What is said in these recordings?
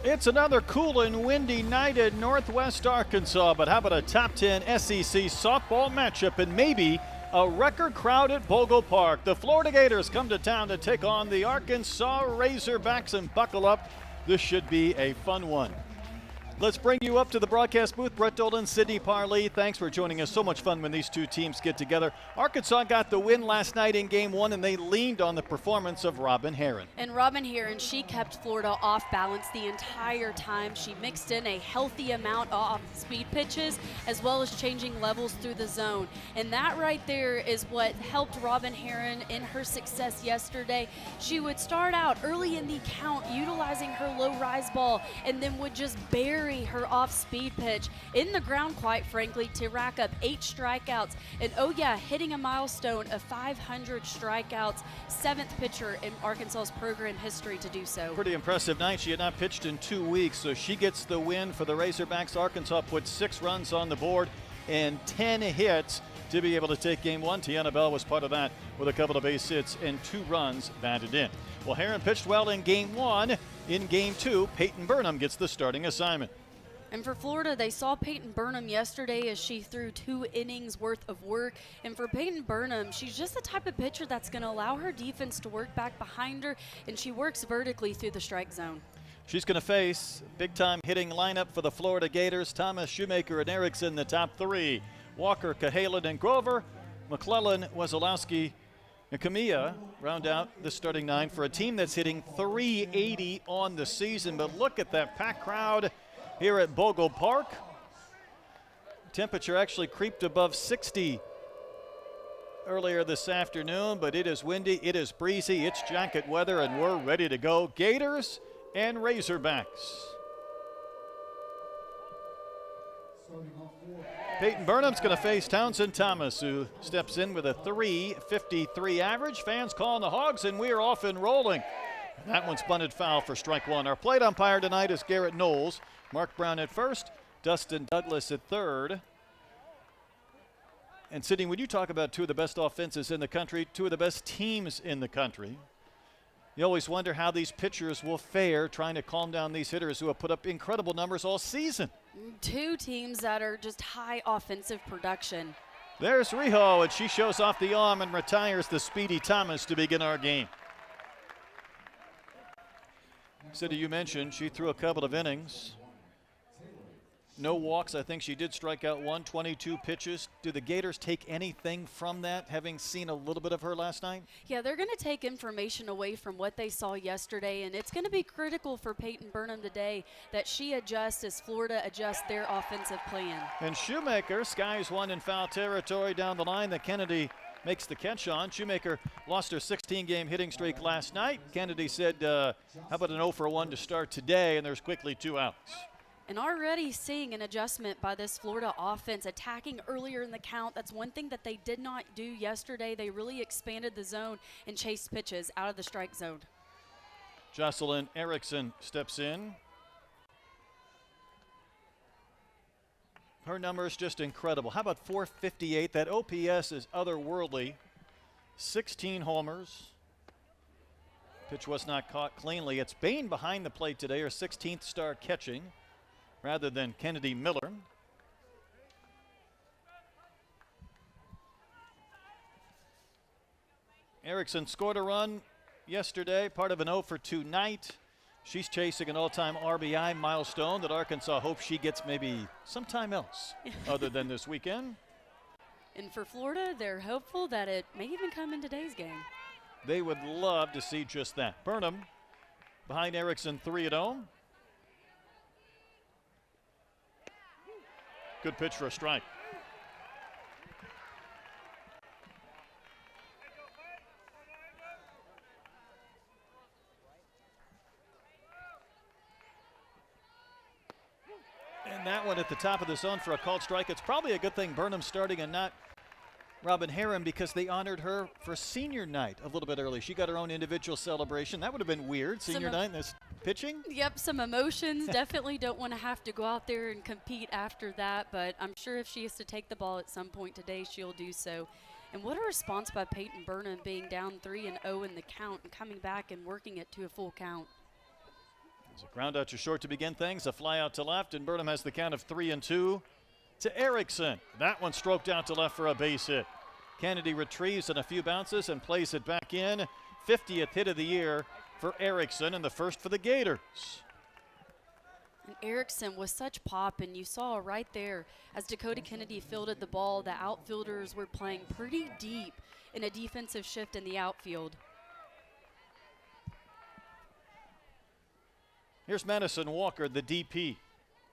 It's another cool and windy night in Northwest Arkansas, but how about a top 10 SEC softball matchup and maybe a record crowd at Bogle Park? The Florida Gators come to town to take on the Arkansas Razorbacks, and buckle up. This should be a fun one. Let's bring you up to the broadcast booth. Brett Dolan, Sydney Parley, thanks for joining us. So much fun when these two teams get together. Arkansas got the win last night in game one, and they leaned on the performance of Robin Herron. And Robin Herron, she kept Florida off balance the entire time. She mixed in a healthy amount of speed pitches as well as changing levels through the zone. And that right there is what helped Robin Herron in her success yesterday. She would start out early in the count utilizing her low rise ball and then would just bury her off-speed pitch in the ground, quite frankly, to rack up 8 strikeouts. And oh yeah, hitting a milestone of 500 strikeouts, 7th pitcher in Arkansas's program history to do so. Pretty impressive night. She had not pitched in 2 weeks, so she gets the win for the Razorbacks. Arkansas put 6 runs on the board and 10 hits to be able to take game one. Tiana Bell was part of that with a couple of base hits and 2 runs batted in. Well, Herron pitched well in game one. In game two, Peyton Burnham gets the starting assignment. And for Florida, they saw Peyton Burnham yesterday as she threw 2 innings worth of work. And for Peyton Burnham, she's just the type of pitcher that's going to allow her defense to work back behind her, and she works vertically through the strike zone. She's going to face big-time hitting lineup for the Florida Gators. Thomas, Shoemaker, and Erickson, the top 3. Walker, Cahalan, and Grover. McClellan, Wazolowski, and Camilla round out the starting 9 for a team that's hitting .380 on the season. But look at that packed crowd here at Bogle Park. Temperature actually creeped above 60 earlier this afternoon, but it is windy, it is breezy, it's jacket weather, and we're ready to go. Gators and Razorbacks. Peyton Burnham's going to face Townsend Thomas, who steps in with a .353 average. Fans calling the Hogs, and we are off and rolling. That one's bunted foul for strike one. Our plate umpire tonight is Garrett Knowles. Mark Brown at first, Dustin Douglas at third. And Sydney, when you talk about 2 of the best offenses in the country, 2 of the best teams in the country, you always wonder how these pitchers will fare trying to calm down these hitters who have put up incredible numbers all season. 2 teams that are just high offensive production. There's Rijo, and she shows off the arm and retires the speedy Thomas to begin our game. Cindy, you mentioned she threw a couple of innings. No walks. I think she did strike out 1, 22 pitches. Do the Gators take anything from that, having seen a little bit of her last night? Yeah, they're going to take information away from what they saw yesterday, and it's going to be critical for Peyton Burnham today that she adjusts as Florida adjusts their offensive plan. And Shoemaker skies one in foul territory down the line that Kennedy makes the catch on. Shoemaker lost her 16-game hitting streak last night. Kennedy said, how about an 0 for 1 to start today, and there's quickly 2 outs. And already seeing an adjustment by this Florida offense, attacking earlier in the count. That's one thing that they did not do yesterday. They really expanded the zone and chased pitches out of the strike zone. Jocelyn Erickson steps in. Her number is just incredible. How about 458? That OPS is otherworldly. 16 homers. Pitch was not caught cleanly. It's Bain behind the plate today, her 16th start catching, rather than Kennedy Miller. Erickson scored a run yesterday, part of an 0 for 2 night. She's chasing an all-time RBI milestone that Arkansas hopes she gets maybe sometime else other than this weekend. And for Florida, they're hopeful that it may even come in today's game. They would love to see just that. Burnham behind Erickson 3-0. Good pitch for a strike. And that one at the top of the zone for a called strike. It's probably a good thing Burnham's starting and not Robin Herron, because they honored her for senior night a little bit early. She got her own individual celebration. That would have been weird, senior night, and this pitching. Yep, some emotions. Definitely don't want to have to go out there and compete after that, but I'm sure if she has to take the ball at some point today, she'll do so. And what a response by Peyton Burnham, being down 3-0 in the count and coming back and working it to a full count. So ground out to short to begin things. A fly out to left, and Burnham has the count of 3-2 to Erickson. That one stroked out to left for a base hit. Kennedy retrieves in a few bounces and plays it back in. 50th hit of the year for Erickson, and the first for the Gators. And Erickson was such pop, and you saw right there as Dakota Kennedy fielded the ball, the outfielders were playing pretty deep in a defensive shift in the outfield. Here's Madison Walker, the DP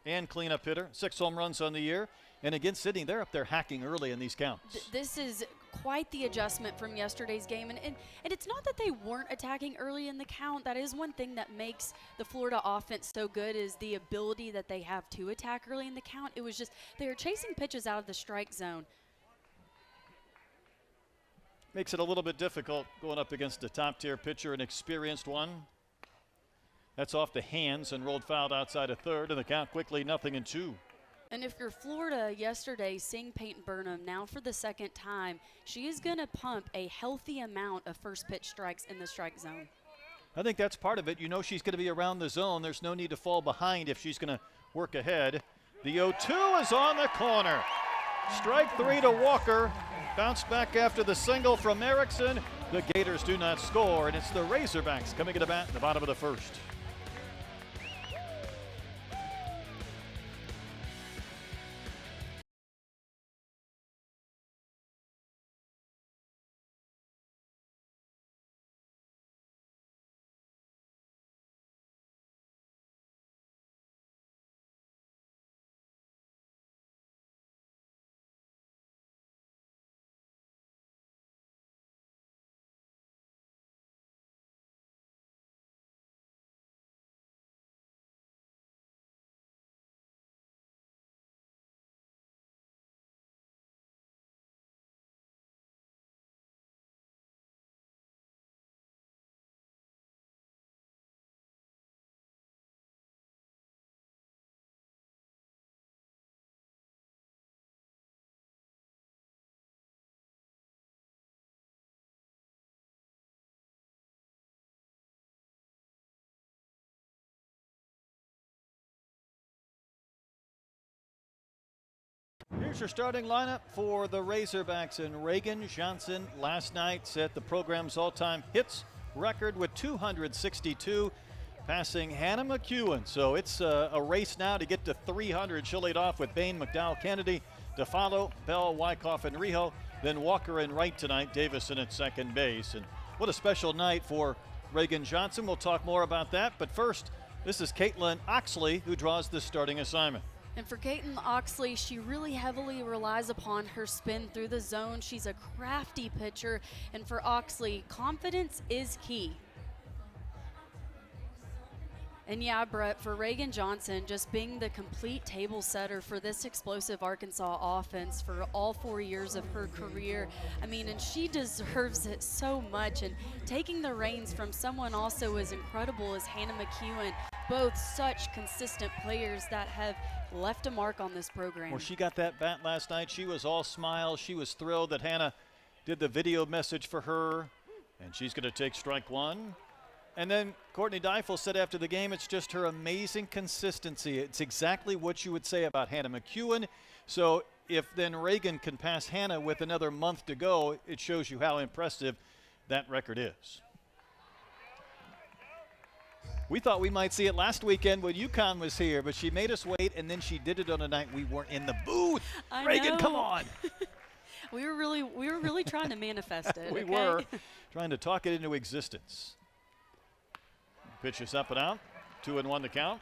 and cleanup hitter. 6 home runs on the year. And again, Sydney, they're up there hacking early in these counts. This is quite the adjustment from yesterday's game. And it's not that they weren't attacking early in the count. That is one thing that makes the Florida offense so good, is the ability that they have to attack early in the count. It was just they were chasing pitches out of the strike zone. Makes it a little bit difficult going up against a top-tier pitcher, an experienced one. That's off the hands and rolled fouled outside of third, and the count quickly 0-2. And if you're Florida yesterday, seeing Peyton Burnham now for the second time, she is going to pump a healthy amount of first pitch strikes in the strike zone. I think that's part of it. You know she's going to be around the zone. There's no need to fall behind if she's going to work ahead. The 0-2 is on the corner. Strike 3 to Walker. Bounced back after the single from Erickson. The Gators do not score, and it's the Razorbacks coming to the bat in the bottom of the first. Here's your starting lineup for the Razorbacks, and Reagan Johnson last night set the program's all-time hits record with 262, passing Hannah McEwen. So it's a race now to get to 300. She'll lead off with Bain, McDowell, Kennedy to follow, Bell, Wyckoff, and Rijo. Then Walker and right tonight, Davison at second base. And what a special night for Reagan Johnson. We'll talk more about that. But first, this is Caitlin Oxley who draws the starting assignment. And for Caitlin Oxley, she really heavily relies upon her spin through the zone. She's a crafty pitcher, and for Oxley, confidence is key. And yeah, Brett, for Reagan Johnson, just being the complete table setter for this explosive Arkansas offense for all 4 years of her career. I mean, and she deserves it so much. And taking the reins from someone also as incredible as Hannah McEwen, both such consistent players that have left a mark on this program. Well, she got that bat last night. She was all smiles. She was thrilled that Hannah did the video message for her, and she's going to take strike one. And then Courtney Deifel said after the game, it's just her amazing consistency. It's exactly what you would say about Hannah McEwen. So if then Reagan can pass Hannah with another month to go, it shows you how impressive that record is. We thought we might see it last weekend when UConn was here, but she made us wait, and then she did it on a night we weren't in the booth. Reagan, come on. we were really trying to manifest it. We were trying to talk it into existence. Pitch is up and out. 2-1 the count.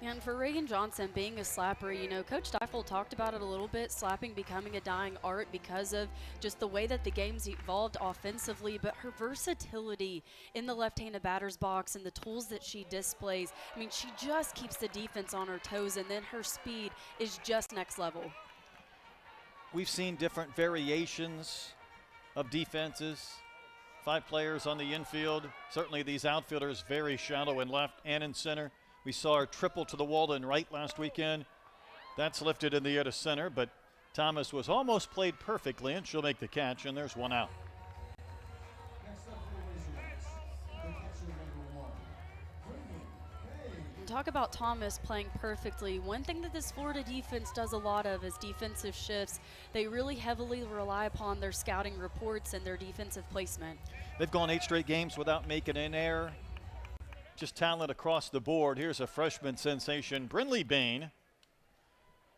And for Reagan Johnson being a slapper, you know, Coach Deifel talked about it a little bit, slapping becoming a dying art because of just the way that the game's evolved offensively, but her versatility in the left-handed batter's box and the tools that she displays, I mean, she just keeps the defense on her toes, and then her speed is just next level. We've seen different variations of defenses. 5 players on the infield. Certainly these outfielders very shallow in left and in center. We saw her triple to the wall in right last weekend. That's lifted in the air to center, but Thomas was almost played perfectly, and she'll make the catch, and there's one out. talk about Thomas playing perfectly. One thing that this Florida defense does a lot of is defensive shifts. They really heavily rely upon their scouting reports and their defensive placement. They've gone 8 straight games without making an error. Just talent across the board. Here's a freshman sensation, Brinley Bain,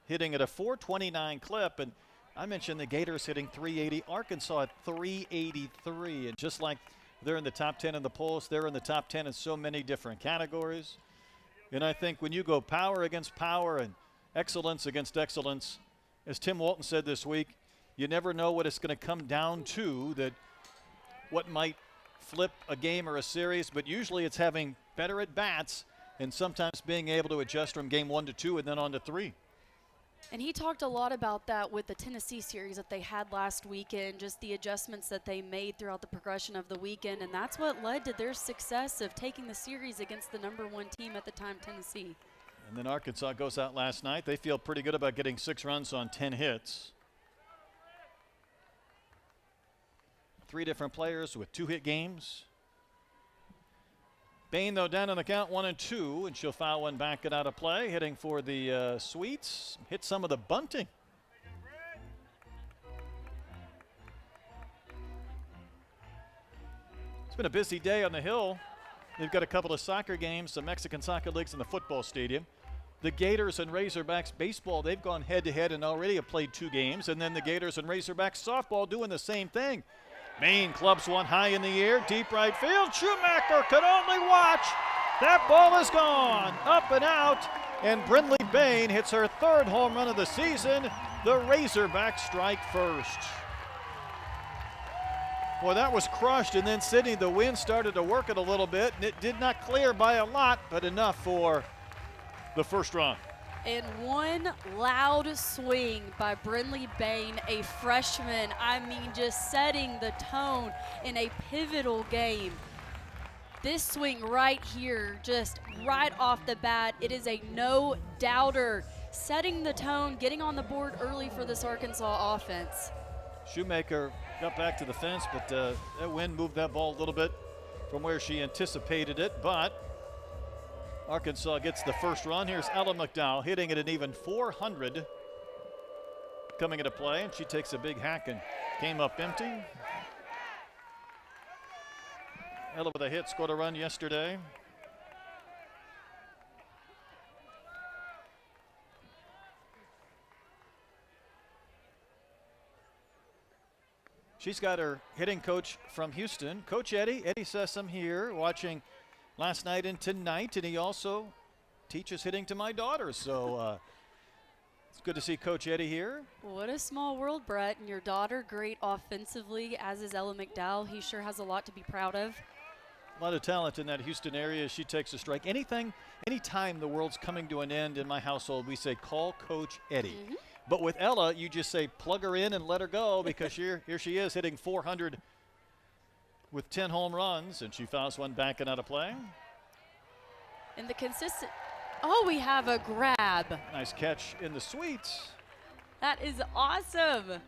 hitting at a 429 clip. And I mentioned the Gators hitting 380, Arkansas at 383. And just like they're in the top 10 in the polls, they're in the top 10 in so many different categories. And I think when you go power against power and excellence against excellence, as Tim Walton said this week, you never know what it's going to come down to, that what might flip a game or a series, but usually it's having better at bats and sometimes being able to adjust from game 1 to 2 and then on to 3. And he talked a lot about that with the Tennessee series that they had last weekend, just the adjustments that they made throughout the progression of the weekend, and that's what led to their success of taking the series against the #1 team at the time, Tennessee. And then Arkansas goes out last night. They feel pretty good about getting 6 runs on 10 hits. 3 different players with 2-hit games. Bain, though, down on the count 1-2, and she'll foul one back and out of play. Hitting for the Sweets. Hit some of the bunting. It's been a busy day on the Hill. They've got a couple of soccer games, some Mexican soccer leagues in the football stadium. The Gators and Razorbacks baseball, they've gone head-to-head and already have played 2 games. And then the Gators and Razorbacks softball doing the same thing. Bain clubs one high in the air, deep right field. Shoemaker could only watch. That ball is gone, up and out. And Brinley Bain hits her 3rd home run of the season. The Razorbacks strike first. Boy, that was crushed. And then Sydney, the wind started to work it a little bit, and it did not clear by a lot, but enough for the first run. And one loud swing by Brinley Bain, a freshman. I mean, just setting the tone in a pivotal game. This swing right here, just right off the bat, it is a no-doubter. Setting the tone, getting on the board early for this Arkansas offense. Shoemaker got back to the fence, but that wind moved that ball a little bit from where she anticipated it, but Arkansas gets the first run. Here's Ella McDowell hitting at an even 400 coming into play, and she takes a big hack and came up empty. Ella with a hit, scored a run yesterday. She's got her hitting coach from Houston, Coach Eddie Sessom, here watching last night and tonight, and he also teaches hitting to my daughter. So it's good to see Coach Eddie here. What a small world, Brett. And your daughter, great offensively, as is Ella McDowell. He sure has a lot to be proud of. A lot of talent in that Houston area. She takes a strike. Anytime the world's coming to an end in my household, we say, call Coach Eddie. Mm-hmm. But with Ella, you just say, plug her in and let her go, because here she is hitting 400 with 10 home runs, and she fouls one back and out of play. And the consistent, oh, we have a grab. Nice catch in the Sweets. That is awesome.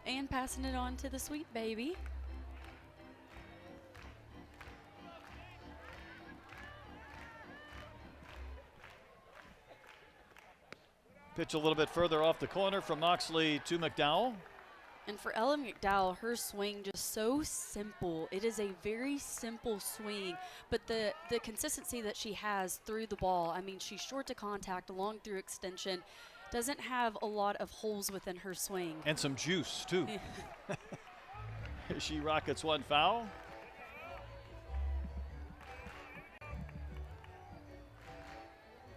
And passing it on to the Sweet baby. Pitch a little bit further off the corner from Moxley to McDowell. And for Ella McDowell, her swing just so simple. It is a very simple swing, but the consistency that she has through the ball, I mean, she's short to contact, long through extension, doesn't have a lot of holes within her swing. And some juice, too. She rockets one foul.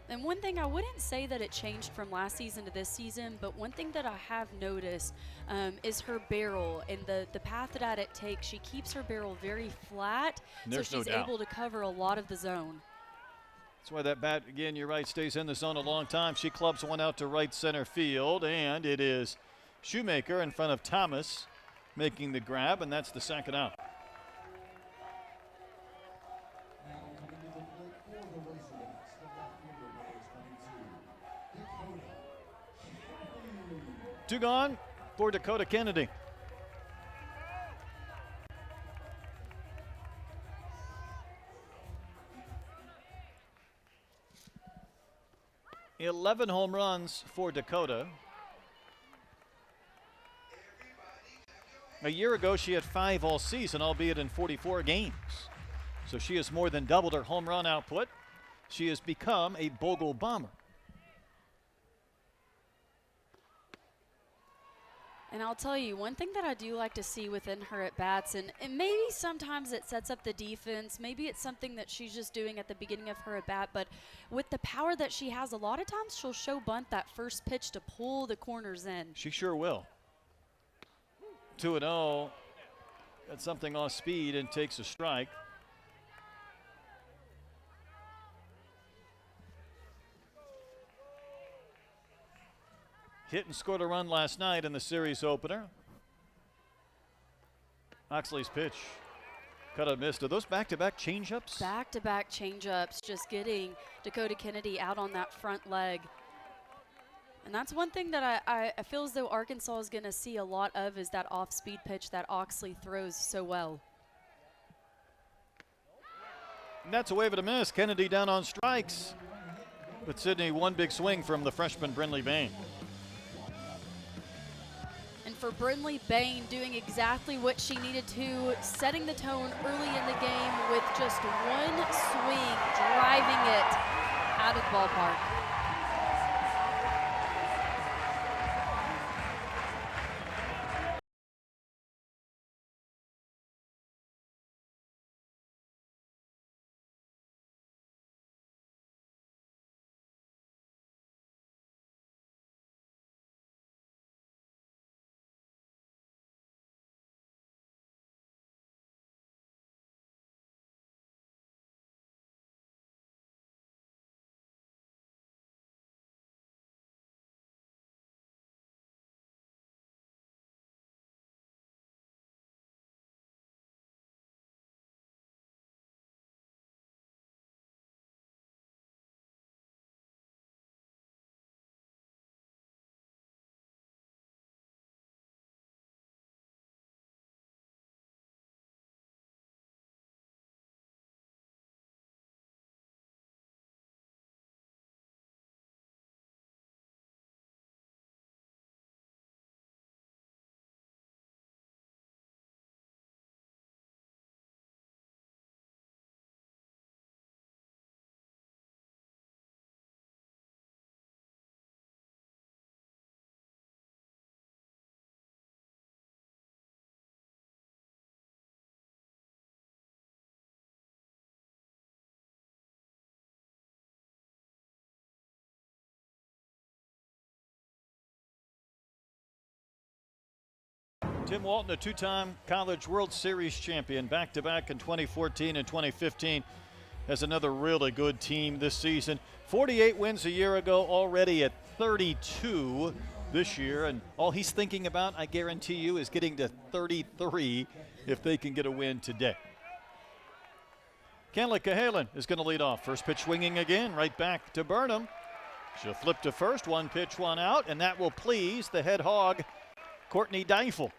And one thing, I wouldn't say that it changed from last season to this season, but one thing that I have noticed is her barrel and the path that it takes. She keeps her barrel very flat, so she's able to cover a lot of the zone. That's why that bat, again, you're right, stays in the zone a long time. She clubs one out to right center field, and it is Shoemaker in front of Thomas making the grab, and that's the second out. Two gone for Dakota Kennedy. 11 home runs for Dakota. A year ago, she had 5 all season, albeit in 44 games. So she has more than doubled her home run output. She has become a Bogle Bomber. And I'll tell you, one thing that I do like to see within her at-bats, and maybe sometimes it sets up the defense, maybe it's something that she's just doing at the beginning of her at-bat, but with the power that she has, a lot of times she'll show bunt that first pitch to pull the corners in. She sure will. 2-0. Got something off speed and takes a strike. Hit and scored a run last night in the series opener. Oxley's pitch. Cut and missed. Are those back-to-back changeups? Back-to-back changeups, just getting Dakota Kennedy out on that front leg. And that's one thing that I feel as though Arkansas is going to see a lot of, is that off-speed pitch that Oxley throws so well. And that's a wave and a miss. Kennedy down on strikes. But Sydney, one big swing from the freshman Brinley Bain. And for Brinley Bain, doing exactly what she needed to, setting the tone early in the game with just one swing, driving it out of the ballpark. Tim Walton, a two-time College World Series champion, back-to-back in 2014 and 2015, has another really good team this season. 48 wins a year ago, already at 32 this year, and all he's thinking about, I guarantee you, is getting to 33 if they can get a win today. Kenley Cahalan is going to lead off. First pitch swinging again, right back to Burnham. She'll flip to first, one pitch, one out, and that will please the head hog, Courtney Deifel.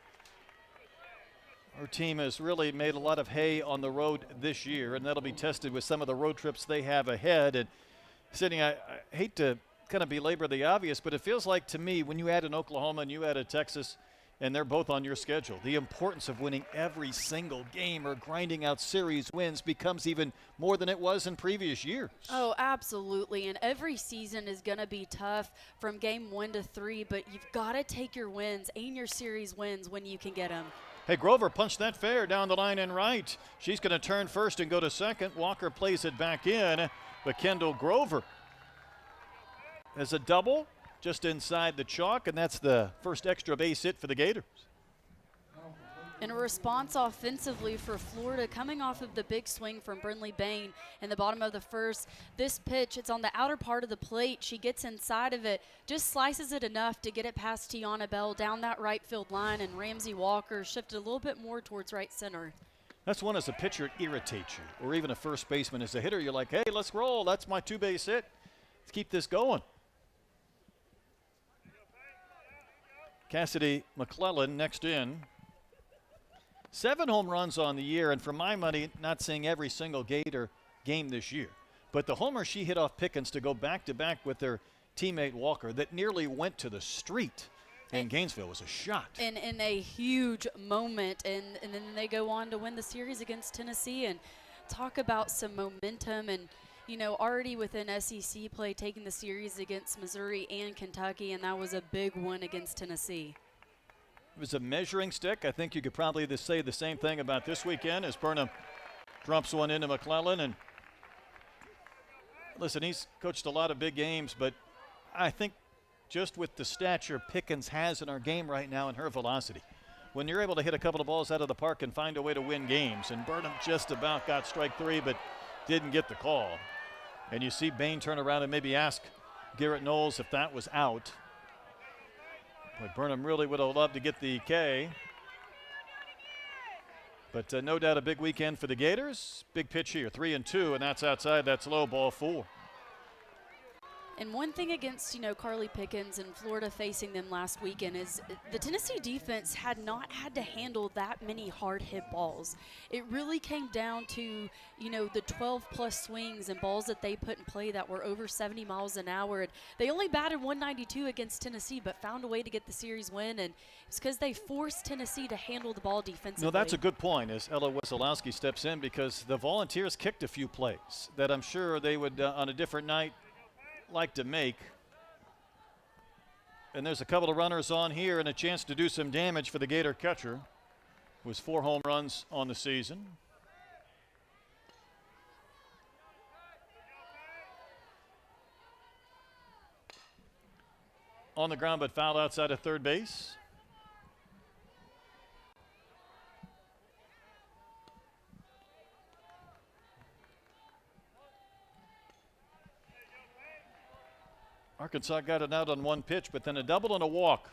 Her team has really made a lot of hay on the road this year, and that'll be tested with some of the road trips they have ahead. And Sydney, I hate to kind of belabor the obvious, but it feels like to me when you add an Oklahoma and you add a Texas, and they're both on your schedule, the importance of winning every single game or grinding out series wins becomes even more than it was in previous years. Oh, absolutely. And every season is going to be tough from game 1 to 3, but you've got to take your wins and your series wins when you can get them. Hey, Grover punched that fair down the line and right. She's going to turn first and go to second. Walker plays it back in, but Kendall Grover has a double just inside the chalk, and that's the first extra base hit for the Gators. And a response offensively for Florida coming off of the big swing from Brinley Bain in the bottom of the first. This pitch, it's on the outer part of the plate. She gets inside of it, just slices it enough to get it past Tiana Bell down that right field line, and Ramsey Walker shifted a little bit more towards right center. That's one as a pitcher, it irritates you, or even a first baseman. As a hitter, you're like, hey, let's roll. That's my two-base hit. Let's keep this going. Cassidy McClellan next in. 7 home runs on the year, and for my money, not seeing every single Gator game this year. But the homer she hit off Pickens to go back-to-back with their teammate Walker that nearly went to the street in Gainesville. Was a shot. And in a huge moment, and then they go on to win the series against Tennessee. And talk about some momentum, and you know, already within SEC play, taking the series against Missouri and Kentucky, and that was a big one against Tennessee. It was a measuring stick. I think you could probably say the same thing about this weekend as Burnham drops one into McClellan. And listen, he's coached a lot of big games, but I think just with the stature Pickens has in our game right now and her velocity, when you're able to hit a couple of balls out of the park and find a way to win games, and Burnham just about got strike three but didn't get the call. And you see Bain turn around and maybe ask Garrett Knowles if that was out. But Burnham really would have loved to get the K. But no doubt a big weekend for the Gators. Big pitch here, 3-2, and that's outside. That's low, ball 4. And one thing against, you know, Carly Pickens and Florida facing them last weekend is the Tennessee defense had not had to handle that many hard hit balls. It really came down to, you know, the 12-plus swings and balls that they put in play that were over 70 miles an hour. And they only batted 192 against Tennessee, but found a way to get the series win. And it's because they forced Tennessee to handle the ball defensively. No, that's a good point as Ella Wesolowski steps in, because the Volunteers kicked a few plays that I'm sure they would, on a different night, like to make. And there's a couple of runners on here and a chance to do some damage for the Gator catcher. It was 4 home runs on the season. On the ground but fouled outside of third base. Arkansas got it out on one pitch, but then a double and a walk.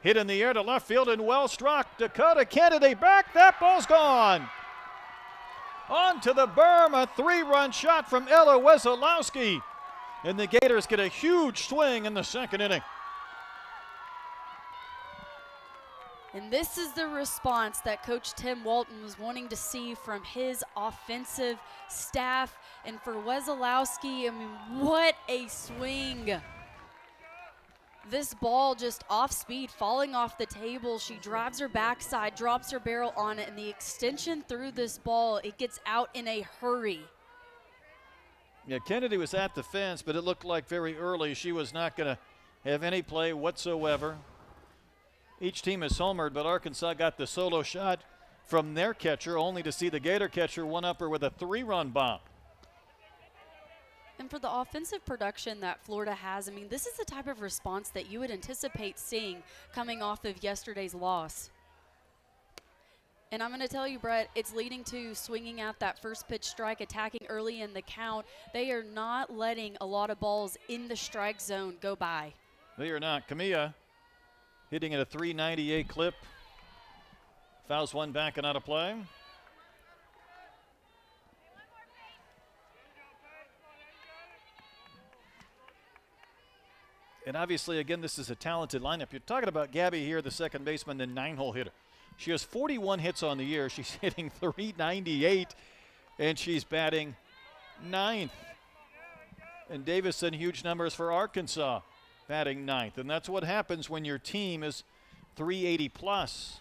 Hit in the air to left field and well struck. Dakota Kennedy back. That ball's gone. On to the berm, a 3-run shot from Ella Wesolowski. And the Gators get a huge swing in the second inning. And this is the response that Coach Tim Walton was wanting to see from his offensive staff. And for Wesolowski, I mean, what a swing. This ball just off speed, falling off the table. She drives her backside, drops her barrel on it, and the extension through this ball, it gets out in a hurry. Yeah, Kennedy was at the fence, but it looked like very early she was not going to have any play whatsoever. Each team is homered, but Arkansas got the solo shot from their catcher, only to see the Gator catcher one-upper with a 3-run bomb. And for the offensive production that Florida has, I mean, this is the type of response that you would anticipate seeing coming off of yesterday's loss. And I'm going to tell you, Brett, it's leading to swinging out that first pitch strike, attacking early in the count. They are not letting a lot of balls in the strike zone go by. They are not. Camilla hitting at a 398 clip. Fouls one back and out of play. And obviously, again, this is a talented lineup. You're talking about Gabby here, the second baseman, the 9-hole hitter. She has 41 hits on the year. She's hitting 398, and she's batting 9th. And Davison, huge numbers for Arkansas, batting 9th. And that's what happens when your team is 380 plus.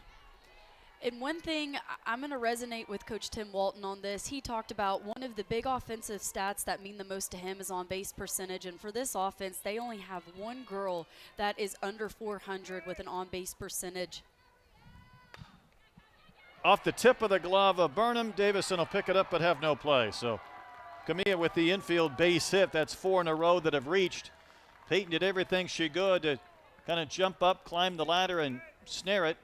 And one thing, I'm going to resonate with Coach Tim Walton on this. He talked about one of the big offensive stats that mean the most to him is on-base percentage. And for this offense, they only have one girl that is under 400 with an on-base percentage. Off the tip of the glove of Burnham, Davison will pick it up but have no play. So Camilla with the infield base hit. That's 4 in a row that have reached. Peyton did everything she could to kind of jump up, climb the ladder, and snare it.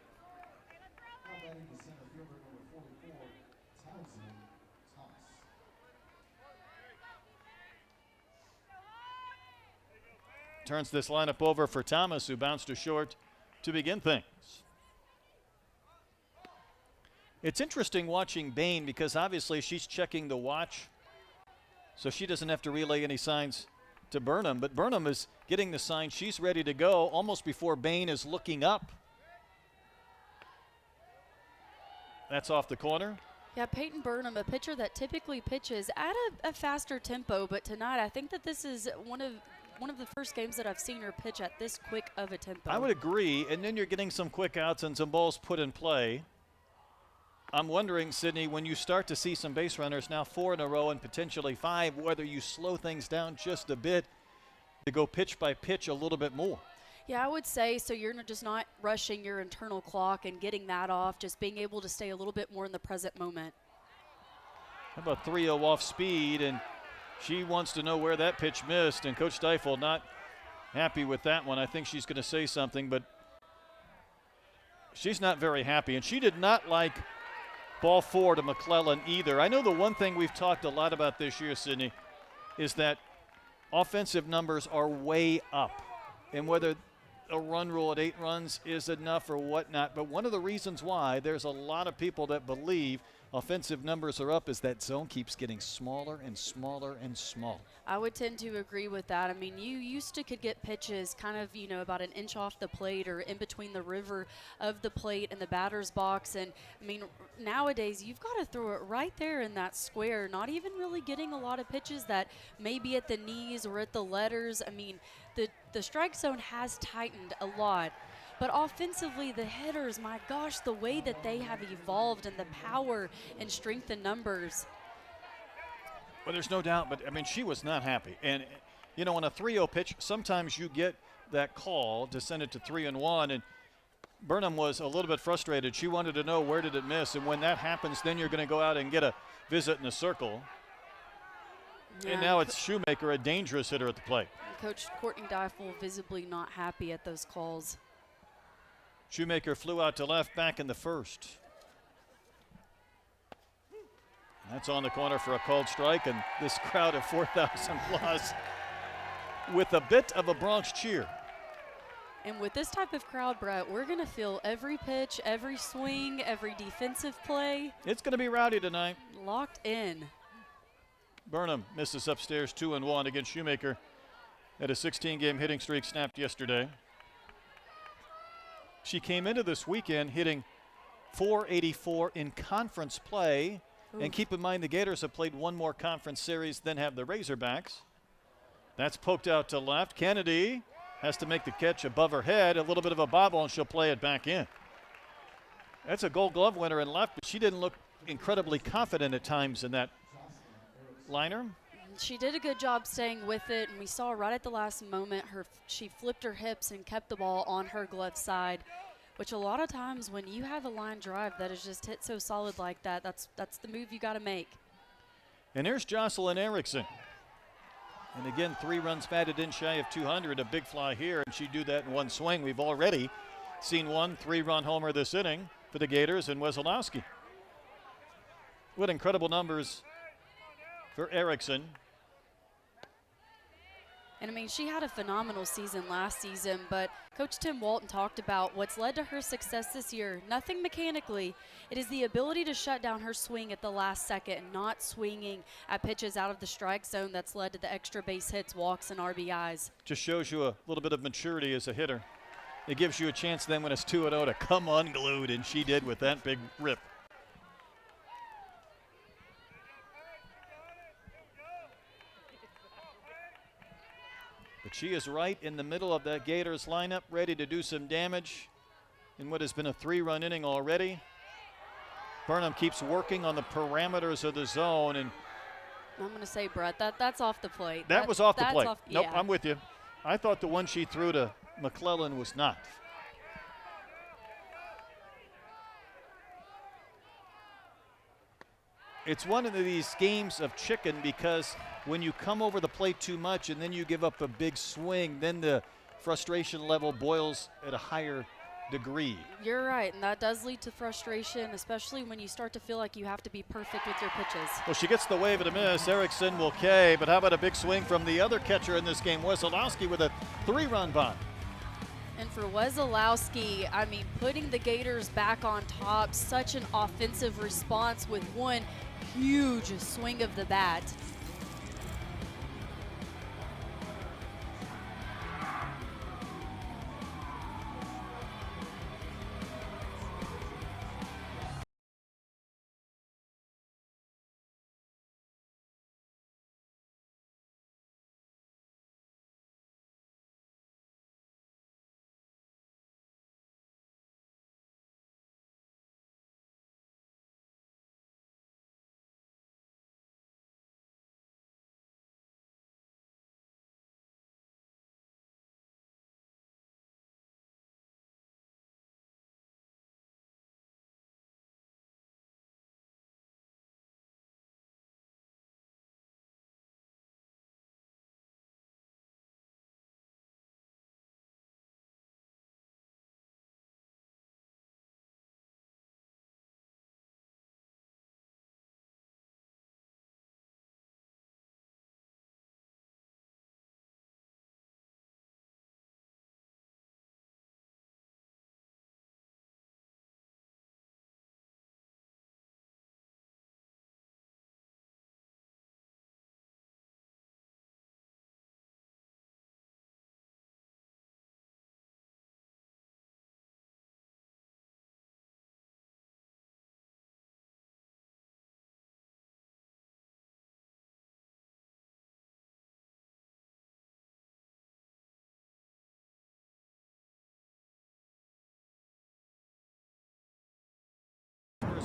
Turns this lineup over for Thomas, who bounced to short to begin things. It's interesting watching Bain because obviously she's checking the watch, so she doesn't have to relay any signs to Burnham. But Burnham is getting the sign she's ready to go almost before Bain is looking up. That's off the corner. Yeah, Peyton Burnham, a pitcher that typically pitches at a faster tempo, but tonight I think that this is one of the first games that I've seen her pitch at this quick of a tempo. I would agree, and then you're getting some quick outs and some balls put in play. I'm wondering, Sydney, when you start to see some base runners, now 4 in a row and potentially 5, whether you slow things down just a bit to go pitch by pitch a little bit more. Yeah, I would say so. You're just not rushing your internal clock and getting that off, just being able to stay a little bit more in the present moment. How about 3-0 off speed, and she wants to know where that pitch missed, and Coach Steifel not happy with that one. I think she's going to say something, but she's not very happy, and she did not like ball 4 to McClellan either. I know the one thing we've talked a lot about this year, Sydney, is that offensive numbers are way up, and whether a run rule at 8 runs is enough or whatnot, but one of the reasons why there's a lot of people that believe offensive numbers are up is that zone keeps getting smaller and smaller and smaller. I would tend to agree with that. I mean, you used to could get pitches kind of, about an inch off the plate or in between the river of the plate and the batter's box. And, I mean, nowadays you've got to throw it right there in that square, not even really getting a lot of pitches that may be at the knees or at the letters. I mean, the strike zone has tightened a lot. But offensively, the hitters, my gosh, the way that they have evolved and the power and strength in numbers. Well, there's no doubt, but, I mean, she was not happy. And, on a 3-0 pitch, sometimes you get that call to send it to 3-1, and Burnham was a little bit frustrated. She wanted to know where did it miss, and when that happens, then you're going to go out and get a visit in the circle. Yeah. And now it's Shoemaker, a dangerous hitter at the plate. Coach Courtney Deifel visibly not happy at those calls. Shoemaker flew out to left back in the first. That's on the corner for a called strike, and this crowd of 4,000 plus with a bit of a Bronx cheer. And with this type of crowd, Brett, we're going to feel every pitch, every swing, every defensive play. It's going to be rowdy tonight. Locked in. Burnham misses upstairs 2-1 against Shoemaker at a 16-game hitting streak snapped yesterday. She came into this weekend hitting .484 in conference play. Ooh. And keep in mind the Gators have played one more conference series than have the Razorbacks. That's poked out to left. Kennedy has to make the catch above her head. A little bit of a bobble, and she'll play it back in. That's a Gold Glove winner in left, but she didn't look incredibly confident at times in that liner. She did a good job staying with it, and we saw right at the last moment she flipped her hips and kept the ball on her glove side, which a lot of times when you have a line drive that is just hit so solid like that, that's the move you got to make. And here's Jocelyn Erickson. And again, 3 runs batted in shy of 200, a big fly here, and she'd do that in one swing. We've already seen one 3-run homer this inning for the Gators and Wesolowski. What incredible numbers for Erickson. And I mean, she had a phenomenal season last season, but Coach Tim Walton talked about what's led to her success this year. Nothing mechanically. It is the ability to shut down her swing at the last second and not swinging at pitches out of the strike zone that's led to the extra base hits, walks, and RBIs. Just shows you a little bit of maturity as a hitter. It gives you a chance then when it's 2-0 to come unglued, and she did with that big rip. But she is right in the middle of that Gators lineup, ready to do some damage in what has been a 3-run inning already. Burnham keeps working on the parameters of the zone. And I'm going to say, Brett, that's off the plate. That was off the plate. Nope, yeah. I'm with you. I thought the one she threw to McClellan was not. It's one of these games of chicken because when you come over the plate too much and then you give up a big swing, then the frustration level boils at a higher degree. You're right, and that does lead to frustration, especially when you start to feel like you have to be perfect with your pitches. Well, she gets the wave and a miss. Erickson will K, but how about a big swing from the other catcher in this game, Wesolowski, with a 3-run bomb. And for Wesolowski, I mean, putting the Gators back on top, such an offensive response with one huge swing of the bat.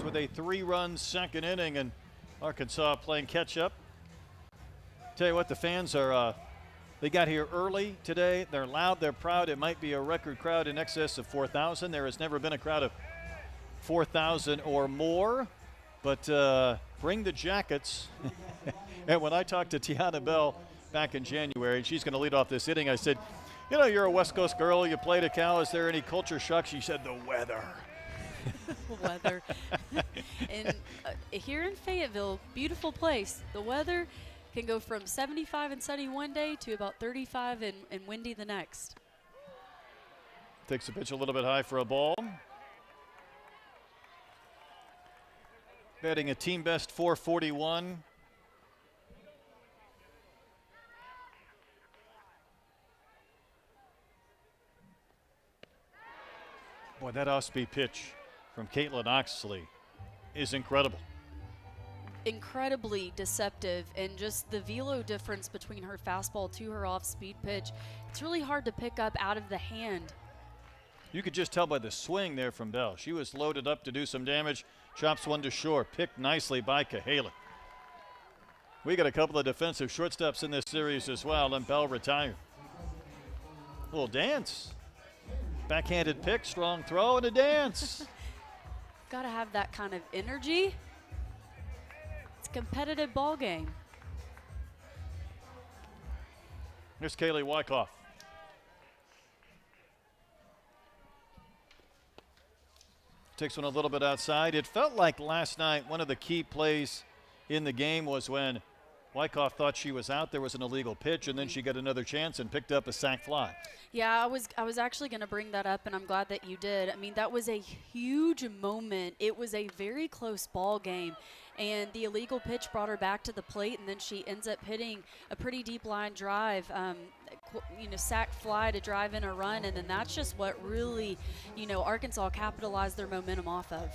with a 3-run second inning, and Arkansas playing catch up. Tell you what, the fans are, they got here early today. They're loud, they're proud. It might be a record crowd in excess of 4,000. There has never been a crowd of 4,000 or more, but bring the jackets. And when I talked to Tiana Bell back in January, and she's going to lead off this inning, I said, you know, you're a West Coast girl, you played at Cal. Is there any culture shock? She said, the weather. Weather. And here in Fayetteville, beautiful place. The weather can go from 75 and sunny one day to about 35 and windy the next. Takes the pitch a little bit high for a ball. Batting a team best 441. Boy, that off-speed pitch from Caitlin Oxley is incredible. Incredibly deceptive, and just the velo difference between her fastball to her off-speed pitch, it's really hard to pick up out of the hand. You could just tell by the swing there from Bell. She was loaded up to do some damage. Chops one to short. Picked nicely by Cahalan. We got a couple of defensive shortstops in this series as well, and Bell retired. Little dance. Backhanded pick, strong throw, and a dance. Got to have that kind of energy. It's a competitive ball game. Here's Kaylee Wyckoff. Takes one a little bit outside. It felt like last night one of the key plays in the game was when Wyckoff thought she was out. There was an illegal pitch, and then she got another chance and picked up a sac fly. Yeah, I was actually going to bring that up, and I'm glad that you did. I mean, that was a huge moment. It was a very close ball game, and the illegal pitch brought her back to the plate, and then she ends up hitting a pretty deep line drive, sac fly to drive in a run, and then that's just what really, Arkansas capitalized their momentum off of.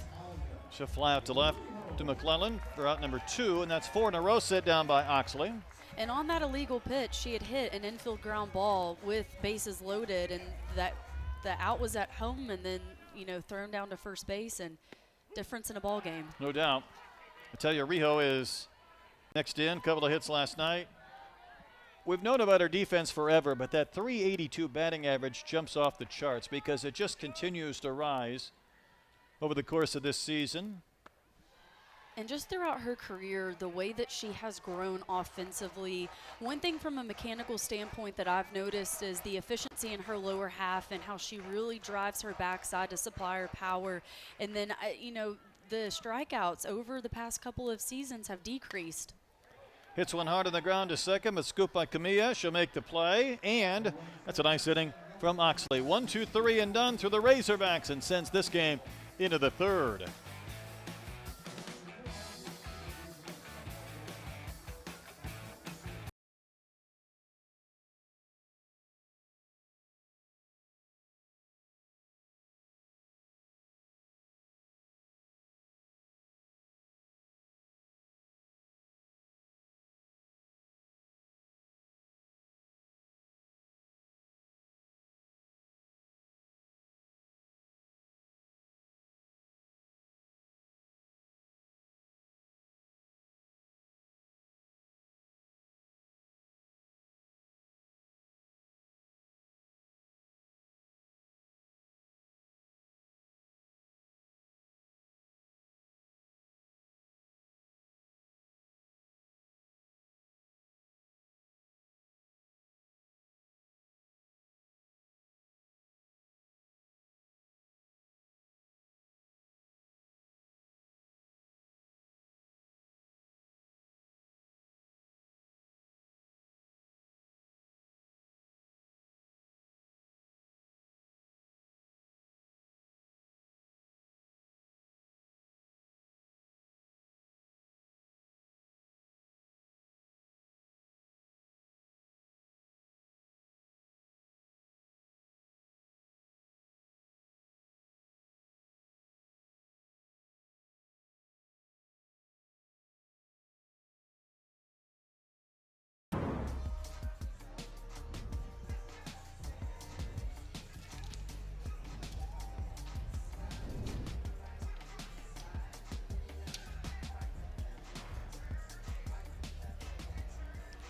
She'll fly out to left to McClellan for out number 2, and that's 4 in a row set down by Oxley. And on that illegal pitch, she had hit an infield ground ball with bases loaded, and that the out was at home, and then thrown down to first base, and difference in a ball game. No doubt. I tell you, Rijo is next in. Couple of hits last night. We've known about her defense forever, but that 382 batting average jumps off the charts because it just continues to rise over the course of this season. And just throughout her career, the way that she has grown offensively, one thing from a mechanical standpoint that I've noticed is the efficiency in her lower half and how she really drives her backside to supply her power. And then, the strikeouts over the past couple of seasons have decreased. Hits one hard on the ground to second, but scooped by Camilla. She'll make the play, and that's a nice inning from Oxley. 1, 2, 3, and done through the Razorbacks, and sends this game into the third.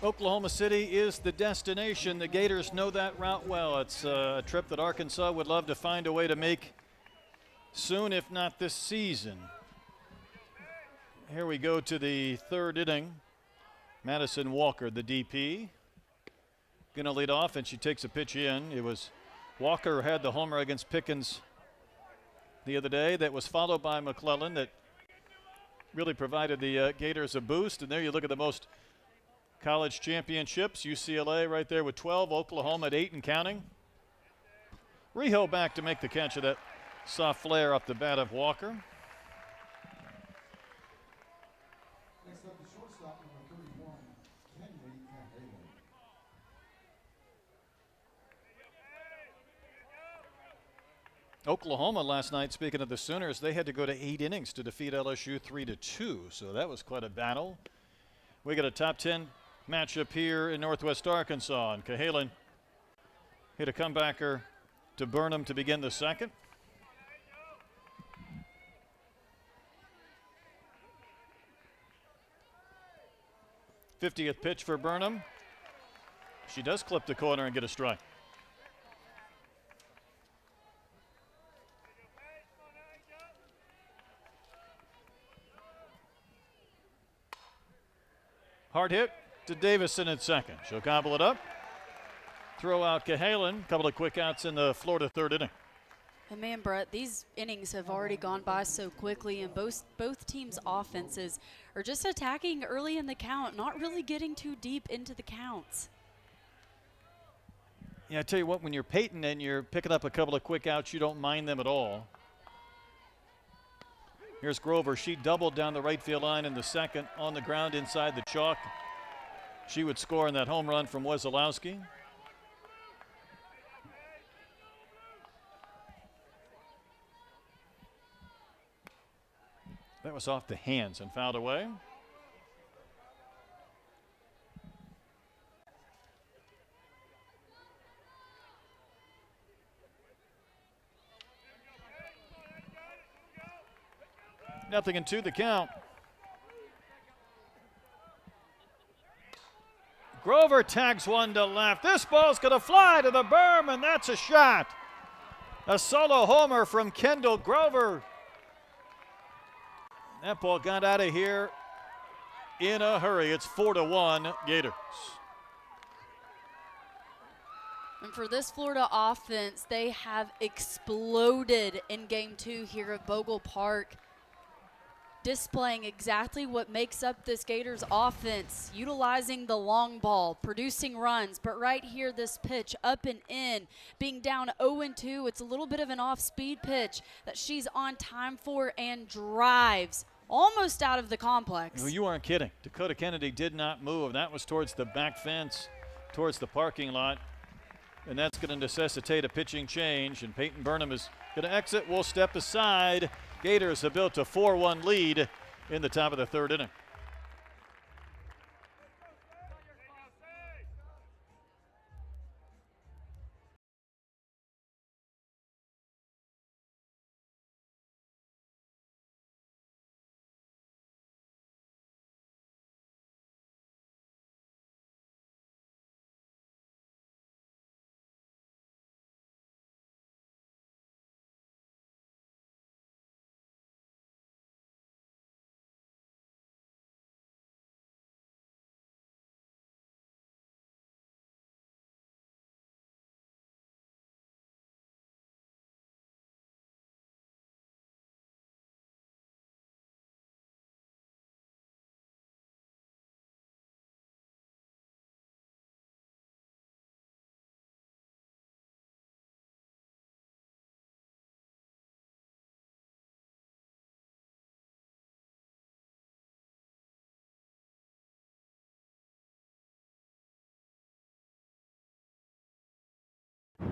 Oklahoma City is the destination. The Gators know that route well. It's a trip that Arkansas would love to find a way to make soon, if not this season. Here we go to the third inning. Madison Walker, the DP, going to lead off, and she takes a pitch in. It was Walker who had the homer against Pickens the other day. That was followed by McClellan that really provided the Gators a boost. And there you look at the most college championships. UCLA right there with 12, Oklahoma at 8 and counting. Rijo back to make the catch of that soft flare off the bat of Walker. Next up, the shortstop, number 31, Kenley Cahalan. Oklahoma last night, speaking of the Sooners, they had to go to 8 innings to defeat LSU 3-2, so that was quite a battle. We got a top 10 matchup here in Northwest Arkansas, and Cahalan hit a comebacker to Burnham to begin the second. '50th pitch for Burnham. She does clip the corner and get a strike. Hard hit to Davison at second. She'll gobble it up. Throw out Cahalan. Couple of quick outs in the Florida third inning. And man, Brett, these innings have already gone by so quickly, and both teams' offenses are just attacking early in the count, not really getting too deep into the counts. Yeah, I tell you what, when you're Peyton and you're picking up a couple of quick outs, you don't mind them at all. Here's Grover. She doubled down the right field line in the second on the ground inside the chalk. She would score in that home run from Wesolowski. That was off the hands and fouled away. Nothing in 2, the count. Grover tags one to left. This ball's going to fly to the berm, and that's a shot. A solo homer from Kendall Grover. That ball got out of here in a hurry. It's 4-1 Gators. And for this Florida offense, they have exploded in Game 2 here at Bogle Park, displaying exactly what makes up this Gators offense, utilizing the long ball, producing runs. But right here, this pitch up and in, being down 0-2, it's a little bit of an off-speed pitch that she's on time for and drives almost out of the complex. No, you aren't kidding. Dakota Kennedy did not move. That was towards the back fence, towards the parking lot. And that's going to necessitate a pitching change. And Peyton Burnham is going to exit. We'll step aside. Gators have built a 4-1 lead in the top of the third inning.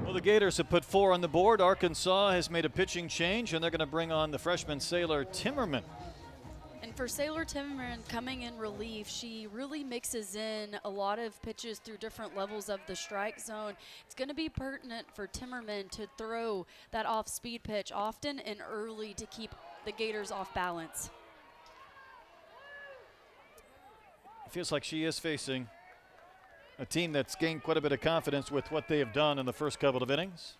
Well, the Gators have put 4 on the board. Arkansas has made a pitching change, and they're going to bring on the freshman Sailor Timmerman. And for Sailor Timmerman coming in relief, she really mixes in a lot of pitches through different levels of the strike zone. It's going to be pertinent for Timmerman to throw that off-speed pitch often and early to keep the Gators off balance. It feels like she is facing A team that's gained quite a bit of confidence with what they have done in the first couple of innings.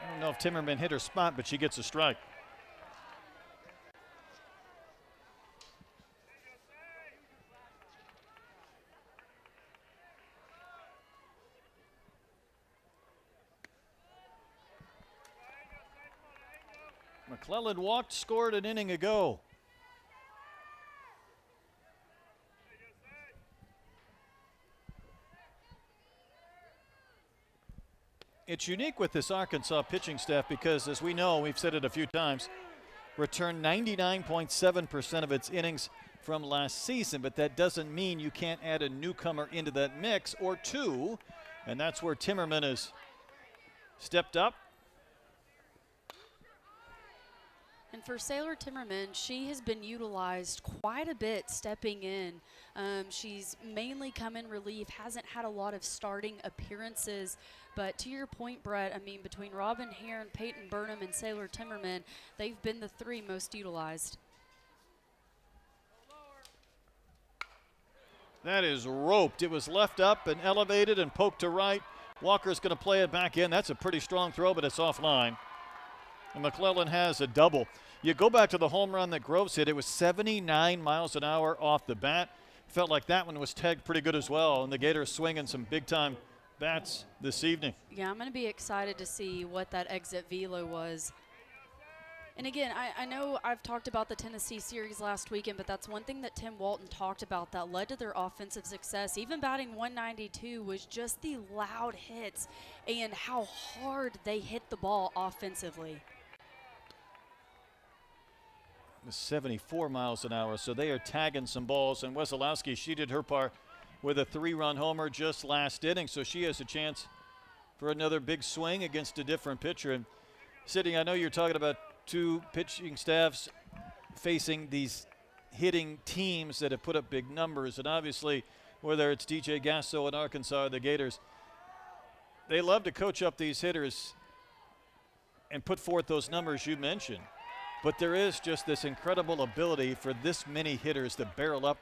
I don't know if Timmerman hit her spot, but she gets a strike. McClellan walked, scored an inning ago. It's unique with this Arkansas pitching staff because, as we know, we've said it a few times, returned 99.7% of its innings from last season, but that doesn't mean you can't add a newcomer into that mix or two, and that's where Timmerman has stepped up. And for Sailor Timmerman, she has been utilized quite a bit stepping in. She's mainly come in relief, hasn't had a lot of starting appearances. But to your point, Brett, I mean, between Robin Heron, Peyton Burnham, and Sailor Timmerman, they've been the three most utilized. That is roped. It was left up and elevated and poked to right. Walker's going to play it back in. That's a pretty strong throw, but it's offline. And McClellan has a double. You go back to the home run that Groves hit. It was 79 miles an hour off the bat. Felt like that one was tagged pretty good as well. And the Gators swinging some big-time bats this evening. Yeah, I'm going to be excited to see what that exit velo was. And again, I know I've talked about the Tennessee series last weekend, but that's one thing that Tim Walton talked about that led to their offensive success. Even batting 192 was just the loud hits and how hard they hit the ball offensively. 74 miles an hour, so they are tagging some balls. And Wesolowski, she did her part with a 3-run homer just last inning, so she has a chance for another big swing against a different pitcher. And Sydney, I know you're talking about two pitching staffs facing these hitting teams that have put up big numbers, and obviously whether it's DJ Gasso in Arkansas or the Gators, they love to coach up these hitters and put forth those numbers you mentioned. But there is just this incredible ability for this many hitters to barrel up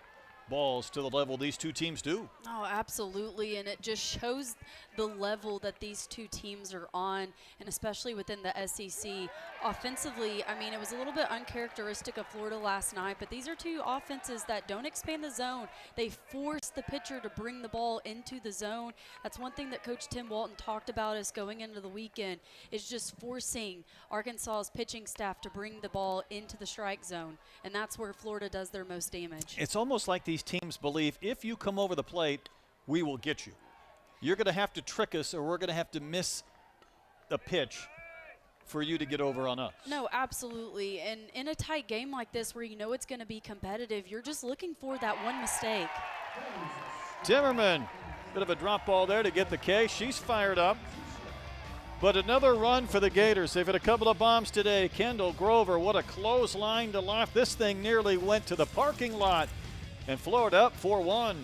balls to the level these two teams do. Oh, absolutely, and it just shows the level that these two teams are on, and especially within the SEC. Offensively, I mean, it was a little bit uncharacteristic of Florida last night, but these are two offenses that don't expand the zone. They force the pitcher to bring the ball into the zone. That's one thing that Coach Tim Walton talked about us going into the weekend, is just forcing Arkansas's pitching staff to bring the ball into the strike zone, and that's where Florida does their most damage. It's almost like these teams believe if you come over the plate, we will get you. You're going to have to trick us, or we're going to have to miss the pitch for you to get over on us. No, absolutely. And in a tight game like this where you know it's going to be competitive, you're just looking for that one mistake. Timmerman, bit of a drop ball there to get the K. She's fired up. But another run for the Gators. They've hit a couple of bombs today. Kendall Grover, what a clothesline to left. This thing nearly went to the parking lot. And Florida up 4-1.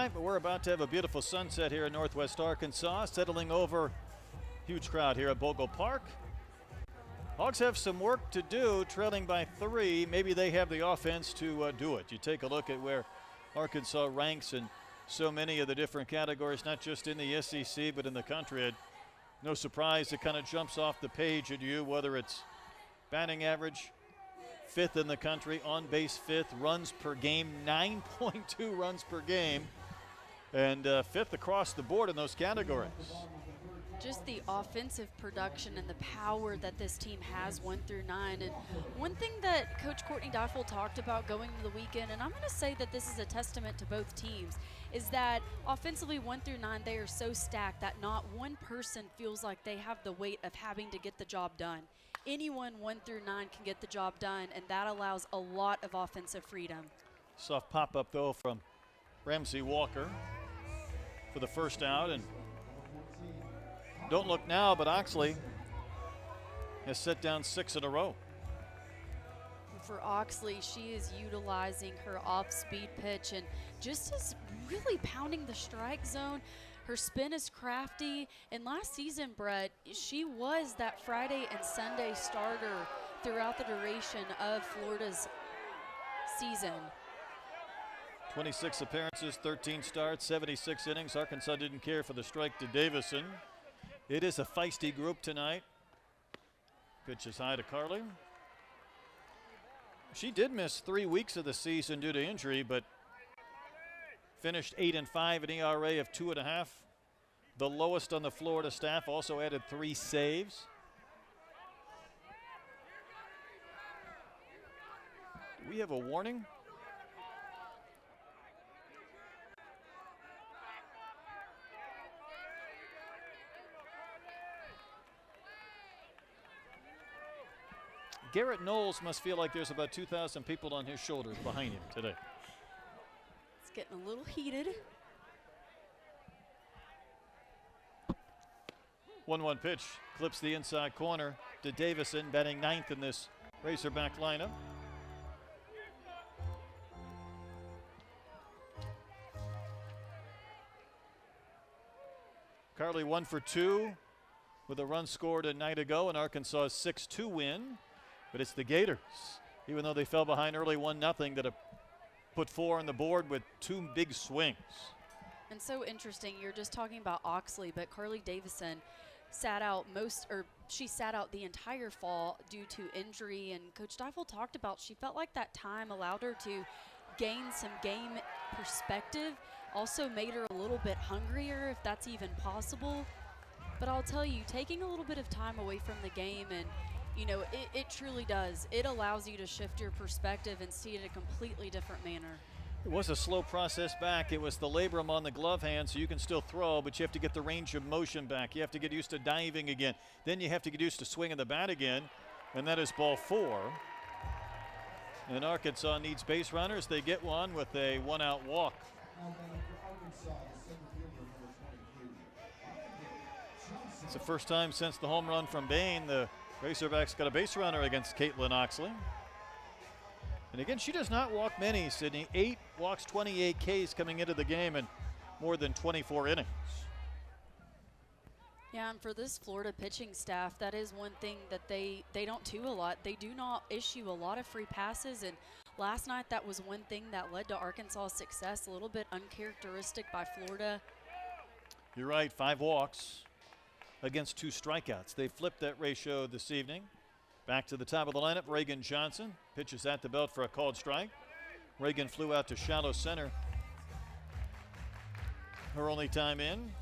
5, but we're about to have a beautiful sunset here in Northwest Arkansas, settling over. Huge crowd here at Bogle Park. Hogs have some work to do, trailing by 3. Maybe they have the offense to do it. You take a look at where Arkansas ranks in so many of the different categories, not just in the SEC, but in the country. No surprise, it kind of jumps off the page at you, whether it's batting average, 5th in the country, on base 5th, runs per game, 9.2 runs per game, and 5th across the board in those categories. Just the offensive production and the power that this team has 1 through 9. And one thing that Coach Courtney Deiffel talked about going into the weekend, and I'm going to say that this is a testament to both teams, is that offensively 1 through 9, they are so stacked that not one person feels like they have the weight of having to get the job done. Anyone 1 through 9 can get the job done, and that allows a lot of offensive freedom. Soft pop-up, though, from Ramsey Walker for the first out. And don't look now, but Oxley has set down 6 in a row. For Oxley, she is utilizing her off-speed pitch and just is really pounding the strike zone. Her spin is crafty, and last season, Brett, she was that Friday and Sunday starter throughout the duration of Florida's season. 26 appearances, 13 starts, 76 innings. Arkansas didn't care for the strike to Davison. It is a feisty group tonight. Pitch is high to Carly. She did miss 3 weeks of the season due to injury, but finished 8-5, an ERA of 2.5. The lowest on the Florida staff, also added 3 saves. Do we have a warning? Garrett Knowles must feel like there's about 2,000 people on his shoulders behind him today. It's getting a little heated. 1-1 pitch, clips the inside corner to Davison, batting 9th in this Razorback lineup. Carly 1 for 2 with a run scored a night ago, and Arkansas's 6-2 win. But it's the Gators, even though they fell behind early 1-0, that have put 4 on the board with 2 big swings. And so interesting, you're just talking about Oxley, but Carly Davison sat out she sat out the entire fall due to injury, and Coach Deiffel talked about she felt like that time allowed her to gain some game perspective, also made her a little bit hungrier, if that's even possible. But I'll tell you, taking a little bit of time away from the game, and you know, it truly does. It allows you to shift your perspective and see it a completely different manner. It was a slow process back. It was the labrum on the glove hand, so you can still throw, but you have to get the range of motion back. You have to get used to diving again. Then you have to get used to swinging the bat again, and that is ball 4. And Arkansas needs base runners. They get one with a 1-out walk. It's the first time since the home run from Bain the Razorbacks got a base runner against Caitlin Oxley. And again, she does not walk many, Sydney. 8 walks, 28 Ks coming into the game, and more than 24 innings. Yeah, and for this Florida pitching staff, that is one thing that they don't do a lot. They do not issue a lot of free passes, and last night that was one thing that led to Arkansas' success, a little bit uncharacteristic by Florida. You're right, 5 walks against 2 strikeouts. They flipped that ratio this evening. Back to the top of the lineup, Reagan Johnson pitches at the belt for a called strike. Reagan flew out to shallow center her only time in.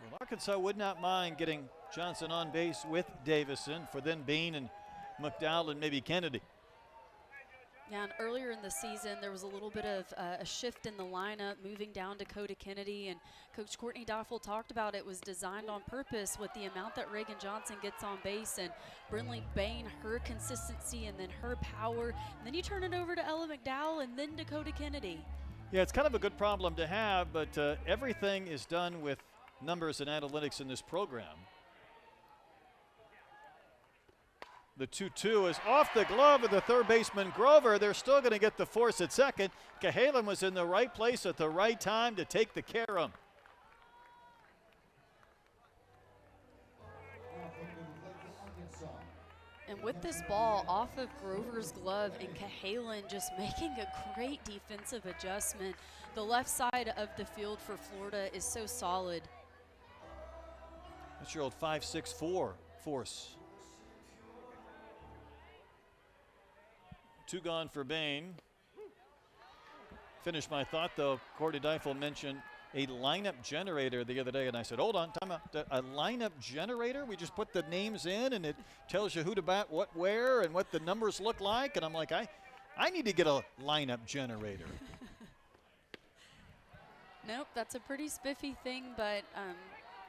Well, Arkansas would not mind getting Johnson on base with Davison for then Bain and McDowell and maybe Kennedy. Yeah, and earlier in the season, there was a little bit of a shift in the lineup, moving down Dakota Kennedy, and Coach Courtney Deiffel talked about it was designed on purpose with the amount that Reagan Johnson gets on base, and Brinley Bain, her consistency, and then her power. And then you turn it over to Ella McDowell and then Dakota Kennedy. Yeah, it's kind of a good problem to have, but everything is done with numbers and analytics in this program. The 2-2 is off the glove of the third baseman Grover. They're still going to get the force at second. Cahalan was in the right place at the right time to take the carom. And with this ball off of Grover's glove and Cahalan just making a great defensive adjustment, the left side of the field for Florida is so solid. That's your old 5-6-4 force. 2 gone for Bain. Finish my thought though. Courtney Deifel mentioned a lineup generator the other day, and I said, hold on, time out. A lineup generator? We just put the names in and it tells you who to bat, what, where, and what the numbers look like. And I'm like, I need to get a lineup generator. Nope, that's a pretty spiffy thing, but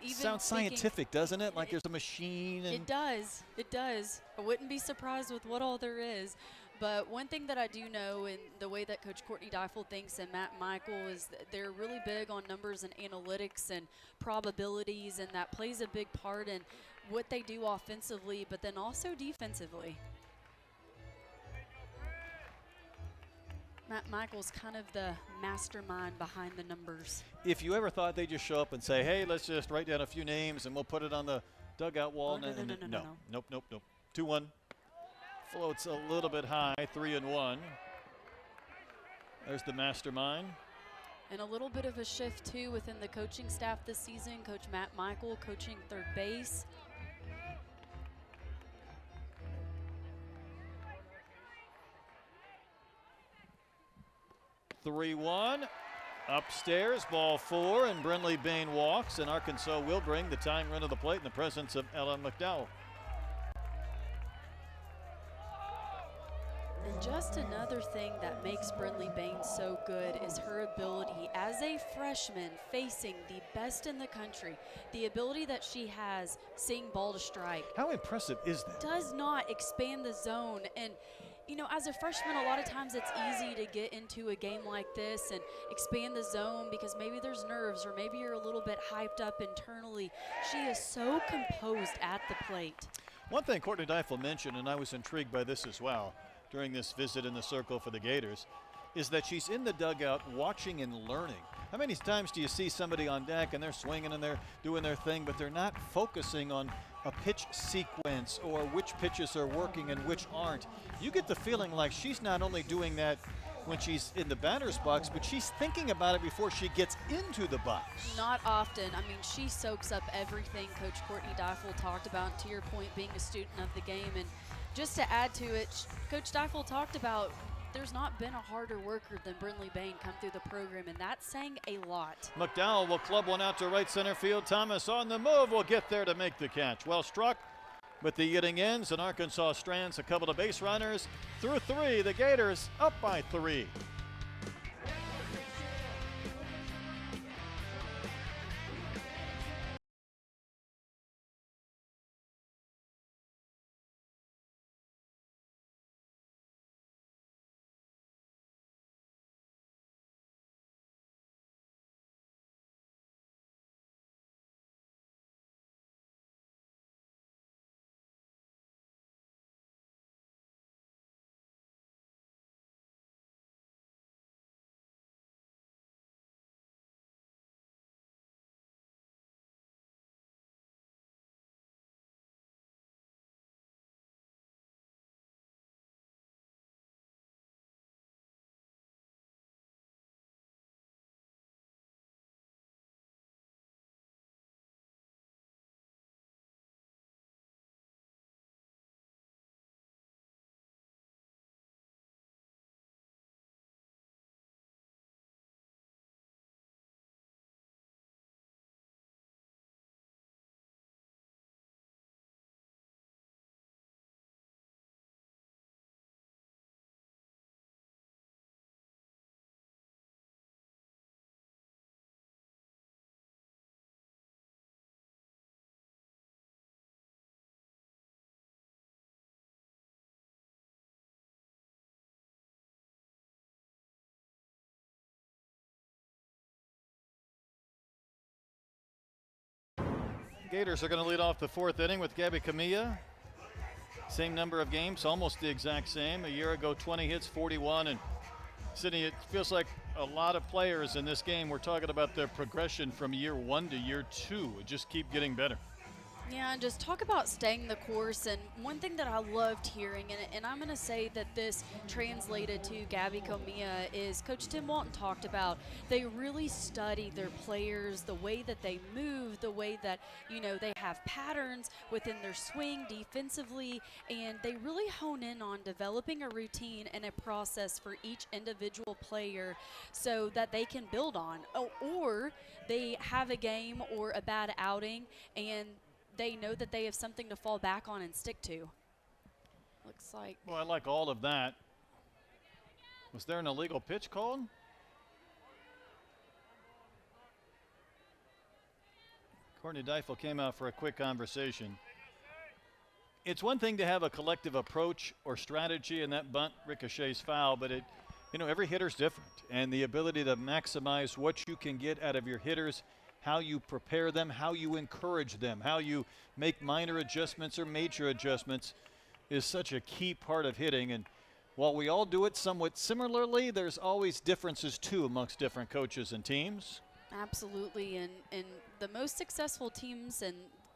even sounds scientific, doesn't it? Like there's a machine. And it does. It does. I wouldn't be surprised with what all there is. But one thing that I do know, and the way that Coach Courtney Deifel thinks and Matt Michael, is that they're really big on numbers and analytics and probabilities, and that plays a big part in what they do offensively, but then also defensively. Matt Michael's kind of the mastermind behind the numbers. If you ever thought they'd just show up and say, hey, let's just write down a few names and we'll put it on the dugout wall. No. Nope. 2-1. Floats a little bit high, 3-1. There's the mastermind. And a little bit of a shift, too, within the coaching staff this season. Coach Matt Michael coaching third base. (3-1) upstairs, ball 4, and Brinley Bain walks, and Arkansas will bring the tying run of the plate in the presence of Ella McDowell. And just another thing that makes Brinley Bain so good is her ability as a freshman facing the best in the country. The ability that she has seeing ball to strike. How impressive is that? Does not expand the zone. And you know, as a freshman, a lot of times it's easy to get into a game like this and expand the zone because maybe there's nerves or maybe you're a little bit hyped up internally. She is so composed at the plate. One thing Courtney Deifel mentioned, and I was intrigued by this as well during this visit in the circle for the Gators, is that she's in the dugout watching and learning. How many times do you see somebody on deck and they're swinging and they're doing their thing, but they're not focusing on a pitch sequence or which pitches are working and which aren't? You get the feeling like she's not only doing that when she's in the batter's box, but she's thinking about it before she gets into the box. Not often. I mean, she soaks up everything Coach Courtney Deifel talked about, to your point, being a student of the game. And just to add to it, Coach Deifel talked about there's not been a harder worker than Brinley Bain come through the program, and that's saying a lot. McDowell will club one out to right center field. Thomas on the move will get there to make the catch. Well struck, but the inning ends, and Arkansas strands a couple of base runners through 3. The Gators up by 3. Gators are going to lead off the fourth inning with Gabby Camilla. Same number of games, almost the exact same. A year ago, 20 hits, 41. And Sydney, it feels like a lot of players in this game, we're talking about their progression from year 1 to year 2. It just keep getting better. Yeah, and just talk about staying the course. And one thing that I loved hearing, and I'm going to say that this translated to Gabby Camilla, is Coach Tim Walton talked about they really study their players, the way that they move, the way that, you know, they have patterns within their swing defensively, and they really hone in on developing a routine and a process for each individual player so that they can build on. Or they have a game or a bad outing, and they know that they have something to fall back on and stick to. Looks like. Well, I like all of that. Was there an illegal pitch called? Courtney Deifel came out for a quick conversation. It's one thing to have a collective approach or strategy, and that bunt ricochets foul, but it, you know, every hitter's different, and the ability to maximize what you can get out of your hitters, how you prepare them, how you encourage them, how you make minor adjustments or major adjustments is such a key part of hitting. And while we all do it somewhat similarly, there's always differences too amongst different coaches and teams. Absolutely, and the most successful teams and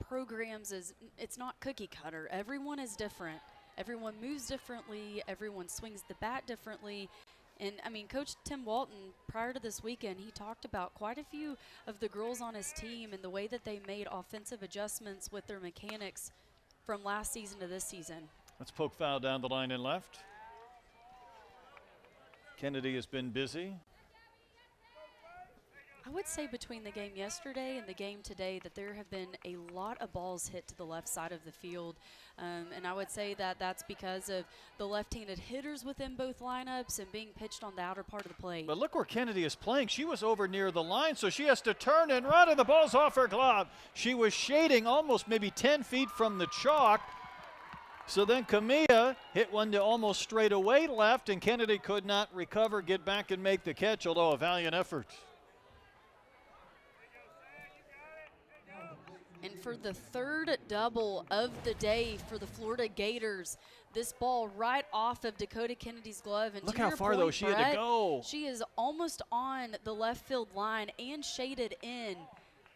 programs it's not cookie cutter. Everyone is different. Everyone moves differently. Everyone swings the bat differently. And, I mean, Coach Tim Walton, prior to this weekend, he talked about quite a few of the girls on his team and the way that they made offensive adjustments with their mechanics from last season to this season. Let's poke foul down the line and left. Kennedy has been busy. I would say between the game yesterday and the game today that there have been a lot of balls hit to the left side of the field. And I would say that that's because of the left-handed hitters within both lineups and being pitched on the outer part of the plate. But look where Kennedy is playing. She was over near the line, so she has to turn and run, and the ball's off her glove. She was shading almost maybe 10 feet from the chalk. So then Camilla hit one to almost straight away left, and Kennedy could not recover, get back, and make the catch, although a valiant effort. And for the third double of the day for the Florida Gators, this ball right off of Dakota Kennedy's glove. And look to how your far, point, though, she Brett, had to go. She is almost on the left field line and shaded in.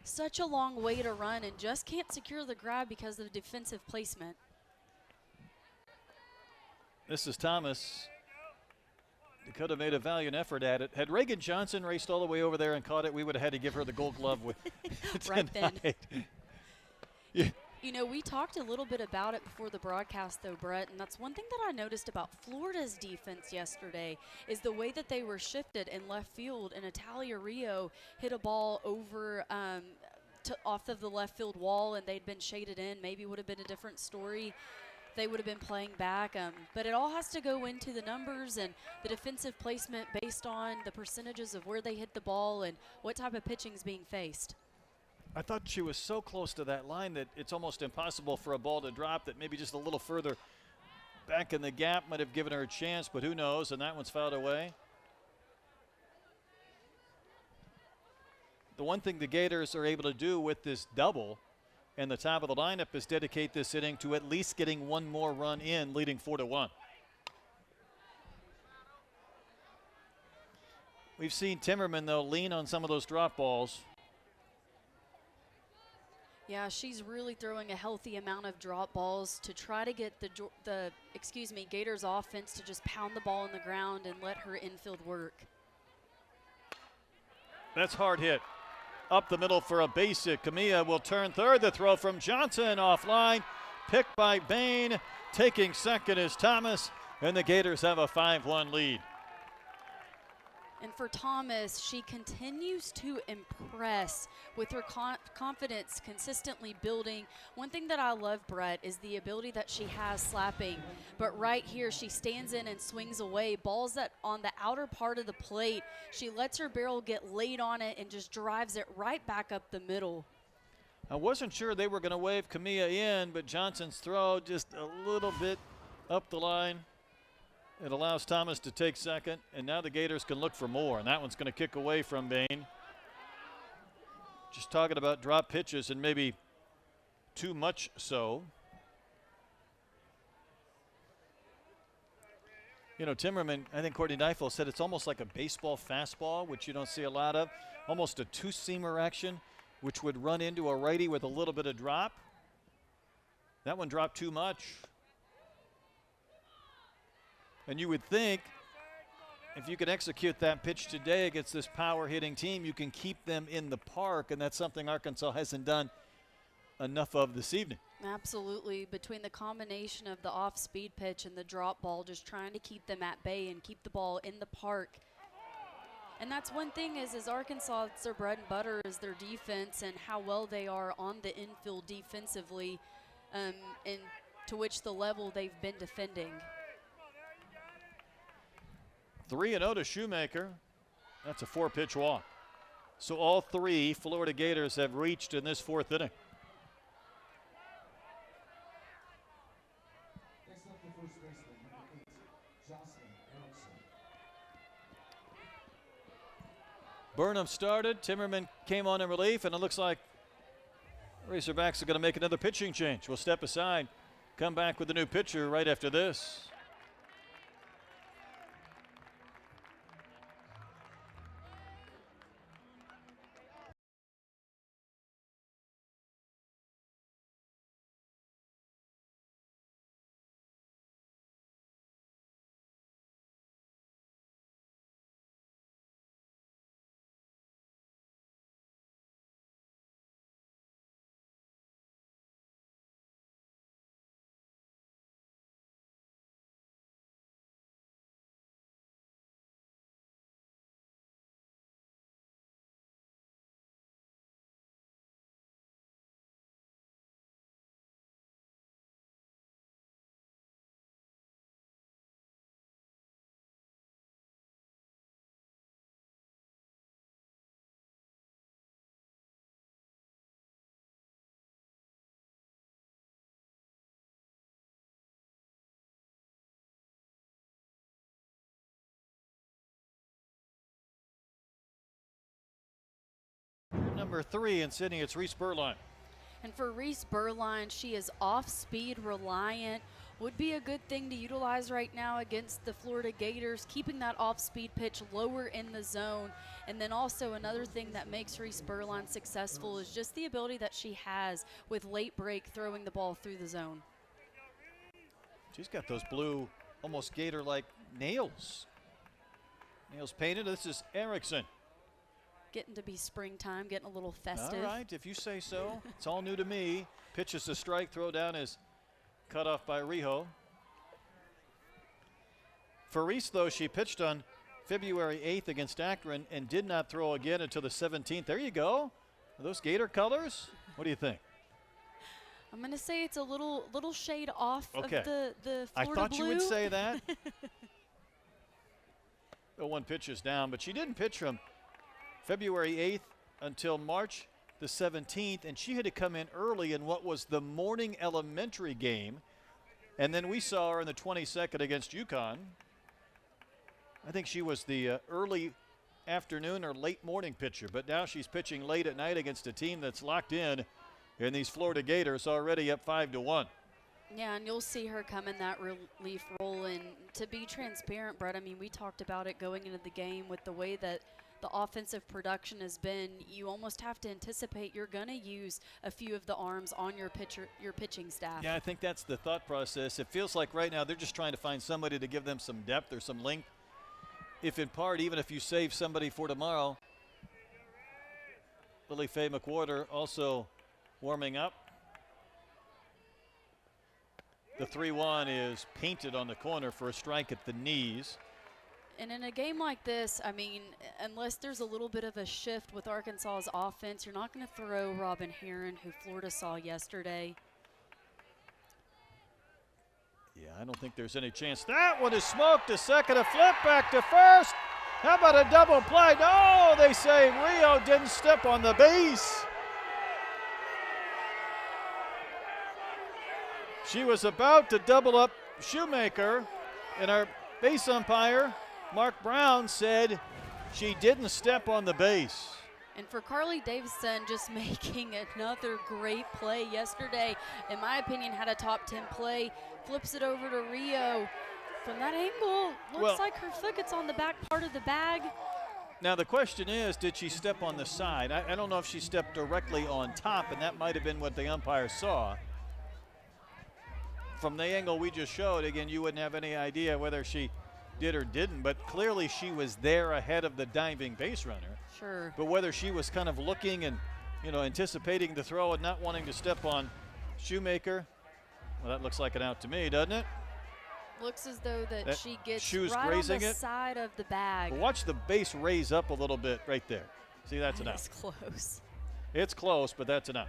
Such a long way to run and just can't secure the grab because of the defensive placement. This is Thomas. Dakota made a valiant effort at it. Had Reagan Johnson raced all the way over there and caught it, we would have had to give her the gold glove with right then. Yeah. You know, we talked a little bit about it before the broadcast, though, Brett, and that's one thing that I noticed about Florida's defense yesterday is the way that they were shifted in left field, and Natalia Rio hit a ball over off of the left field wall, and they'd been shaded in. Maybe would have been a different story. They would have been playing back, but it all has to go into the numbers and the defensive placement based on the percentages of where they hit the ball and what type of pitching is being faced. I thought she was so close to that line that it's almost impossible for a ball to drop, that maybe just a little further back in the gap might have given her a chance, but who knows, and that one's fouled away. The one thing the Gators are able to do with this double and the top of the lineup is dedicate this inning to at least getting one more run in, leading 4-1. We've seen Timmerman, though, lean on some of those drop balls. Yeah, she's really throwing a healthy amount of drop balls to try to get the Gators offense to just pound the ball on the ground and let her infield work. That's hard hit. Up the middle for a base hit. Camilla will turn third. The throw from Johnson offline. Picked by Bain. Taking second is Thomas. And the Gators have a 5-1 lead. And for Thomas, she continues to impress with her confidence consistently building. One thing that I love, Brett, is the ability that she has slapping. But right here, she stands in and swings away. Balls that on the outer part of the plate, she lets her barrel get laid on it and just drives it right back up the middle. I wasn't sure they were going to wave Camilla in, but Johnson's throw just a little bit up the line. It allows Thomas to take second, and now the Gators can look for more, and that one's going to kick away from Bain. Just talking about drop pitches and maybe too much so. You know, Timmerman, I think Courtney Neifel said it's almost like a baseball fastball, which you don't see a lot of. Almost a two-seamer action, which would run into a righty with a little bit of drop. That one dropped too much. And you would think if you could execute that pitch today against this power-hitting team, you can keep them in the park, and that's something Arkansas hasn't done enough of this evening. Absolutely. Between the combination of the off-speed pitch and the drop ball, just trying to keep them at bay and keep the ball in the park. And that's one thing is Arkansas, it's their bread and butter is their defense and how well they are on the infield defensively, and to which the level they've been defending. 3-0 to Shoemaker. That's a 4-pitch walk. So all 3 Florida Gators have reached in this 4th inning. Next up, the first baseman, number 8, Jocelyn Erickson. Burnham started. Timmerman came on in relief, and it looks like Razorbacks are going to make another pitching change. We'll step aside, come back with a new pitcher right after this. Number 3 in Sydney, it's Reese Berline. And for Reese Berline, she is off-speed reliant. Would be a good thing to utilize right now against the Florida Gators, keeping that off-speed pitch lower in the zone. And then also another thing that makes Reese Berline successful is just the ability that she has with late break throwing the ball through the zone. She's got those blue, almost Gator-like nails. Nails painted. This is Erickson. Getting to be springtime, getting a little festive. All right, if you say so. It's all new to me. Pitches a strike, throw down is cut off by Rijo. For Reese, though, she pitched on February 8th against Akron and did not throw again until the 17th. There you go. Are those Gator colors? What do you think? I'm going to say it's a little shade off of the Florida I thought blue. you would say that. The 1 pitch is down, but she didn't pitch from February 8th until March the 17th, and she had to come in early in what was the morning elementary game, and then we saw her in the 22nd against UConn. I think she was the early afternoon or late morning pitcher, but now she's pitching late at night against a team that's locked in these Florida Gators, already up 5-1. Yeah, and you'll see her come in that relief role. And to be transparent, Brett, I mean, we talked about it going into the game with the way that the offensive production has been. You almost have to anticipate you're going to use a few of the arms on your pitching staff. Yeah, I think that's the thought process. It feels like right now they're just trying to find somebody to give them some depth or some length. If in part, even if you save somebody for tomorrow. Lily Faye McWhorter also warming up. The 3-1 is painted on the corner for a strike at the knees. And in a game like this, I mean, unless there's a little bit of a shift with Arkansas's offense, you're not going to throw Robin Heron, who Florida saw yesterday. Yeah, I don't think there's any chance. That one is smoked to second, a flip back to first. How about a double play? No, they say Rijo didn't step on the base. She was about to double up Shoemaker, and our base umpire, Mark Brown, said she didn't step on the base. And for Carly Davidson, just making another great play yesterday. In my opinion, had a top 10 play. Flips it over to Rio. From that angle, looks like her foot gets on the back part of the bag. Now the question is, did she step on the side? I don't know if she stepped directly on top, and that might have been what the umpire saw. From the angle we just showed, again, you wouldn't have any idea whether she did or didn't, but clearly she was there ahead of the diving base runner. Sure. But whether she was kind of looking and, anticipating the throw and not wanting to step on Shoemaker, well, that looks like an out to me, doesn't it? Looks as though that she gets shoes right on grazing the it. side of the bag. Well, watch the base raise up a little bit right there. See, that's an out. That's close. It's close, but that's an out.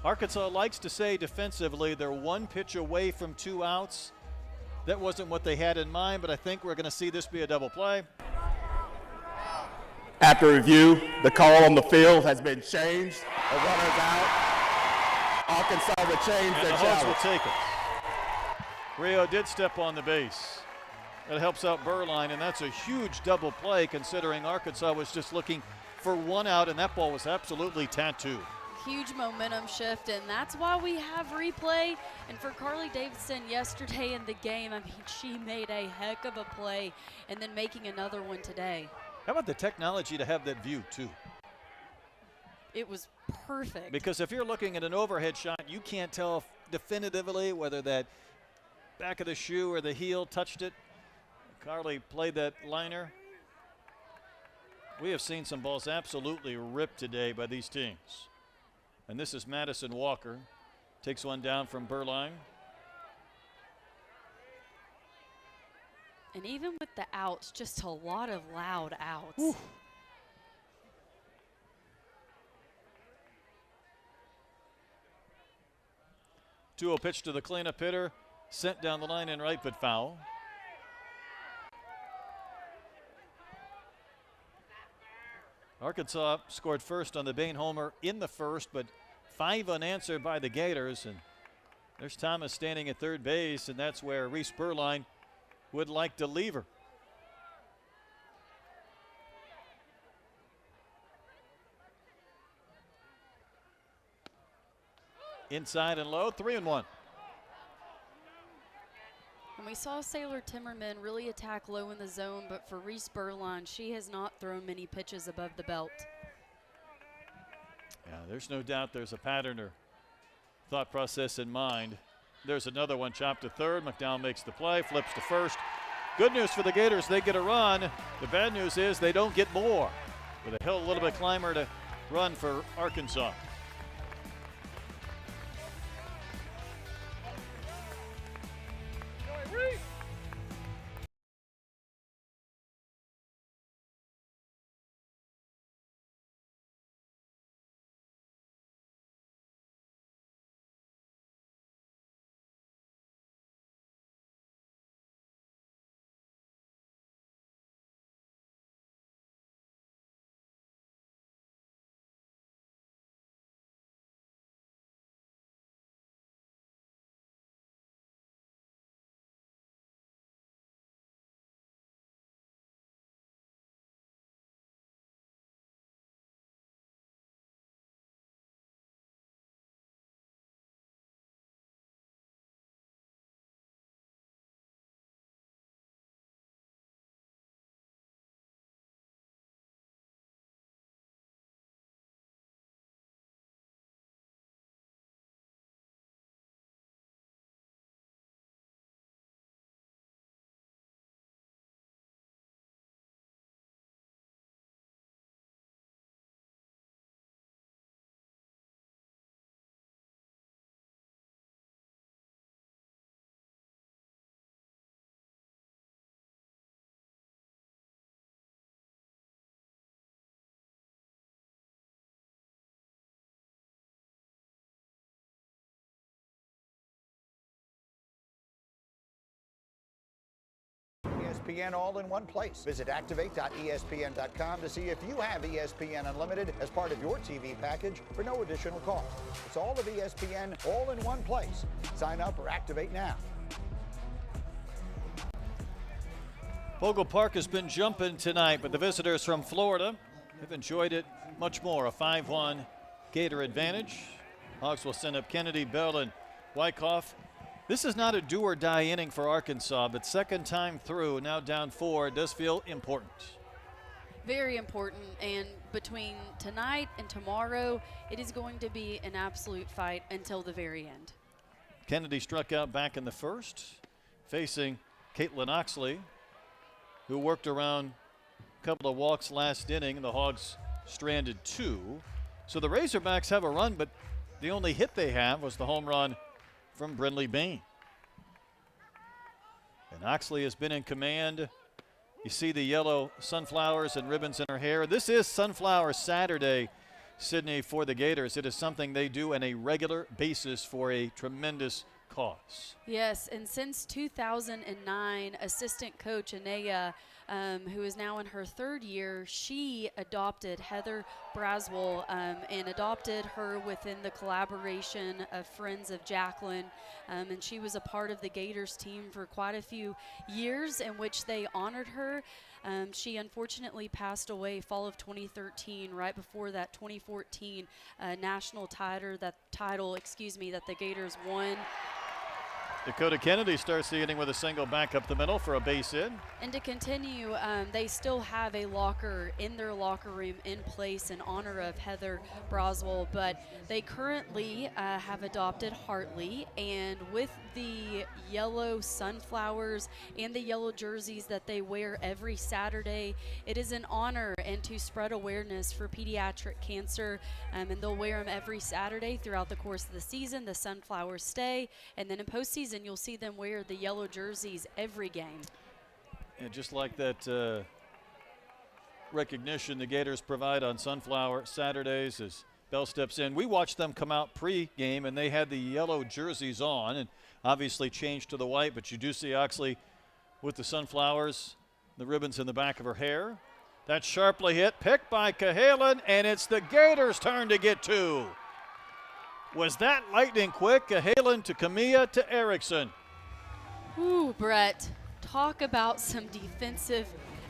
Arkansas likes to say defensively they're one pitch away from 2 outs. That wasn't what they had in mind, but I think we're going to see this be a double play. After review, the call on the field has been changed. The runner's out. Arkansas will change And their the Hawks will challenge. take it. Rio did step on the base. That helps out Berline, and that's a huge double play considering Arkansas was just looking for 1 out, and that ball was absolutely tattooed. Huge momentum shift, and that's why we have replay. And for Carly Davidson yesterday in the game, I mean, she made a heck of a play, and then making another one today. How about the technology to have that view, too? It was perfect. Because if you're looking at an overhead shot, you can't tell definitively whether that back of the shoe or the heel touched it. Carly played that liner. We have seen some balls absolutely ripped today by these teams. And this is Madison Walker. Takes one down from Berline. And even with the outs, just a lot of loud outs. Whew. Two-0 pitch to the cleanup hitter. Sent down the line in right, but foul. Arkansas scored first on the Bain homer in the first, but 5 unanswered by the Gators. And there's Thomas standing at third base, and that's where Reese Berline would like to leave her. Inside and low, 3-1. And we saw Sailor Timmerman really attack low in the zone, but for Reese Berline, she has not thrown many pitches above the belt. Yeah, there's no doubt there's a pattern or thought process in mind. There's another one chopped to third. McDowell makes the play, flips to first. Good news for the Gators, they get a run. The bad news is they don't get more. With a hill a little bit climber to run for Arkansas. ESPN all in one place. Visit activate.espn.com to see if you have ESPN Unlimited as part of your TV package for no additional cost. It's all of ESPN all in one place. Sign up or activate now. Bogle Park has been jumping tonight, but the visitors from Florida have enjoyed it much more. A 5-1 Gator advantage. Hawks will send up Kennedy, Bell, and Wyckoff. This is not a do or die inning for Arkansas, but second time through, now down 4, it does feel important. Very important, and between tonight and tomorrow, it is going to be an absolute fight until the very end. Kennedy struck out back in the first, facing Caitlin Oxley, who worked around a couple of walks last inning. The Hogs stranded 2. So the Razorbacks have a run, but the only hit they have was the home run from Brinley Bain. And Oxley has been in command. You see the yellow sunflowers and ribbons in her hair. This is Sunflower Saturday, Sydney, for the Gators. It is something they do on a regular basis for a tremendous cause. Yes, and since 2009, assistant coach Anaya, who is now in her 3rd year, she adopted Heather Braswell and adopted her within the collaboration of Friends of Jacqueline. And she was a part of the Gators team for quite a few years in which they honored her. She unfortunately passed away fall of 2013, right before that 2014 national title that the Gators won. Dakota Kennedy starts the inning with a single back up the middle for a base hit. And to continue, they still have a locker in their locker room in place in honor of Heather Braswell, but they currently have adopted Hartley, and with the yellow sunflowers and the yellow jerseys that they wear every Saturday, it is an honor and to spread awareness for pediatric cancer, and they'll wear them every Saturday throughout the course of the season. The sunflowers stay, and then in postseason you'll see them wear the yellow jerseys every game. And just like that recognition the Gators provide on Sunflower Saturdays as Bell steps in. We watched them come out pre-game, and they had the yellow jerseys on and obviously changed to the white, but you do see Oxley with the sunflowers, the ribbons in the back of her hair. That's sharply hit, picked by Cahalan, and it's the Gators' turn to get 2. Was that lightning quick? Cahalan to Camilla to Erickson. Ooh, Brett, talk about some defensive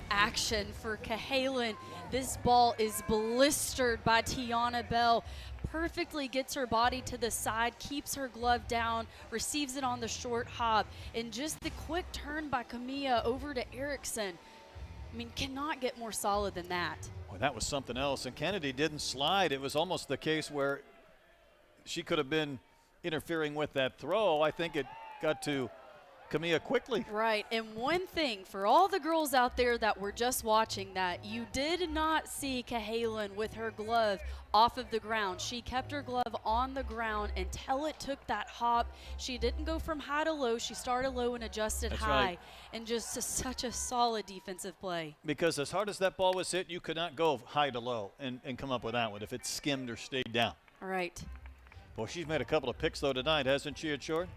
action for Cahalan. This ball is blistered by Tiana Bell. Perfectly gets her body to the side, keeps her glove down, receives it on the short hop, and just the quick turn by Camilla over to Erickson. I mean, cannot get more solid than that. Well, that was something else, and Kennedy didn't slide. It was almost the case where she could have been interfering with that throw. I think it got to Camilla quickly. Right, and one thing for all the girls out there that were just watching that, you did not see Cahalan with her glove off of the ground. She kept her glove on the ground until it took that hop. She didn't go from high to low. She started low and adjusted That's high. right. And just such a solid defensive play. Because as hard as that ball was hit, you could not go high to low and come up with that one if it skimmed or stayed down. All right. Boy, she's made a couple of picks, though, tonight, hasn't she, at short?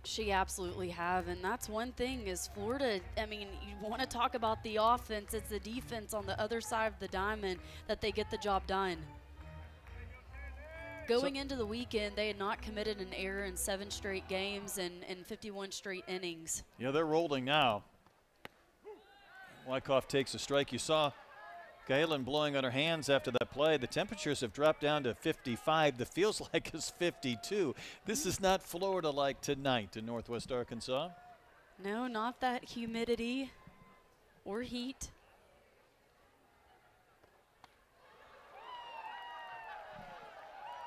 She absolutely have, and that's one thing is Florida, I mean, you want to talk about the offense, it's the defense on the other side of the diamond that they get the job done. Going into the weekend, they had not committed an error in 7 straight games and 51 straight innings. Yeah, they're rolling now. Wyckoff takes a strike. You saw Cahalan blowing on her hands after that play. The temperatures have dropped down to 55. The feels like it's 52. This is not Florida-like tonight in Northwest Arkansas. No, not that humidity or heat.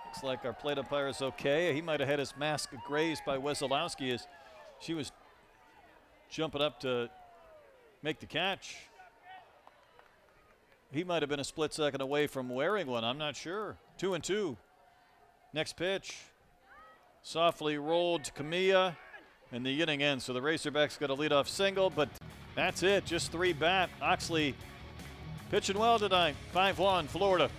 Looks like our plate umpire is okay. He might have had his mask grazed by Wesolowski as she was jumping up to make the catch. He might have been a split second away from wearing one. I'm not sure. 2-2. Next pitch. Softly rolled to Camilla, and the inning ends. So the Razorbacks got a leadoff single, but that's it. Just 3 bat. Oxley pitching well tonight. 5-1 Florida.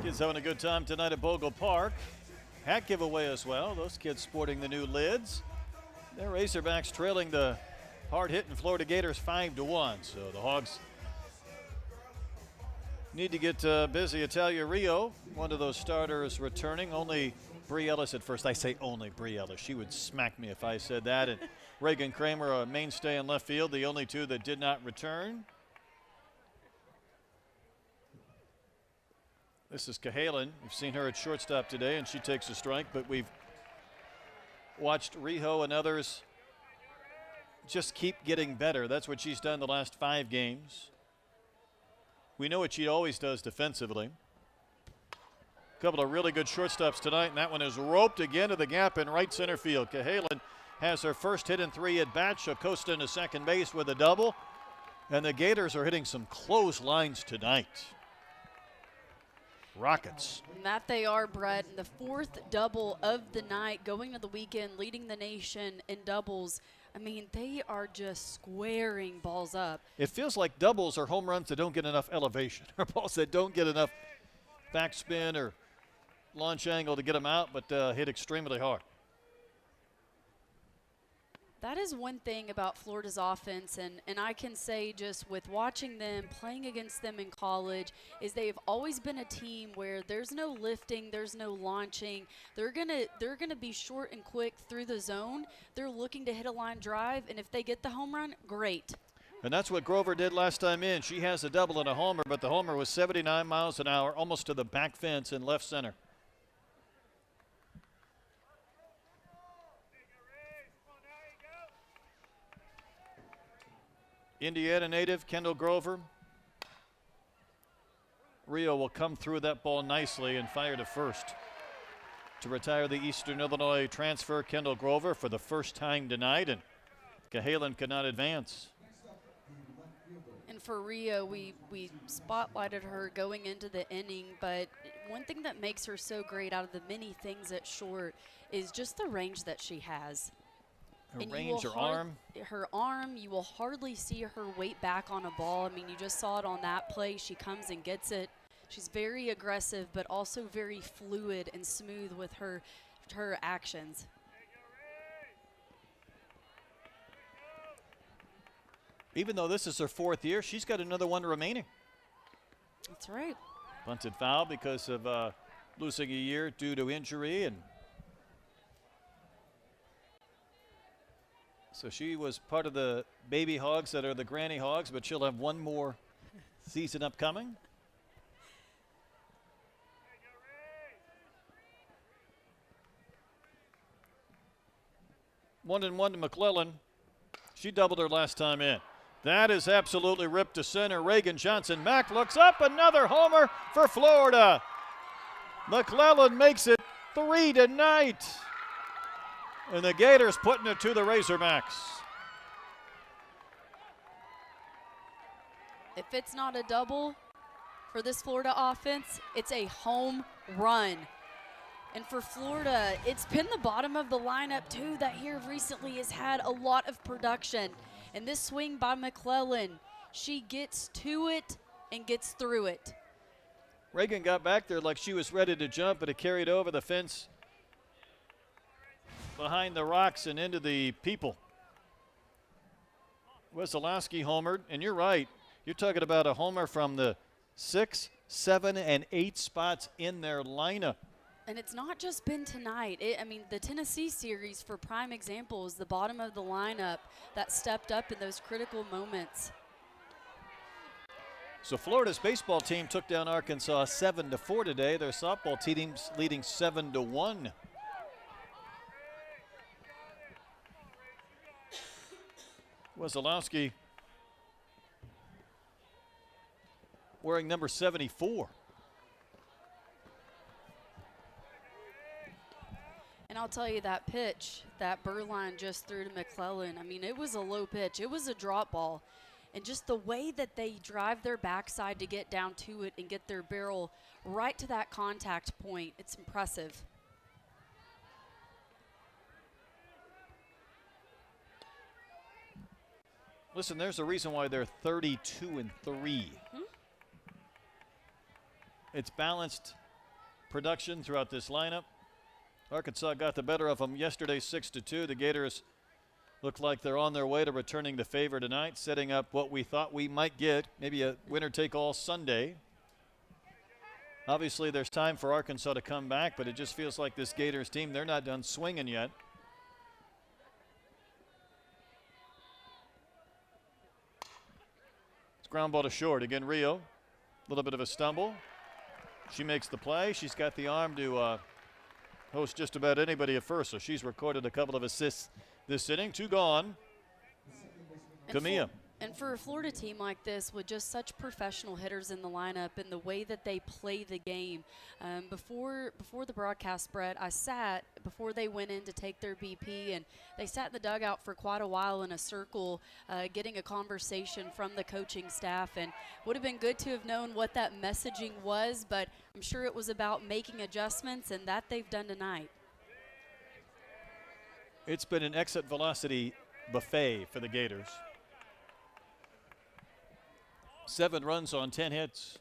Kids having a good time tonight at Bogle Park. Hat giveaway as well. Those kids sporting the new lids. The Razorbacks trailing the hard-hitting Florida Gators 5-1. So the Hogs need to get busy. Italia Rio, one of those starters returning. Only Bree Ellis at first. I say only Bree Ellis. She would smack me if I said that. And Reagan Kramer, a mainstay in left field, the only two that did not return. This is Cahalan. We've seen her at shortstop today, and she takes a strike, but we've watched Riho and others just keep getting better. That's what she's done the last 5 games. We know what she always does defensively. A couple of really good shortstops tonight, and that one is roped again to the gap in right center field. Cahalan has her first hit in 3 at bat. Acosta into second base with a double, and the Gators are hitting some clotheslines tonight. Rockets. And that they are, Brett. And the 4th double of the night, going to the weekend, leading the nation in doubles. I mean, they are just squaring balls up. It feels like doubles are home runs that don't get enough elevation, or balls that don't get enough backspin or launch angle to get them out, but hit extremely hard. That is one thing about Florida's offense, and I can say just with watching them, playing against them in college, is they've always been a team where there's no lifting, there's no launching. They're gonna be short and quick through the zone. They're looking to hit a line drive, and if they get the home run, great. And that's what Grover did last time in. She has a double and a homer, but the homer was 79 miles an hour, almost to the back fence in left center. Indiana native Kendall Grover. Rio will come through that ball nicely and fire to first. To retire the Eastern Illinois transfer, Kendall Grover, for the first time tonight, and Cahalan could not advance. And for Rio, we spotlighted her going into the inning, but one thing that makes her so great out of the many things at short is just the range that she has. Her And range, her arm. Her arm, you will hardly see her weight back on a ball. I mean, you just saw it on that play. She comes and gets it. She's very aggressive, but also very fluid and smooth with her actions. Even though this is her 4th year, she's got another one remaining. That's right. Bunted foul because of losing a year due to injury, and so she was part of the baby Hogs that are the granny Hogs, but she'll have one more season upcoming. One and one to McClellan. She doubled her last time in. That is absolutely ripped to center. Reagan Johnson Mack looks up, another homer for Florida. McClellan makes it 3 tonight. And the Gators putting it to the Razorbacks. If it's not a double for this Florida offense, it's a home run. And for Florida, it's been the bottom of the lineup, too, that here recently has had a lot of production. And this swing by McClellan, she gets to it and gets through it. Reagan got back there like she was ready to jump, but it carried over the fence behind the rocks and into the people. Wesolowski homered, and you're right. You're talking about a homer from the 6, 7, and 8 spots in their lineup. And it's not just been tonight. I mean, the Tennessee series, for prime example, is the bottom of the lineup that stepped up in those critical moments. So Florida's baseball team took down Arkansas 7-4 today. Their softball team's leading 7-1. Wesolowski wearing number 74. And I'll tell you, that pitch that Berline just threw to McClellan, I mean, it was a low pitch. It was a drop ball. And just the way that they drive their backside to get down to it and get their barrel right to that contact point, it's impressive. Listen, there's a reason why they're 32-3. It's balanced production throughout this lineup. Arkansas got the better of them yesterday 6-2. The Gators look like they're on their way to returning the favor tonight, setting up what we thought we might get, maybe a winner-take-all Sunday. Obviously, there's time for Arkansas to come back, but it just feels like this Gators team, they're not done swinging yet. It's ground ball to short. Again, Rio, a little bit of a stumble. She makes the play. She's got the arm to host just about anybody at first, so she's recorded a couple of assists this inning. 2 gone. Camilla. And for a Florida team like this with just such professional hitters in the lineup and the way that they play the game, before the broadcast, Brett, I sat before they went in to take their BP, and they sat in the dugout for quite a while in a circle getting a conversation from the coaching staff, and would have been good to have known what that messaging was, but I'm sure it was about making adjustments, and that they've done tonight. It's been an exit velocity buffet for the Gators. 7 runs on 10 hits.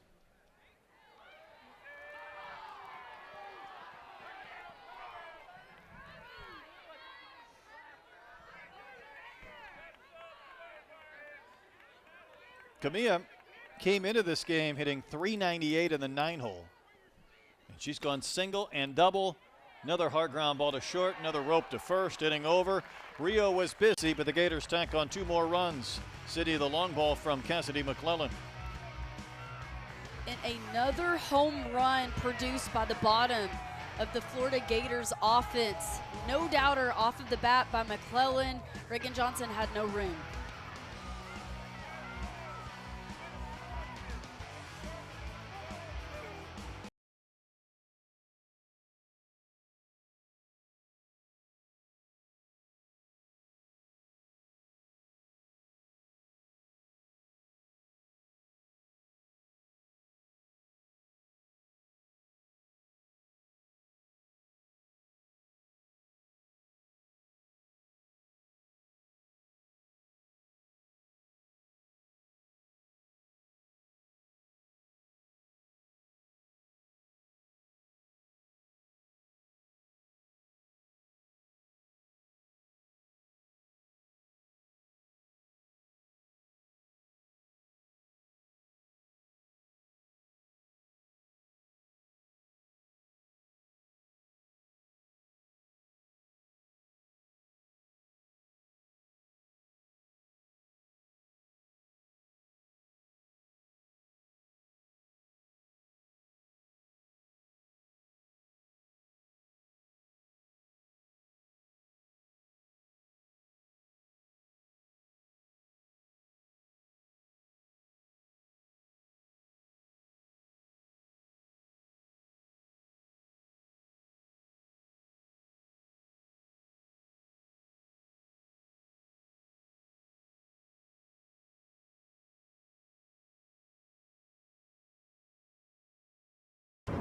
Camilla came into this game hitting .398 in the 9-hole. And she's gone single and double. Another hard ground ball to short, another rope to first, inning over. Rio was busy, but the Gators tack on 2 more runs. City of the long ball from Cassidy McClellan. And another home run produced by the bottom of the Florida Gators offense. No doubter off of the bat by McClellan. Reagan Johnson had no room.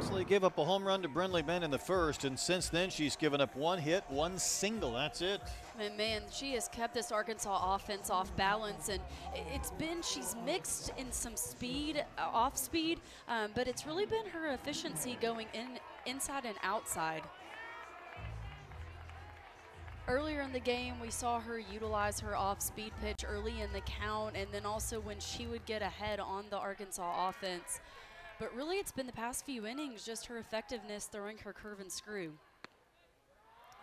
Moxley gave up a home run to Brinley Benn in the first, and since then she's given up 1 hit, 1 single. That's it. And man, she has kept this Arkansas offense off balance, and she's mixed in some speed, off speed, but it's really been her efficiency going inside and outside. Earlier in the game, we saw her utilize her off-speed pitch early in the count, and then also when she would get ahead on the Arkansas offense. But really, it's been the past few innings, just her effectiveness throwing her curve and screw.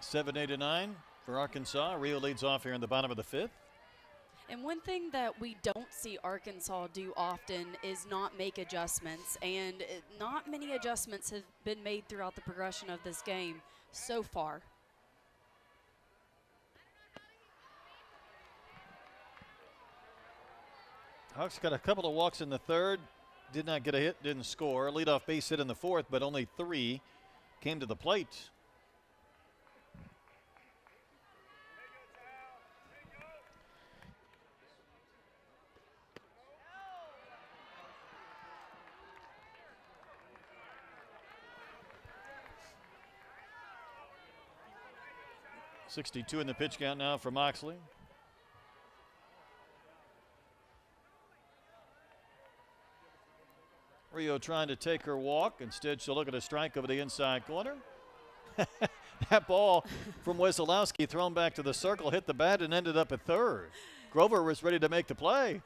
7-8-9 for Arkansas. Rio leads off here in the bottom of the 5th. And one thing that we don't see Arkansas do often is not make adjustments. And not many adjustments have been made throughout the progression of this game so far. Hawks got a couple of walks in the 3rd. Did not get a hit, didn't score. Leadoff base hit in the 4th, but only 3 came to the plate. .62 in the pitch count now for Moxley. Rio trying to take her walk. Instead, she'll look at a strike over the inside corner. That ball from Wesolowski thrown back to the circle, hit the bat, and ended up at third. Grover was ready to make the play.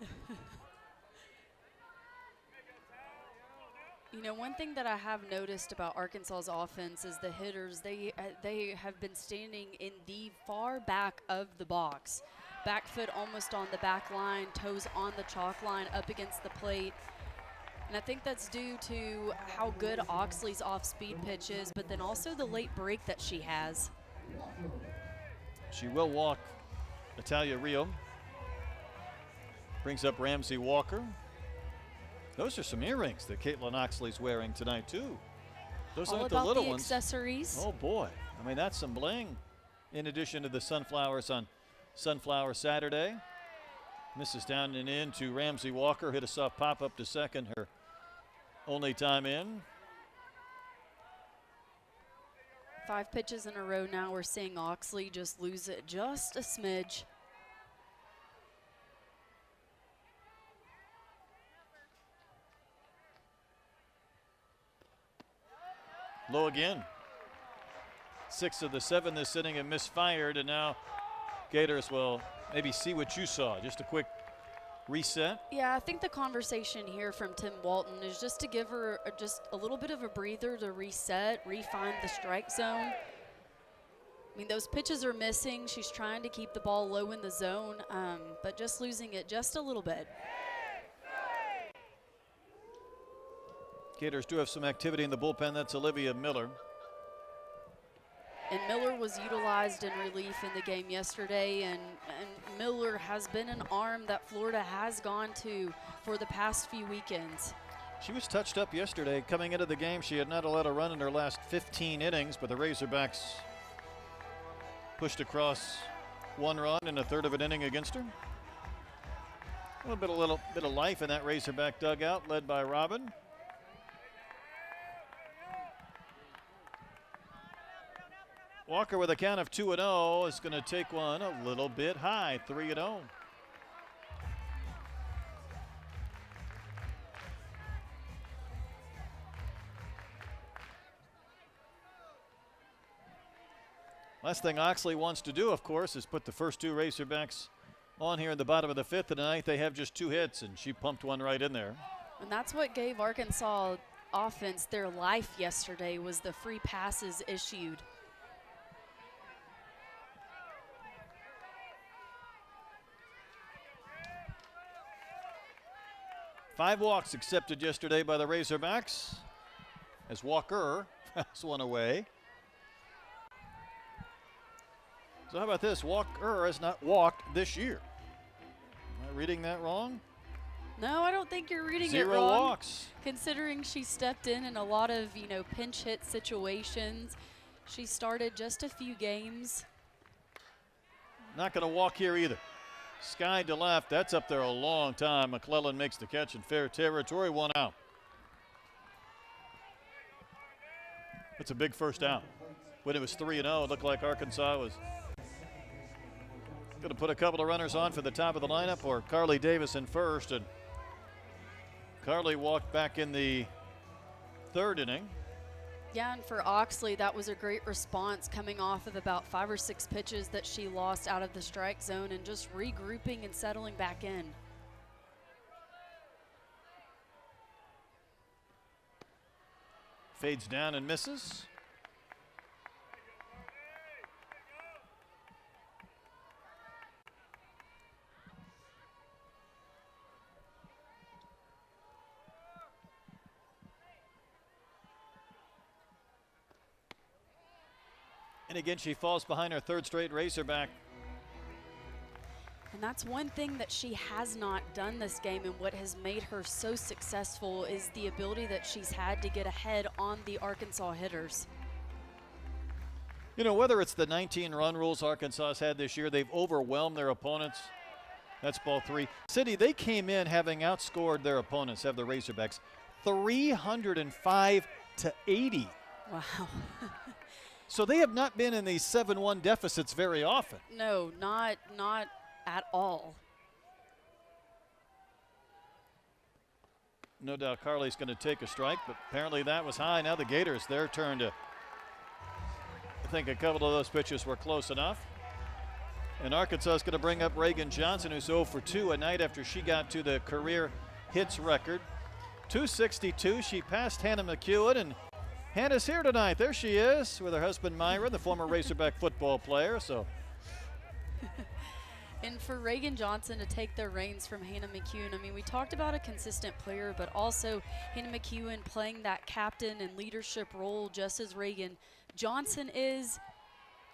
You know, one thing that I have noticed about Arkansas's offense is the hitters, they have been standing in the far back of the box. Back foot almost on the back line, toes on the chalk line, up against the plate. And I think that's due to how good Oxley's off-speed pitch is, but then also the late break that she has. She will walk Natalia Rio. Brings up Ramsey Walker. Those are some earrings that Caitlin Oxley's wearing tonight, too. Those All aren't the about little the ones. accessories. Oh, boy. I mean, that's some bling. In addition to the sunflowers on Sunflower Saturday. Misses down and in to Ramsey Walker. Hit a soft pop up to second. Her only time in. 5 pitches in a row now. We're seeing Oxley just lose it just a smidge. Low again. 6 of the 7 this inning and misfired, and now Gators will maybe see what you saw. Just a quick reset. Yeah, I think the conversation here from Tim Walton is just to give her just a little bit of a breather to reset, refine the strike zone. I mean, those pitches are missing. She's trying to keep the ball low in the zone, but just losing it just a little bit. Gators do have some activity in the bullpen. That's Olivia Miller. And Miller was utilized in relief in the game yesterday, and Miller has been an arm that Florida has gone to for the past few weekends. She was touched up yesterday. Coming into the game, she had not allowed a run in her last 15 innings, but the Razorbacks pushed across 1 run in a third of an inning against her. A little bit of life in that Razorback dugout, led by Robin. Walker with a count of 2-0 is going to take one a little bit high, 3-0. Last thing Oxley wants to do, of course, is put the first 2 Razorbacks on here in the bottom of the 5th. And tonight they have just 2 hits, and she pumped one right in there. And that's what gave Arkansas offense their life yesterday, was the free passes issued. Five walks accepted yesterday by the Razorbacks as Walker fouls one away. So how about this? Walker has not walked this year. Am I reading that wrong? No, I don't think you're reading it 0 wrong. walks. Considering she stepped in a lot of, pinch hit situations. She started just a few games. Not going to walk here either. Sky to left, that's up there a long time. McClellan makes the catch in fair territory, 1 out. That's a big first out. When it was 3-0, it looked like Arkansas was going to put a couple of runners on for the top of the lineup, or Carly Davis in first, and Carly walked back in the 3rd inning. Yeah, and for Oxley, that was a great response coming off of about 5 or 6 pitches that she lost out of the strike zone and just regrouping and settling back in. Fades down and misses. And again, she falls behind her 3rd straight Razorback. And that's one thing that she has not done this game, and what has made her so successful is the ability that she's had to get ahead on the Arkansas hitters. You know, whether it's the 19-run rules Arkansas has had this year, they've overwhelmed their opponents. That's ball 3. Cindy, they came in having outscored their opponents, have the Razorbacks, 305 to 80. Wow. So they have not been in these 7-1 deficits very often. No, not at all. No doubt Carly's going to take a strike, but apparently that was high. Now the Gators, their turn to, I think a couple of those pitches were close enough. And Arkansas is going to bring up Reagan Johnson, who's 0 for 2 a night after she got to the career hits record. 262, she passed Hannah McEwen, and Hannah's here tonight. There she is with her husband Myra, the former Razorback football player. So. And for Reagan Johnson to take the reins from Hannah McEwen, I mean, we talked about a consistent player, but also Hannah McEwen playing that captain and leadership role just as Reagan Johnson is.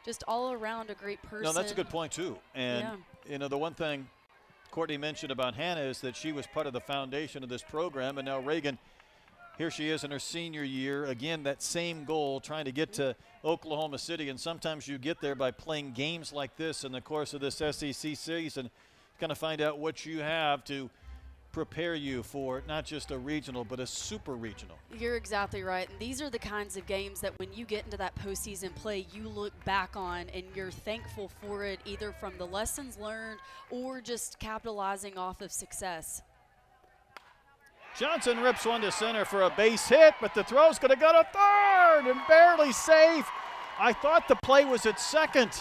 Just all around a great person. No, that's a good point too. And you know, the one thing Courtney mentioned about Hannah is that she was part of the foundation of this program, and now Reagan, here she is in her senior year. Again, that same goal, trying to get to Oklahoma City, and sometimes you get there by playing games like this in the course of this SEC season. Kind of find out what you have to prepare you for not just a regional, but a super regional. You're exactly right. And these are the kinds of games that when you get into that postseason play, you look back on and you're thankful for it, either from the lessons learned or just capitalizing off of success. Johnson rips one to center for a base hit, but the throw's going to go to third and barely safe. I thought the play was at second.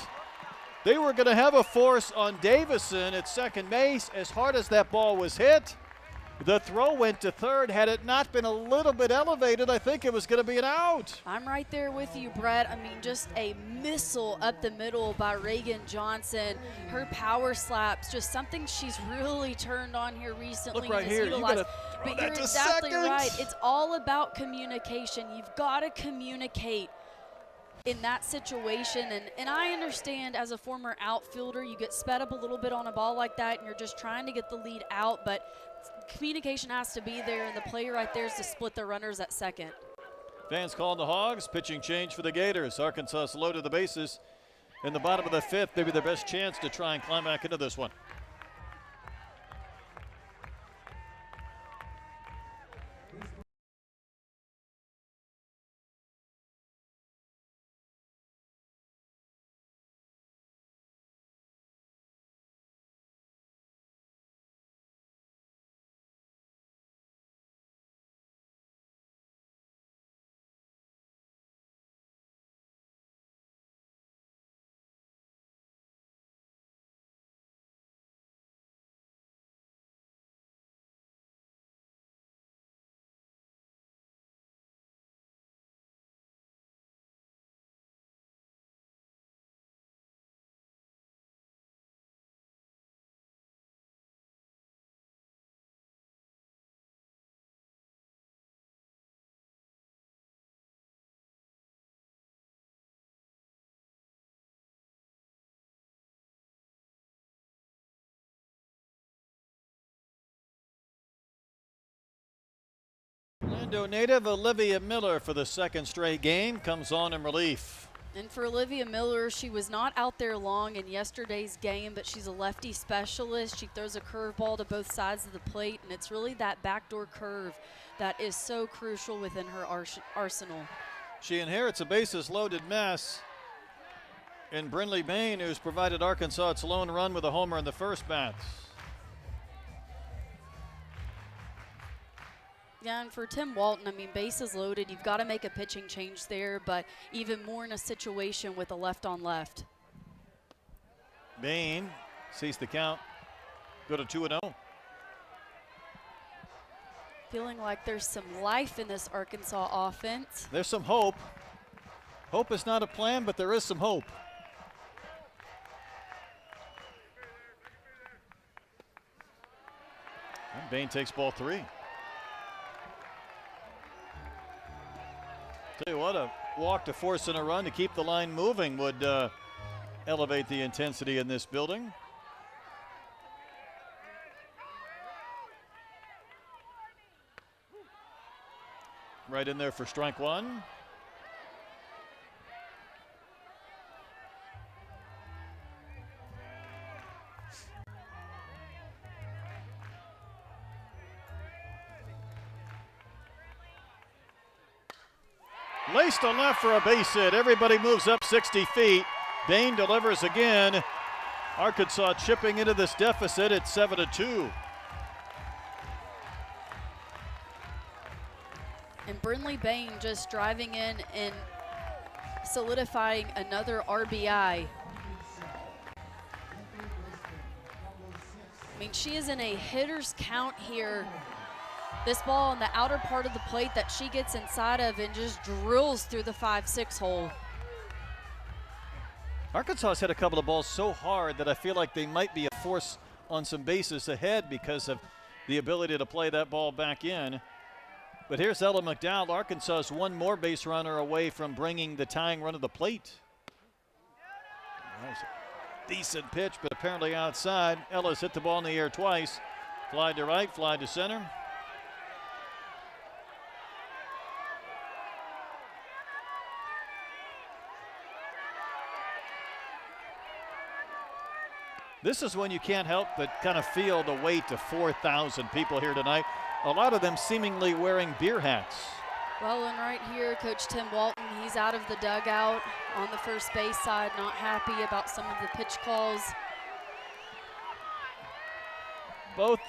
They were going to have a force on Davison at second base. As hard as that ball was hit, the throw went to third. Had it not been a little bit elevated, I think it was going to be an out. I'm right there with you, Brett. I mean, just a missile up the middle by Reagan Johnson. Her power slaps, just something she's really turned on here recently. Look right here. You got to throw but that you're to exactly second. right. It's all about communication. You've got to communicate in that situation, and I understand as a former outfielder, you get sped up a little bit on a ball like that and you're just trying to get the lead out, but communication has to be there, and the play right there is to split the runners at second. Fans calling the Hogs. Pitching change for the Gators. Arkansas slow to the bases in the bottom of the fifth. Maybe their best chance to try and climb back into this one. Orlando native Olivia Miller for the second straight game comes on in relief. And for Olivia Miller, she was not out there long in yesterday's game, but she's a lefty specialist. She throws a curveball to both sides of the plate, and it's really that backdoor curve that is so crucial within her arsenal. She inherits a bases-loaded mess in Brinley Bain, who's provided Arkansas its lone run with a homer in the first bats. Yeah, and for Tim Walton, I mean, bases loaded, you've got to make a pitching change there, but even more in a situation with a left on left. Bain sees the count go to 2-0. Feeling like there's some life in this Arkansas offense. There's some hope. Hope is not a plan, but there is some hope. And Bain takes ball 3. Tell you what, a walk to force in a run to keep the line moving would elevate the intensity in this building. Right in there for strike one. Laced to left for a base hit. Everybody moves up 60 feet. Bain delivers again. Arkansas chipping into this deficit at 7-2. And Brinley Bain just driving in and solidifying another RBI. I mean, she is in a hitter's count here. This ball on the outer part of the plate that she gets inside of and just drills through the 5-6 hole. Arkansas has hit a couple of balls so hard that I feel like they might be a force on some bases ahead because of the ability to play that ball back in. But here's Ella McDowell. Arkansas is one more base runner away from bringing the tying run to the plate. That was a decent pitch, but apparently outside. Ella's hit the ball in the air twice. Fly to right, fly to center. This is when you can't help but kind of feel the weight of 4,000 people here tonight. A lot of them seemingly wearing beer hats. Well, and right here, Coach Tim Walton, he's out of the dugout on the first base side, not happy about some of the pitch calls. Both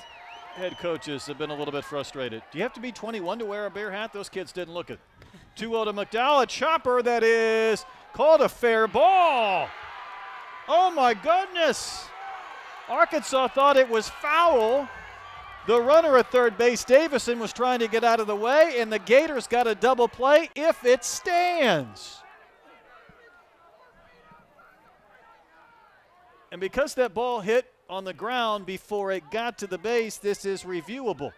head coaches have been a little bit frustrated. Do you have to be 21 to wear a beer hat? Those kids didn't look it. 2-0 to McDowell, a chopper that is called a fair ball. Oh my goodness. Arkansas thought it was foul. The runner at third base, Davison, was trying to get out of the way, and the Gators got a double play if it stands. And because that ball hit on the ground before it got to the base, this is reviewable.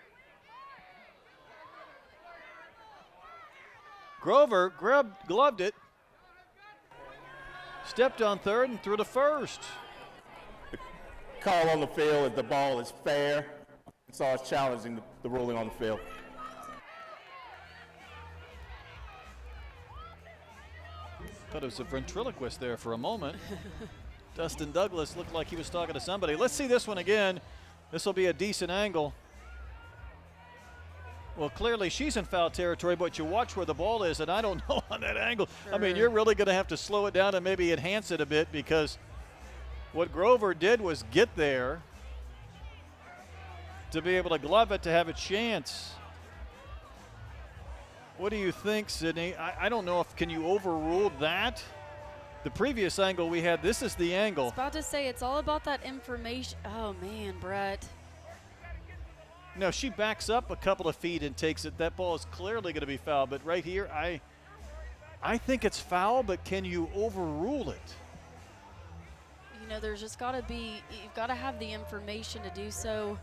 Grover gloved it, stepped on third, and threw to first. Call on the field if the ball is fair. So it's challenging the ruling on the field. Thought it was a ventriloquist there for a moment. Dustin Douglas looked like he was talking to somebody. Let's see this one again. This will be a decent angle. Well, clearly she's in foul territory, but you watch where the ball is, and I don't know on that angle. Sure. I mean, you're really going to have to slow it down and maybe enhance it a bit, because what Grover did was get there to be able to glove it to have a chance. What do you think, Sydney? I don't know if can you overrule that? The previous angle we had, this is the angle. I was about to say, it's all about that information. Oh, man, Brett. No, she backs up a couple of feet and takes it. That ball is clearly going to be foul. But right here, I think it's foul, but can you overrule it? You know, there's just got to be, you've got to have the information to do so.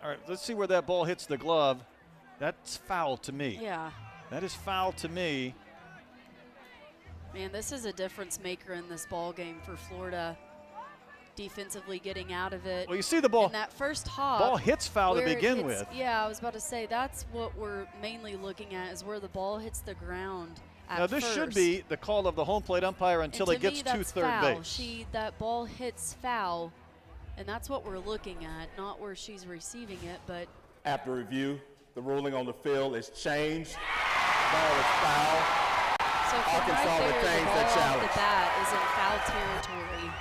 All right, let's see where that ball hits the glove. That's foul to me. Yeah. That is foul to me. Man, this is a difference maker in this ball game for Florida. Defensively getting out of it. Well, you see the ball. And that first hop. Ball hits foul to where it begin hits- with. Yeah, I was about to say, that's what we're mainly looking at, is where the ball hits the ground at Now, this should first. be the call of the home plate umpire until And it gets me, to that's third foul. base. That ball hits foul, and that's what we're looking at, not where she's receiving it, but After review, the ruling on the field is changed. The ball is foul. so from Arkansas right there, retains the their ball off challenge. the bat is in foul territory.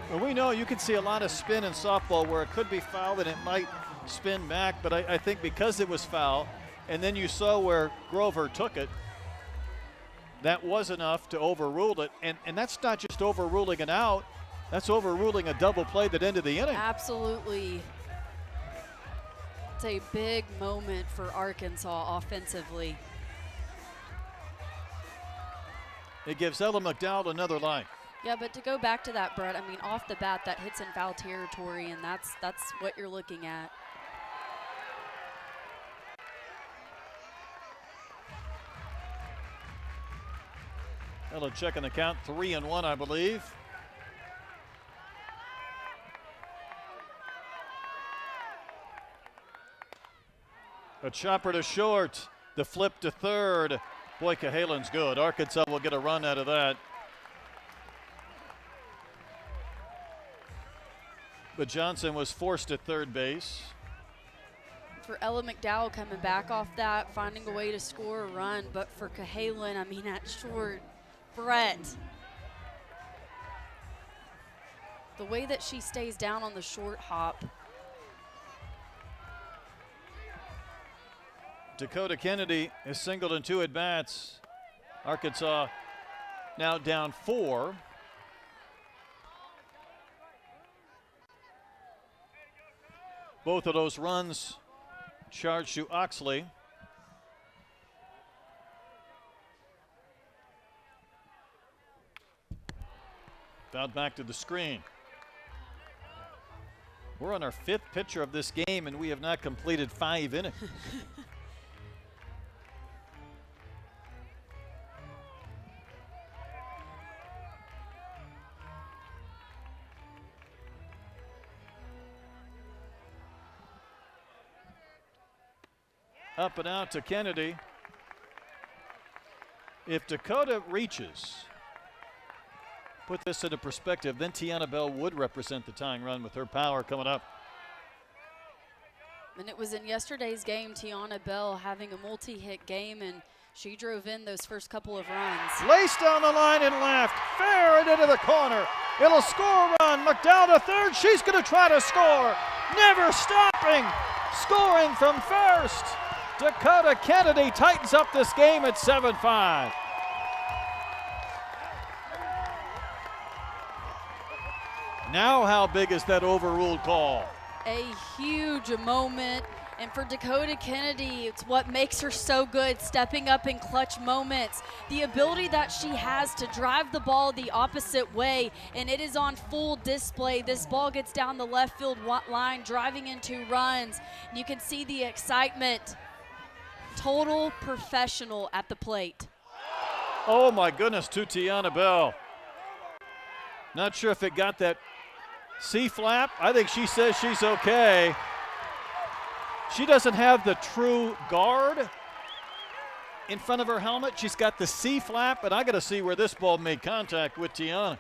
Well, we know you can see a lot of spin in softball where it could be foul and it might spin back, but I think because it was foul, and then you saw where Grover took it, that was enough to overrule it. And that's not just overruling it out, that's overruling a double play that ended the inning. Absolutely. It's a big moment for Arkansas offensively. It gives Ella McDowell another line. Yeah, but to go back to that, Brett, I mean, off the bat, that hits in foul territory, and that's what you're looking at. Ella checking the count, 3-1, I believe. A chopper to short, the flip to third. Boy, Cahalan's good. Arkansas will get a run out of that. But Johnson was forced at third base. For Ella McDowell coming back off that, finding a way to score a run, but for Cahalan, I mean, at short, Brett. The way that she stays down on the short hop. Dakota Kennedy is singled in 2 at-bats. Arkansas now down 4. Both of those runs charged to Oxley. Fouled back to the screen. We're on our 5th pitcher of this game, and we have not completed 5 innings. Up and out to Kennedy. If Dakota reaches, put this into perspective, then Tiana Bell would represent the tying run with her power coming up. And it was in yesterday's game, Tiana Bell having a multi-hit game, and she drove in those first couple of runs. Lace down the line and left, fair and into the corner. It'll score a run. McDowell to third. She's going to try to score. Never stopping. Scoring from first. Dakota Kennedy tightens up this game at 7-5. Now how big is that overruled call? A huge moment, and for Dakota Kennedy, it's what makes her so good, stepping up in clutch moments. The ability that she has to drive the ball the opposite way, and it is on full display. This ball gets down the left field line, driving in 2 runs. And you can see the excitement. Total professional at the plate. Oh my goodness, to Tiana Bell. Not sure if it got that C-flap. I think she says she's okay. She doesn't have the true guard in front of her helmet. She's got the C-flap, and I got to see where this ball made contact with Tiana.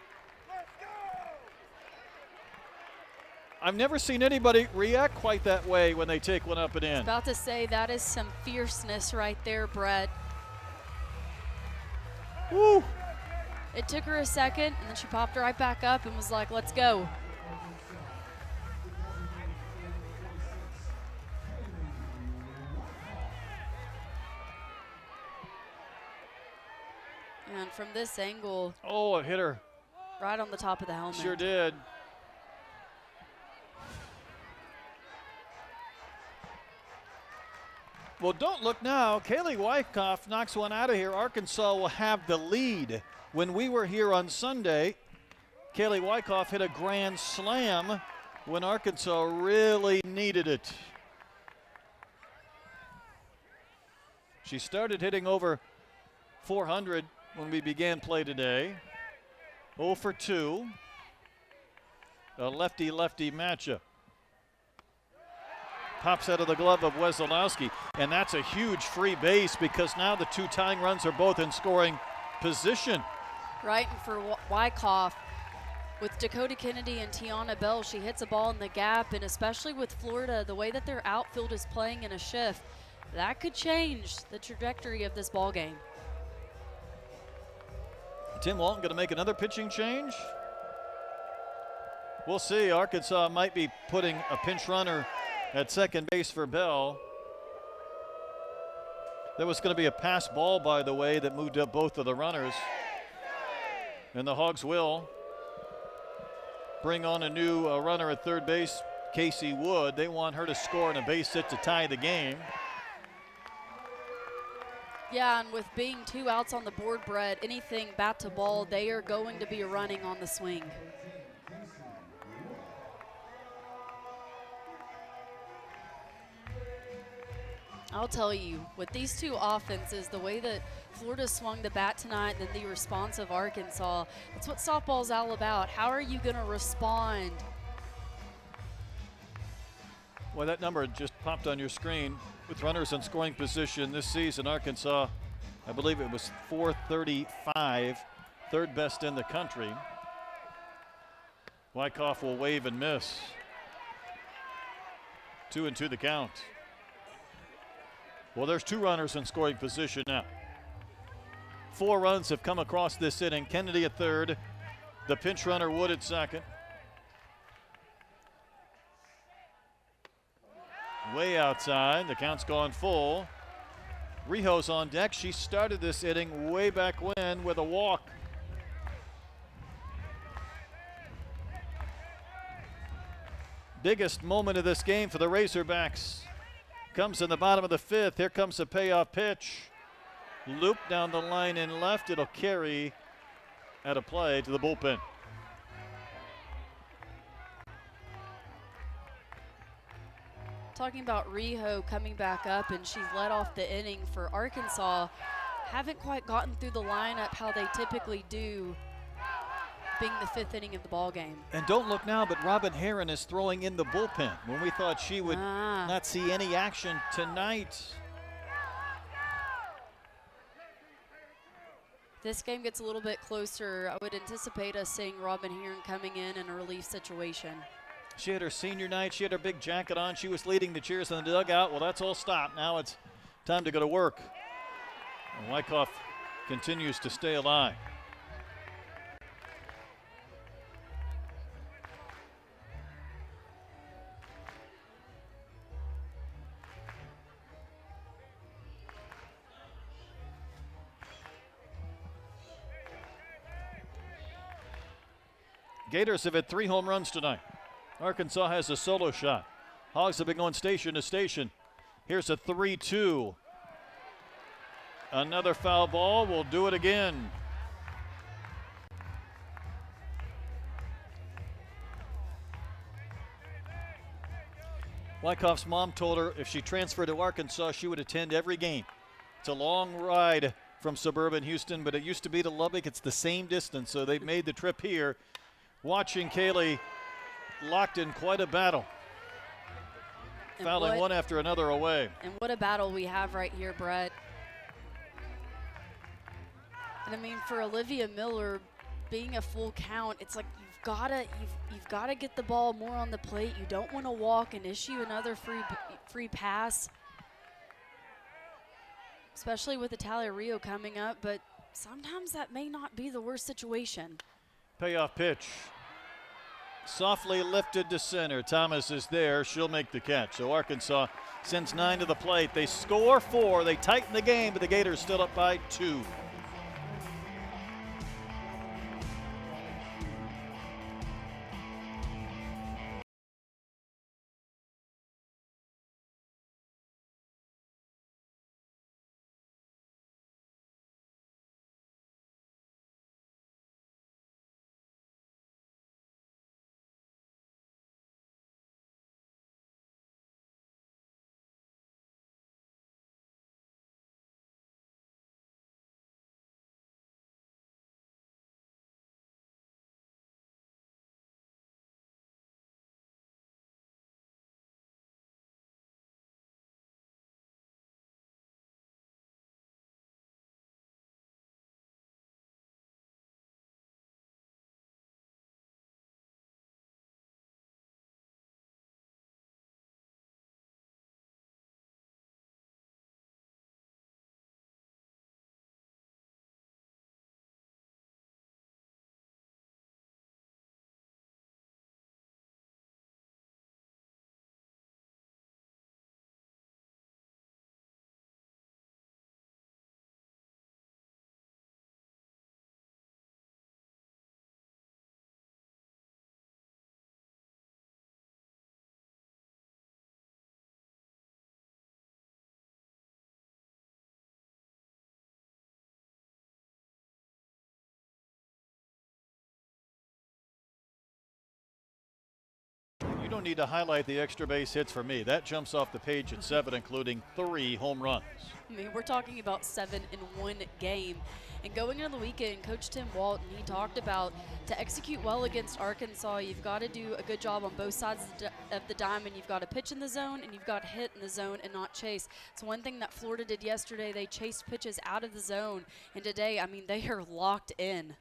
I've never seen anybody react quite that way when they take one up and in. About to say, that is some fierceness right there, Brett. Woo! It took her a second, and then she popped right back up and was like, let's go. And from this angle, oh, it hit her. right on the top of the helmet. Sure did. Well, don't look now. Kaylee Wyckoff knocks one out of here. Arkansas will have the lead. When we were here on Sunday, Kaylee Wyckoff hit a grand slam when Arkansas really needed it. She started hitting over 400 when we began play today. 0 for 2. A lefty-lefty matchup. Pops out of the glove of Wesolowski, and that's a huge free base because now the 2 tying runs are both in scoring position. Right, and for Wyckoff, with Dakota Kennedy and Tiana Bell, she hits a ball in the gap, and especially with Florida, the way that their outfield is playing in a shift, that could change the trajectory of this ball game. Tim Walton going to make another pitching change? We'll see. Arkansas might be putting a pinch runner at second base for Bell. There was going to be a pass ball, by the way, that moved up both of the runners. And the Hogs will bring on a new runner at third base, Casey Wood. They want her to score in a base hit to tie the game. Yeah, and with being 2 outs on the board, Brett, anything bat to ball, they are going to be running on the swing. I'll tell you, with these 2 offenses, the way that Florida swung the bat tonight, then the response of Arkansas, that's what softball's all about. How are you going to respond? Well, that number just popped on your screen. With runners in scoring position this season, Arkansas, I believe it was 435, 3rd best in the country. Wyckoff will wave and miss. 2-2 the count. Well, there's 2 runners in scoring position now. 4 runs have come across this inning. Kennedy at third, the pinch runner Wood at second. Way outside. The count's gone full. Rijo's on deck. She started this inning way back when with a walk. Biggest moment of this game for the Razorbacks comes in the bottom of the fifth. Here comes the payoff pitch. Loop down the line and left. It'll carry out of play to the bullpen. Talking about Rijo coming back up, and she's led off the inning for Arkansas. Haven't quite gotten through the lineup how they typically do, being the fifth inning of the ball game. And don't look now, but Robin Heron is throwing in the bullpen when we thought she would not see any action tonight. This game gets a little bit closer. I would anticipate us seeing Robin Heron coming in a relief situation. She had her senior night. She had her big jacket on. She was leading the cheers in the dugout. Well, that's all stopped. Now it's time to go to work. And Wyckoff continues to stay alive. Gators have hit 3 home runs tonight. Arkansas has a solo shot. Hogs have been going station to station. Here's a 3-2. Another foul ball. We'll do it again. Wyckoff's mom told her if she transferred to Arkansas, she would attend every game. It's a long ride from suburban Houston, but it used to be to Lubbock. It's the same distance, so they've made the trip here. Watching Kaylee locked in quite a battle. And fouling one after another away. And what a battle we have right here, Brett. And I mean, for Olivia Miller, being a full count, it's like you've gotta get the ball more on the plate. You don't want to walk and issue another free pass, especially with Italia Rio coming up. But sometimes that may not be the worst situation. Payoff pitch. Softly lifted to center. Thomas is there. She'll make the catch. So Arkansas sends 9 to the plate. They score 4. They tighten the game, but the Gators still up by 2. You don't need to highlight the extra base hits for me. That jumps off the page at 7, including 3 home runs. I mean, we're talking about 7 in one game. And going into the weekend, Coach Tim Walton, he talked about to execute well against Arkansas, you've got to do a good job on both sides of the diamond. You've got to pitch in the zone and you've got to hit in the zone and not chase. It's one thing that Florida did yesterday. They chased pitches out of the zone. And today, I mean, they are locked in.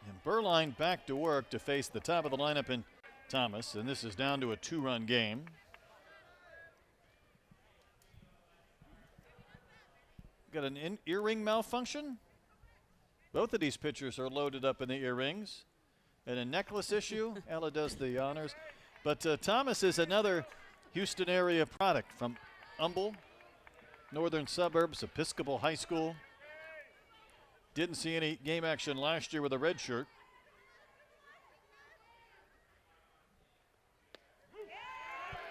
And Berline back to work to face the top of the lineup in Thomas, and this is down to a 2-run game. Got an earring malfunction. Both of these pitchers are loaded up in the earrings. And a necklace issue. Ella does the honors. But Thomas is another Houston area product from Humble, northern suburbs, Episcopal High School. Didn't see any game action last year with a red shirt.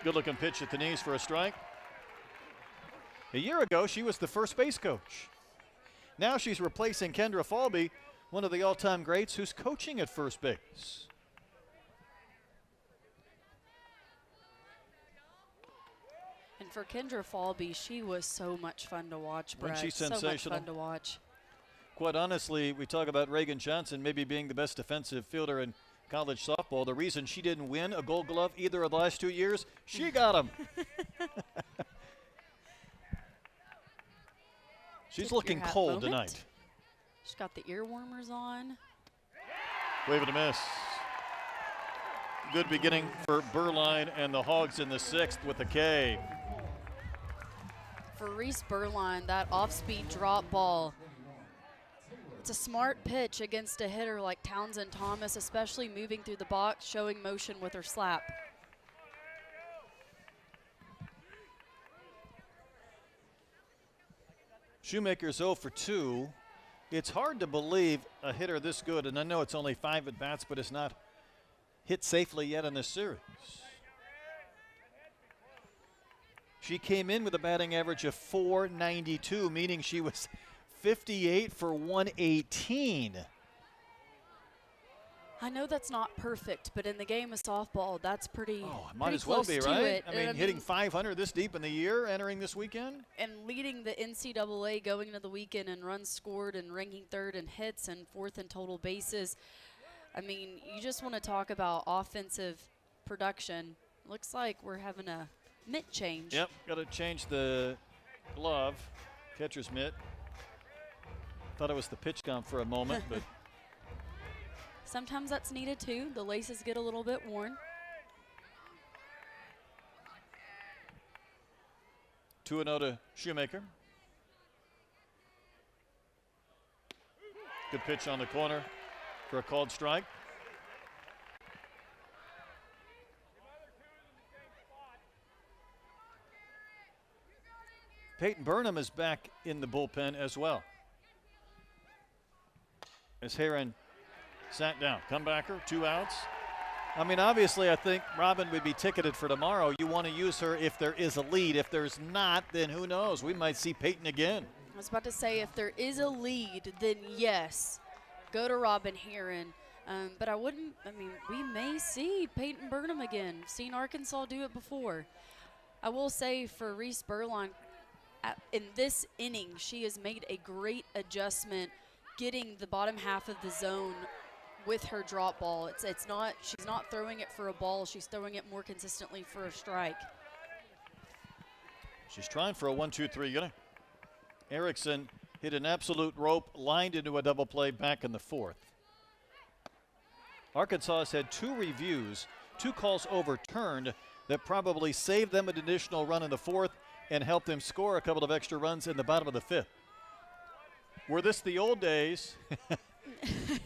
Good looking pitch at the knees for a strike. A year ago, she was the first base coach. Now she's replacing Kendra Falby, one of the all-time greats who's coaching at first base. And for Kendra Falby, she was so much fun to watch, Brett. Wasn't she sensational? So much fun to watch. Quite honestly, we talk about Reagan Johnson maybe being the best defensive fielder in college softball. The reason she didn't win a Gold Glove either of the last 2 years, she got him. She's Tip looking your hat cold moment. tonight. She's got the ear warmers on. Wave and a miss. Good beginning for Berline and the Hogs in the 6th with a K. For Reese Berline, that off-speed drop ball. It's a smart pitch against a hitter like Townsend Thomas, especially moving through the box, showing motion with her slap. Shoemaker's 0 for 2. It's hard to believe a hitter this good, and I know it's only 5 at-bats, but it's not hit safely yet in this series. She came in with a batting average of .492, meaning she was 58 for 118. I know that's not perfect, but in the game of softball, that's pretty. Oh, it might pretty as well close be, to right? it. I mean, hitting 500 this deep in the year, entering this weekend. And leading the NCAA going into the weekend in runs scored and ranking 3rd in hits and 4th in total bases. I mean, you just want to talk about offensive production. Looks like we're having a mitt change. Yep, got to change the glove, catcher's mitt. Thought it was the pitch count for a moment, but Sometimes that's needed too. The laces get a little bit worn. 2-0 to Shoemaker. Good pitch on the corner for a called strike. Peyton Burnham is back in the bullpen as well, as Heron sat down. Comebacker, 2 outs. I mean, obviously, I think Robin would be ticketed for tomorrow. You want to use her if there is a lead. If there's not, then who knows? We might see Peyton again. I was about to say, if there is a lead, then yes, go to Robin Heron. But I wouldn't, I mean, we may see Peyton Burnham again. We've seen Arkansas do it before. I will say for Reese Berline, in this inning, she has made a great adjustment getting the bottom half of the zone with her drop ball. It's not, she's not throwing it for a ball, she's throwing it more consistently for a strike. She's trying for a 1-2-3. Erickson hit an absolute rope, lined into a double play back in the 4th. Arkansas has had 2 reviews, 2 calls overturned that probably saved them an additional run in the 4th and helped them score a couple of extra runs in the bottom of the 5th. Were this the old days,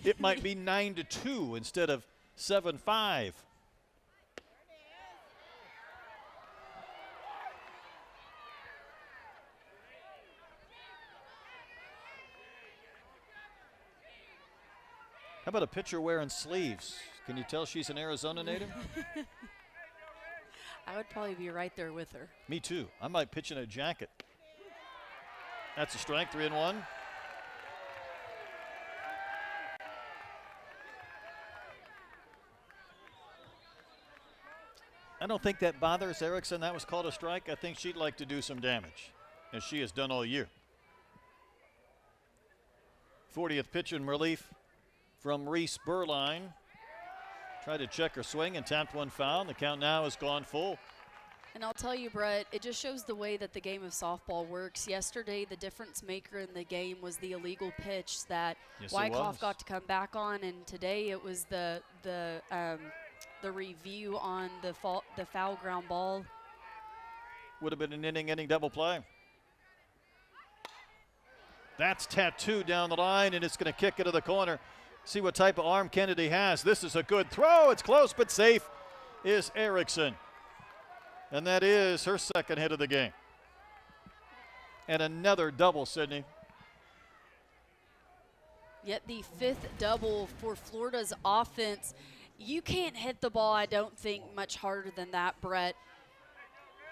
it might be 9-2 instead of 7-5. How about a pitcher wearing sleeves? Can you tell she's an Arizona native? I would probably be right there with her. Me too. I might pitch in a jacket. That's a strike, 3-1. I don't think that bothers Erickson. That was called a strike. I think she'd like to do some damage, as she has done all year. 40th pitch in relief from Reese Berline. Tried to check her swing and tapped one foul. The count now has gone full. And I'll tell you, Brett, it just shows the way that the game of softball works. Yesterday, the difference maker in the game was the illegal pitch that Wyckoff got to come back on, and today it was the review on the foul ground ball. Would have been an inning double play. That's tattooed down the line, and it's going to kick it to the corner. See what type of arm Kennedy has. This is a good throw. It's close but safe is Erickson. And that is her second hit of the game. And another double, Sydney. Yet the 5th double for Florida's offense. You can't hit the ball, I don't think, much harder than that, Brett.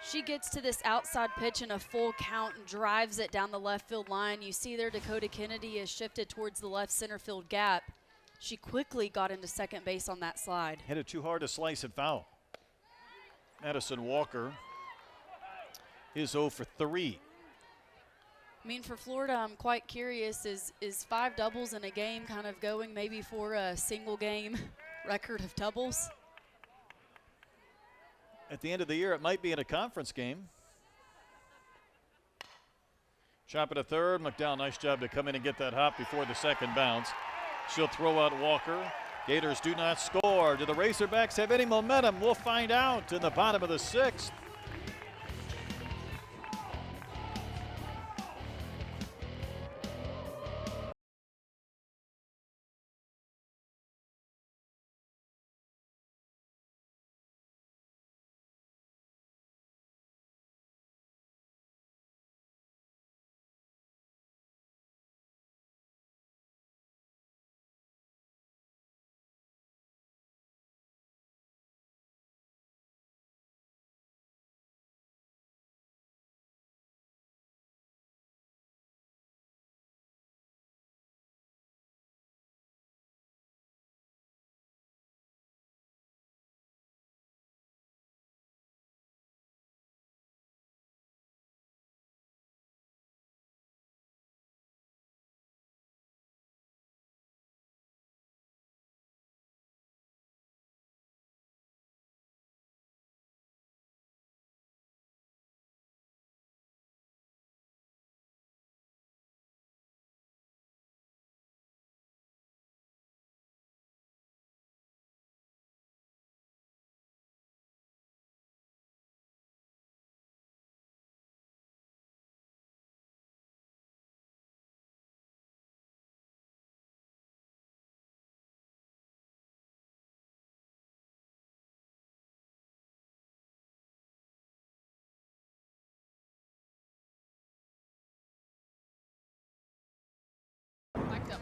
She gets to this outside pitch in a full count and drives it down the left field line. You see there Dakota Kennedy is shifted towards the left center field gap. She quickly got into second base on that slide. Hit it too hard to slice and foul. Madison Walker is 0 for 3. I mean, for Florida, I'm quite curious, is 5 doubles in a game kind of going maybe for a single game record of doubles? At the end of the year, it might be in a conference game. Chop it to third. McDowell, nice job to come in and get that hop before the second bounce. She'll throw out Walker. Gators do not score. Do the Razorbacks have any momentum? We'll find out in the bottom of the 6th.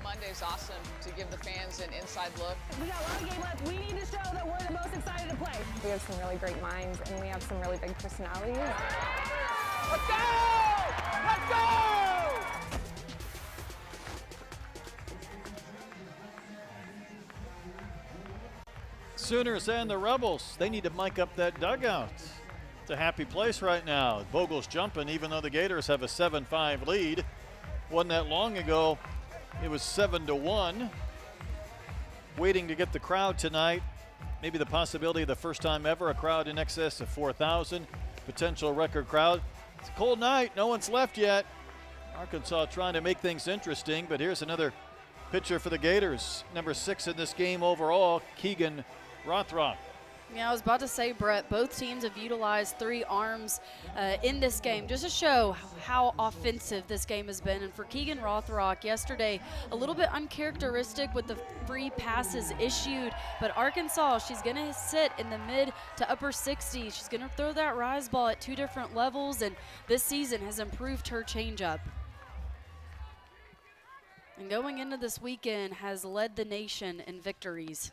Monday's awesome to give the fans an inside look. We got a lot of game left. We need to show that we're the most excited to play. We have some really great minds, and we have some really big personalities. Let's go! Let's go! Sooners and the Rebels, they need to mic up that dugout. It's a happy place right now. Vogel's jumping, even though the Gators have a 7-5 lead. Wasn't that long ago, it was 7-1. Waiting to get the crowd tonight. Maybe the possibility of the first time ever, a crowd in excess of 4,000. Potential record crowd. It's a cold night, no one's left yet. Arkansas trying to make things interesting, but here's another pitcher for the Gators. Number 6 in this game overall, Keegan Rothrock. Yeah, I was about to say, Brett, both teams have utilized 3 arms in this game just to show how offensive this game has been. And for Keegan Rothrock yesterday, a little bit uncharacteristic with the free passes issued, but Arkansas, she's going to sit in the mid to upper 60s. She's going to throw that rise ball at 2 different levels, and this season has improved her changeup. And going into this weekend has led the nation in victories.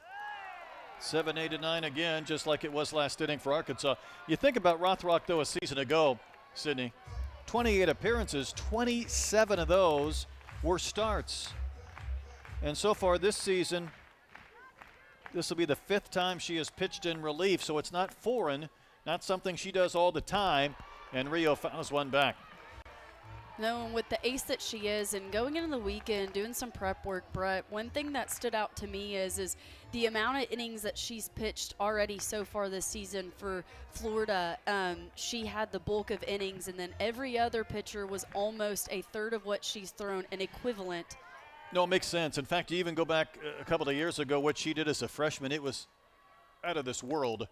7, 8, and 9 again, just like it was last inning for Arkansas. You think about Rothrock, though, a season ago, Sydney, 28 appearances, 27 of those were starts. And so far this season, this will be the 5th time she has pitched in relief, so it's not foreign, not something she does all the time, and Rio fouls one back. No, and with the ace that she is and going into the weekend, doing some prep work, Brett, one thing that stood out to me is the amount of innings that she's pitched already so far this season for Florida. She had the bulk of innings, and then every other pitcher was almost a third of what she's thrown, an equivalent. No, it makes sense. In fact, you even go back a couple of years ago, what she did as a freshman, it was out of this world.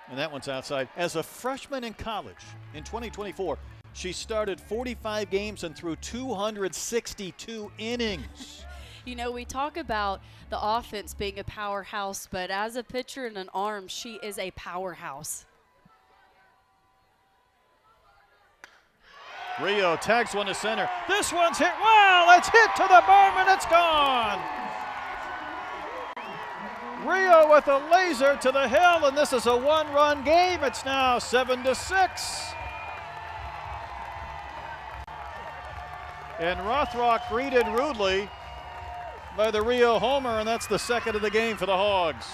And that one's outside. As a freshman in college in 2024, she started 45 games and threw 262 innings. You know, we talk about the offense being a powerhouse, but as a pitcher and an arm, she is a powerhouse. Rio tags one to center. This one's hit. Wow, it's hit to the berm and it's gone. Rio with a laser to the hill, and this is a one-run game. It's now 7-6. And Rothrock greeted rudely by the Rio homer, and that's the second of the game for the Hogs.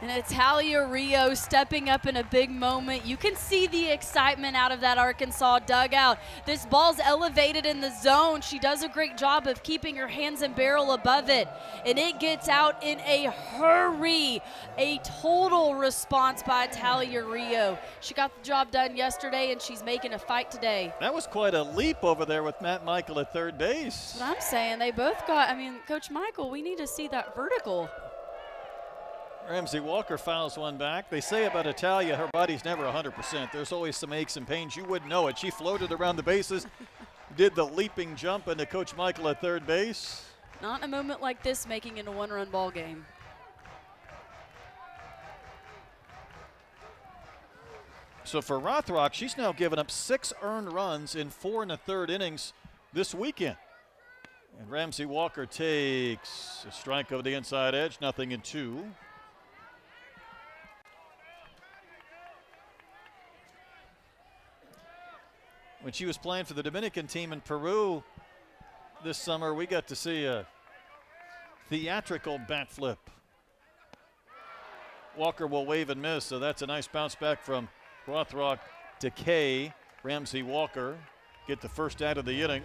And Natalia Rio stepping up in a big moment. You can see the excitement out of that Arkansas dugout. This ball's elevated in the zone. She does a great job of keeping her hands and barrel above it. And it gets out in a hurry. A total response by Natalia Rio. She got the job done yesterday, and she's making a fight today. That was quite a leap over there with Matt Michael at third base. That's what I'm saying. They both got, Coach Michael, we need to see that vertical. Ramsey Walker fouls one back. They say about Italia, her body's never 100%. There's always some aches and pains. You wouldn't know it. She floated around the bases, did the leaping jump into Coach Michael at third base. Not in a moment like this making it a one-run ball game. So for Rothrock, she's now given up 6 earned runs in 4 1/3 innings this weekend. And Ramsey Walker takes a strike over the inside edge, 0-2. When she was playing for the Dominican team in Peru this summer, we got to see a theatrical bat flip. Walker will wave and miss, so that's a nice bounce back from Rothrock to Kay. Ramsey Walker get the first out of the inning.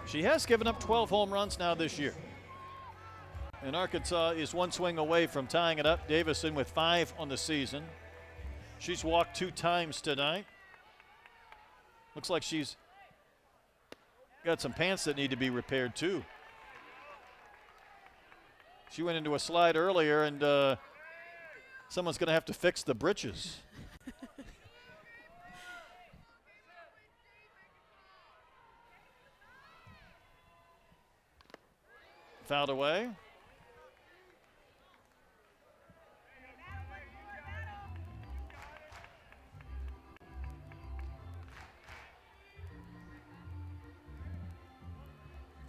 She has given up 12 home runs now this year. And Arkansas is one swing away from tying it up. Davison with 5 on the season. She's walked 2 times tonight. Looks like she's got some pants that need to be repaired too. She went into a slide earlier, and someone's going to have to fix the britches. Fouled away.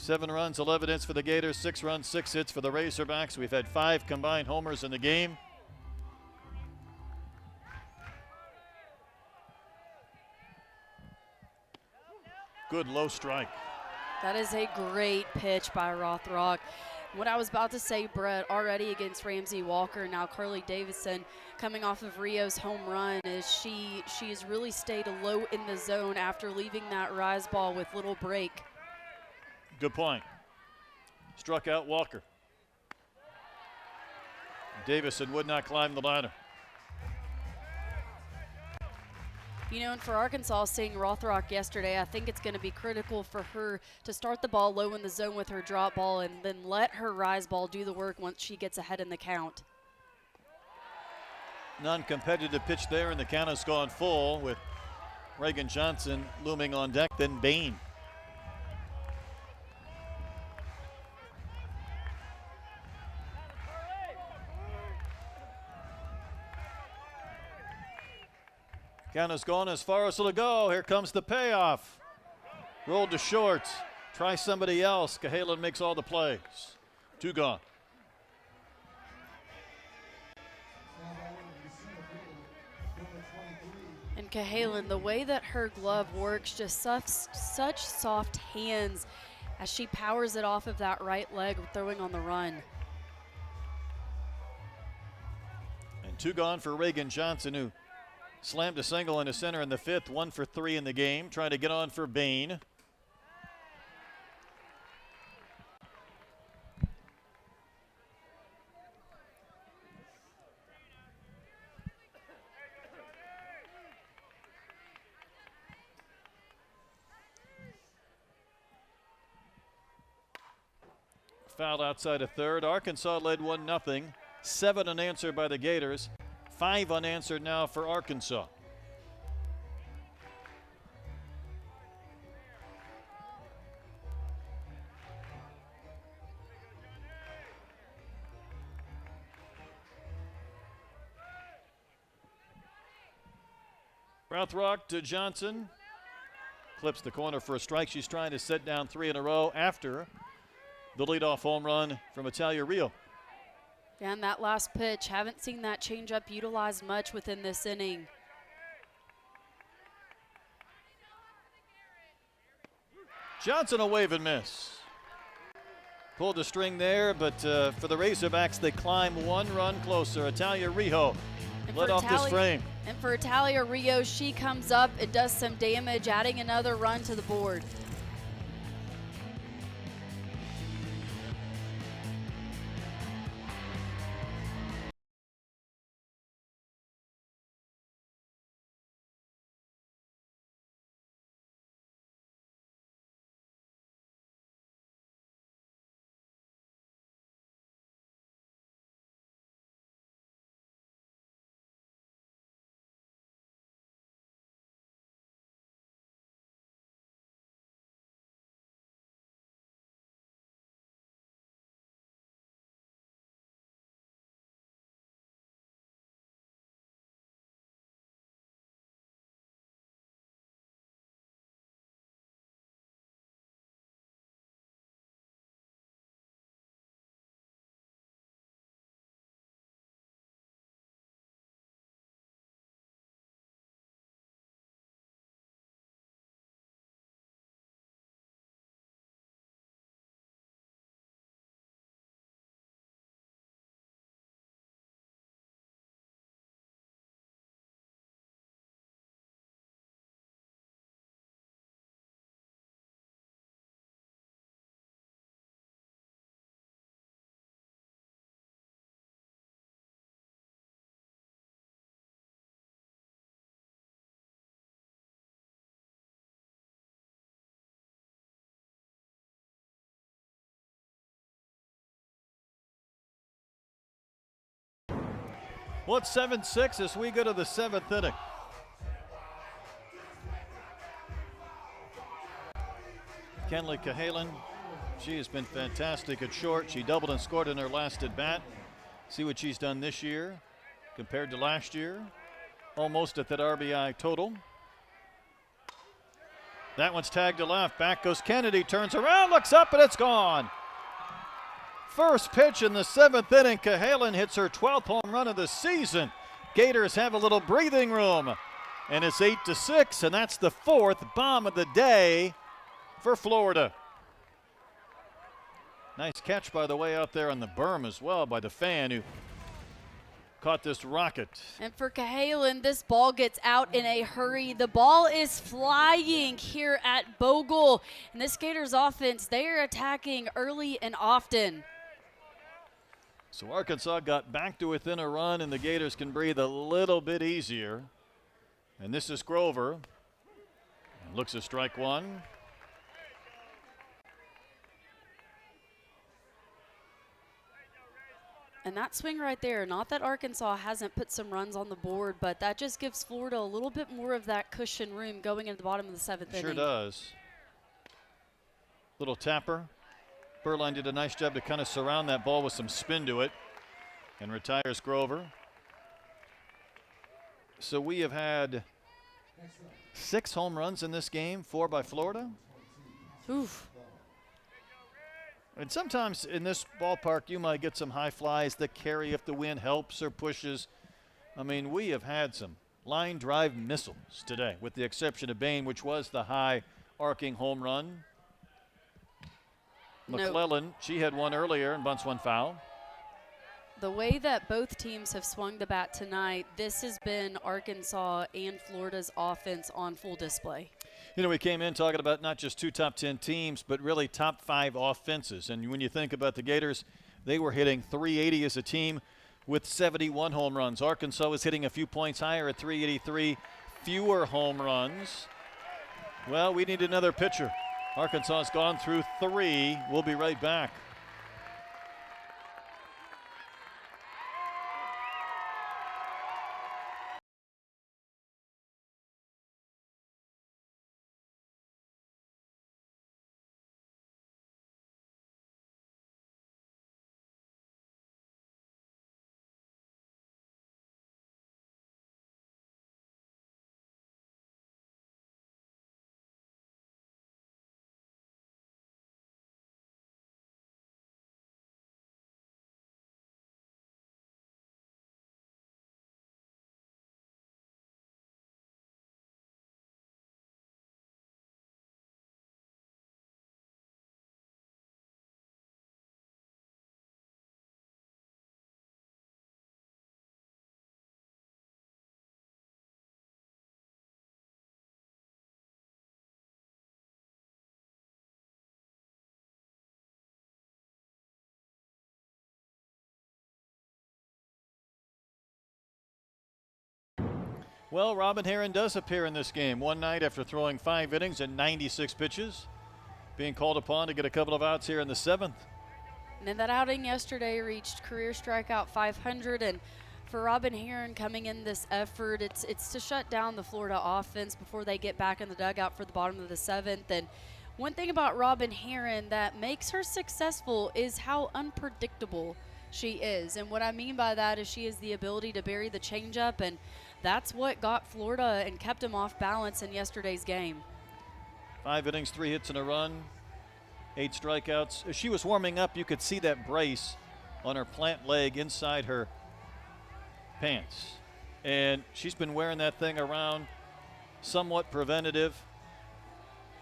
Seven runs, 11 hits for the Gators, 6 runs, 6 hits for the Razorbacks. We've had 5 combined homers in the game. Good low strike. That is a great pitch by Rothrock. What I was about to say, Brett, already against Ramsey Walker, now Carly Davison coming off of Rio's home run, is she has really stayed low in the zone after leaving that rise ball with little break. Good point. Struck out Walker. Davison would not climb the ladder. You know, and for Arkansas, seeing Rothrock yesterday, I think it's going to be critical for her to start the ball low in the zone with her drop ball and then let her rise ball do the work once she gets ahead in the count. Non-competitive pitch there, and the count has gone full with Reagan Johnson looming on deck, then Bain. Count has gone as far as it'll go. Here comes the payoff. Rolled to short. Try somebody else. Cahalan makes all the plays. 2 gone. And Cahalan, the way that her glove works, just such soft hands as she powers it off of that right leg, throwing on the run. And 2 gone for Reagan Johnson, who slammed a single into center in the 5th, 1 for 3 in the game, trying to get on for Bain. Fouled outside of third. Arkansas led 1-0. 7 unanswered by the Gators. 5 unanswered now for Arkansas. Rothrock to Johnson. Clips the corner for a strike. She's trying to set down 3 in a row after the leadoff home run from Italia Rio. And that last pitch, haven't seen that changeup utilized much within this inning. Johnson, a wave and miss. Pulled the string there, but for the Razorbacks, they climb 1 run closer. Italia Rio led off this frame. And for Italia Rio, she comes up, it does some damage, adding another run to the board. Well, it's 7-6 as we go to the 7th inning. Kenley Cahalan, she has been fantastic at short. She doubled and scored in her last at bat. See what she's done this year compared to last year. Almost at that RBI total. That one's tagged to left. Back goes Kennedy, turns around, looks up, and it's gone. First pitch in the 7th inning. Cahalan hits her 12th home run of the season. Gators have a little breathing room. And it's 8-6, and that's the 4th bomb of the day for Florida. Nice catch, by the way, out there on the berm as well by the fan who caught this rocket. And for Cahalan, this ball gets out in a hurry. The ball is flying here at Bogle. And this Gators offense, they are attacking early and often. So Arkansas got back to within a run, and the Gators can breathe a little bit easier. And this is Grover. Looks a strike 1. And that swing right there, not that Arkansas hasn't put some runs on the board, but that just gives Florida a little bit more of that cushion room going into the bottom of the 7th inning. Sure does. Little tapper. Berline did a nice job to kind of surround that ball with some spin to it and retires Grover. So we have had 6 home runs in this game, 4 by Florida. Oof. And sometimes in this ballpark, you might get some high flies that carry if the wind helps or pushes. I mean, we have had some line drive missiles today, with the exception of Bain, which was the high arcing home run. McClellan, she had one earlier and bunts one foul. The way that both teams have swung the bat tonight, this has been Arkansas and Florida's offense on full display. You know, we came in talking about not just 2 top 10 teams, but really top 5 offenses. And when you think about the Gators, they were hitting 380 as a team with 71 home runs. Arkansas was hitting a few points higher at 383, fewer home runs. Well, we need another pitcher. Arkansas has gone through 3. We'll be right back. Well, Robin Herron does appear in this game one night after throwing 5 innings and 96 pitches, being called upon to get a couple of outs here in the 7th. And in that outing yesterday, reached career strikeout 500. And for Robin Herron coming in this effort, it's to shut down the Florida offense before they get back in the dugout for the bottom of the 7th. And one thing about Robin Herron that makes her successful is how unpredictable she is. And what I mean by that is she has the ability to bury the changeup, and that's what got Florida and kept them off balance in yesterday's game. 5 innings, 3 hits and a run, 8 strikeouts. As she was warming up, you could see that brace on her plant leg inside her pants. And she's been wearing that thing around, somewhat preventative.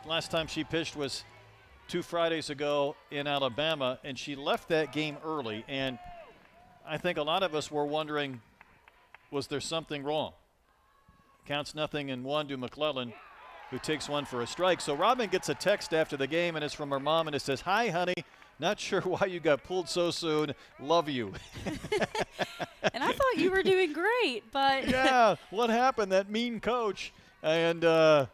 Last time she pitched was 2 Fridays ago in Alabama, and she left that game early. And I think a lot of us were wondering, was there something wrong? Counts 0-1 to McClellan, who takes one for a strike. So Robin gets a text after the game, and it's from her mom, and it says, "Hi, honey. Not sure why you got pulled so soon. Love you." And I thought you were doing great, but yeah, what happened? That mean coach. And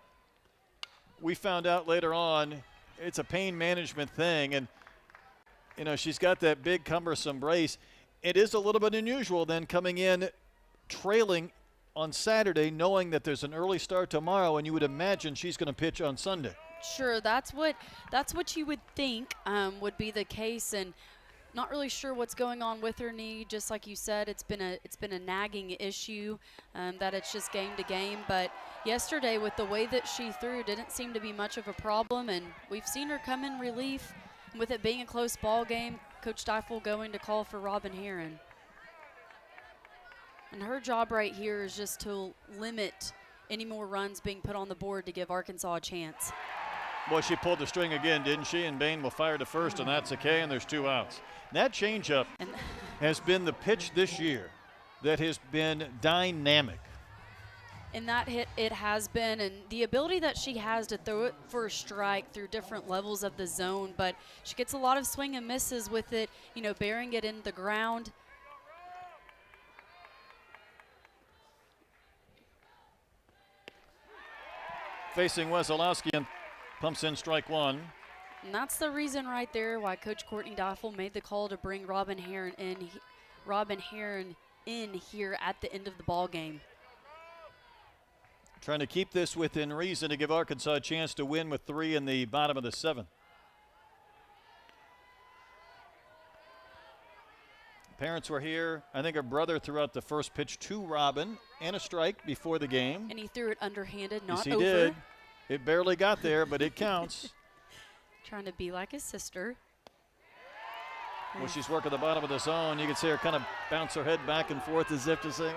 we found out later on it's a pain management thing. And, you know, she's got that big cumbersome brace. It is a little bit unusual then coming in trailing on Saturday, knowing that there's an early start tomorrow, and you would imagine she's going to pitch on Sunday. Sure, that's what you would think would be the case, and not really sure what's going on with her knee. Just like you said, it's been a nagging issue that it's just game to game. But yesterday, with the way that she threw, didn't seem to be much of a problem, and we've seen her come in relief. And with it being a close ball game, Coach Deifel going to call for Robin Herron. And her job right here is just to limit any more runs being put on the board to give Arkansas a chance. Boy, she pulled the string again, didn't she? And Bain will fire to first, and that's a K, and there's 2 outs. That changeup has been the pitch this year that has been dynamic. In that hit, it has been, and the ability that she has to throw it for a strike through different levels of the zone, but she gets a lot of swing and misses with it, you know, burying it in the ground. Facing Wesolowski and pumps in strike 1. And that's the reason right there why Coach Courtney Deifel made the call to bring Robin Herron in here at the end of the ball game. Trying to keep this within reason to give Arkansas a chance to win with 3 in the bottom of the 7th. Parents were here. I think her brother threw out the first pitch to Robin and a strike before the game. And he threw it underhanded, not yes, he over. did. It barely got there, but it counts. Trying to be like his sister. When she's working the bottom of the zone, you can see her kind of bounce her head back and forth as if to say,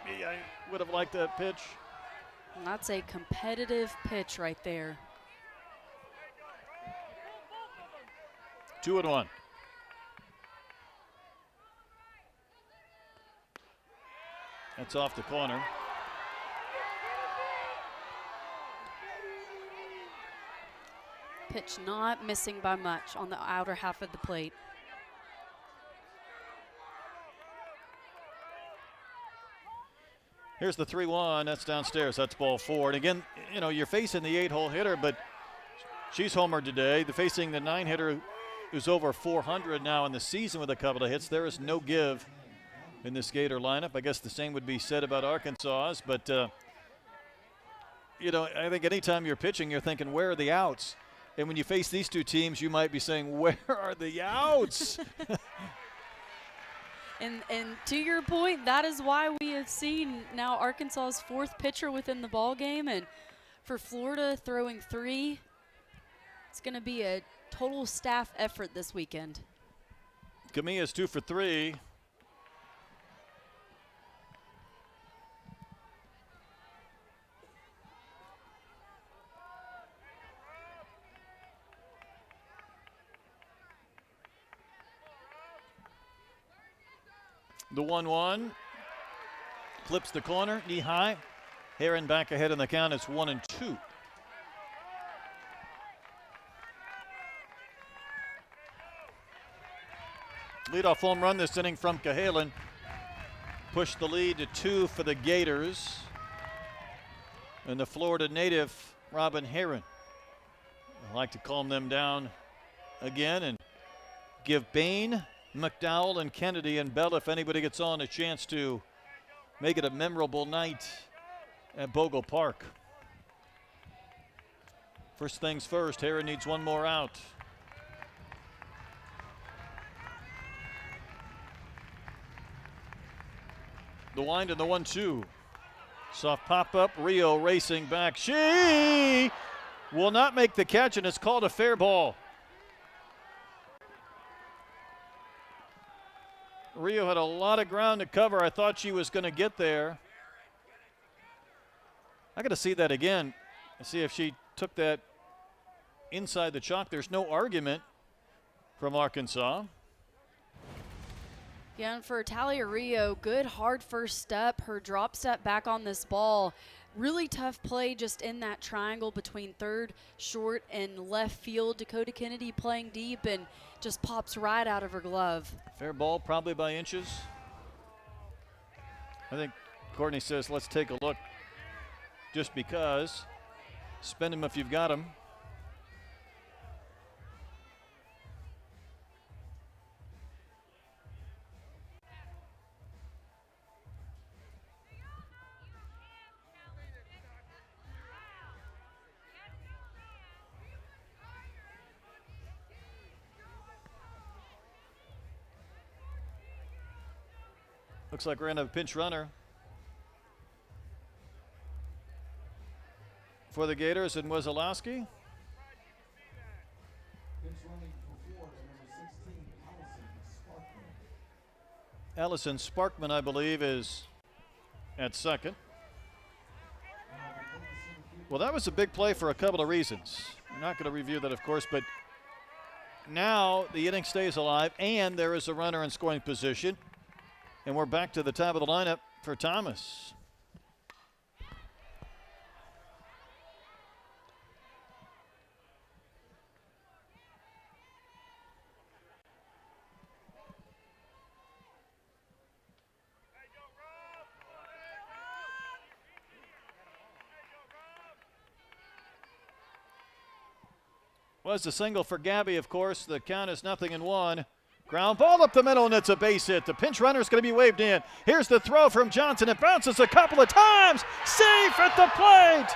maybe I would have liked that pitch. And that's a competitive pitch right there. 2-1. That's off the corner. Pitch not missing by much on the outer half of the plate. Here's the 3-1. That's downstairs. That's ball 4. And again, you know, you're facing the 8-hole hitter, but she's homered today. They're facing the 9-hitter who's over 400 now in the season with a couple of hits. There is no give in this Gator lineup. I guess the same would be said about Arkansas's, but you know, I think anytime you're pitching, you're thinking, where are the outs? And when you face these two teams, you might be saying, where are the outs? And to your point, that is why we have seen now Arkansas's 4th pitcher within the ball game, and for Florida throwing 3, it's going to be a total staff effort this weekend. Camilla's 2 for 3. The 1-1 clips the corner, knee high. Herron back ahead in the count. It's 1-2. Leadoff home run this inning from Cahalan. Pushed the lead to 2 for the Gators. and the Florida native, Robin Herron. I'd like to calm them down again and give Bain, McDowell, and Kennedy and Bell, if anybody gets on, a chance to make it a memorable night at Bogle Park. First things first, Herron needs one more out. The wind and the 1-2. Soft pop-up, Rio racing back. She will not make the catch, and it's called a fair ball. Rio had a lot of ground to cover. I thought she was going to get there. I got to see that again. See if she took that inside the chalk. There's no argument from Arkansas. Yeah, and for Talia Rio, good hard first step. Her drop step back on this ball. Really tough play just in that triangle between third, short, and left field. Dakota Kennedy playing deep and just pops right out of her glove. Fair ball, probably by inches. I think Courtney says, let's take a look just because. Spend them if you've got them. Looks like we're going to have a pinch runner for the Gators and Wazalowski. Pinch running for Florida, number 16, Allison Sparkman. Allison Sparkman, I believe, is at second. Well, that was a big play for a couple of reasons. I'm not going to review that, of course, but now the inning stays alive and there is a runner in scoring position. And we're back to the top of the lineup for Thomas. Was the single for Gabby, of course. The count is 0-1. Ground ball up the middle, and it's a base hit. The pinch runner is going to be waved in. Here's the throw from Johnson. It bounces a couple of times. Safe at the plate.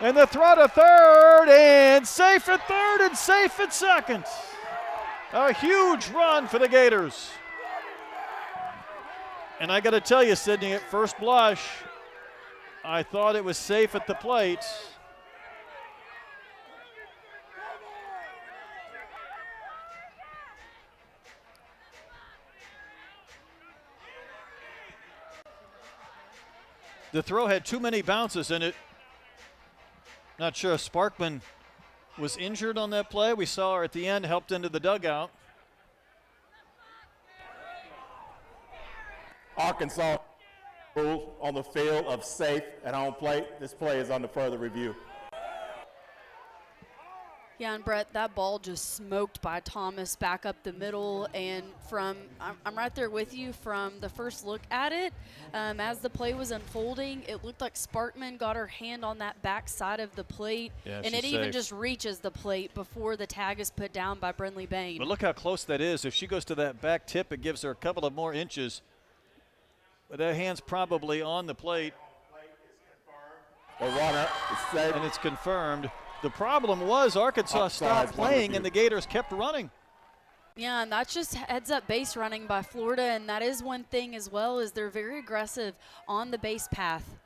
And the throw to third, and safe at third, and safe at second. A huge run for the Gators. And I got to tell you, Sydney, at first blush, I thought it was safe at the plate. The throw had too many bounces in it. Not sure if Sparkman was injured on that play. We saw her at the end, helped into the dugout. Arkansas rule on the field of safe at home plate. This play is under further review. Yeah, and Brett, that ball just smoked by Thomas back up the middle. And I'm right there with you from the first look at it. As the play was unfolding, it looked like Sparkman got her hand on that back side of the plate. Yeah, and it even just reaches the plate before the tag is put down by Brinley Bain. But look how close that is. If she goes to that back tip, it gives her a couple of more inches. But that hand's probably on the plate. The runner is safe. And it's confirmed. The problem was Arkansas stopped playing and the Gators kept running. Yeah, and that's just heads-up base running by Florida, and that is one thing as well, is they're very aggressive on the base path.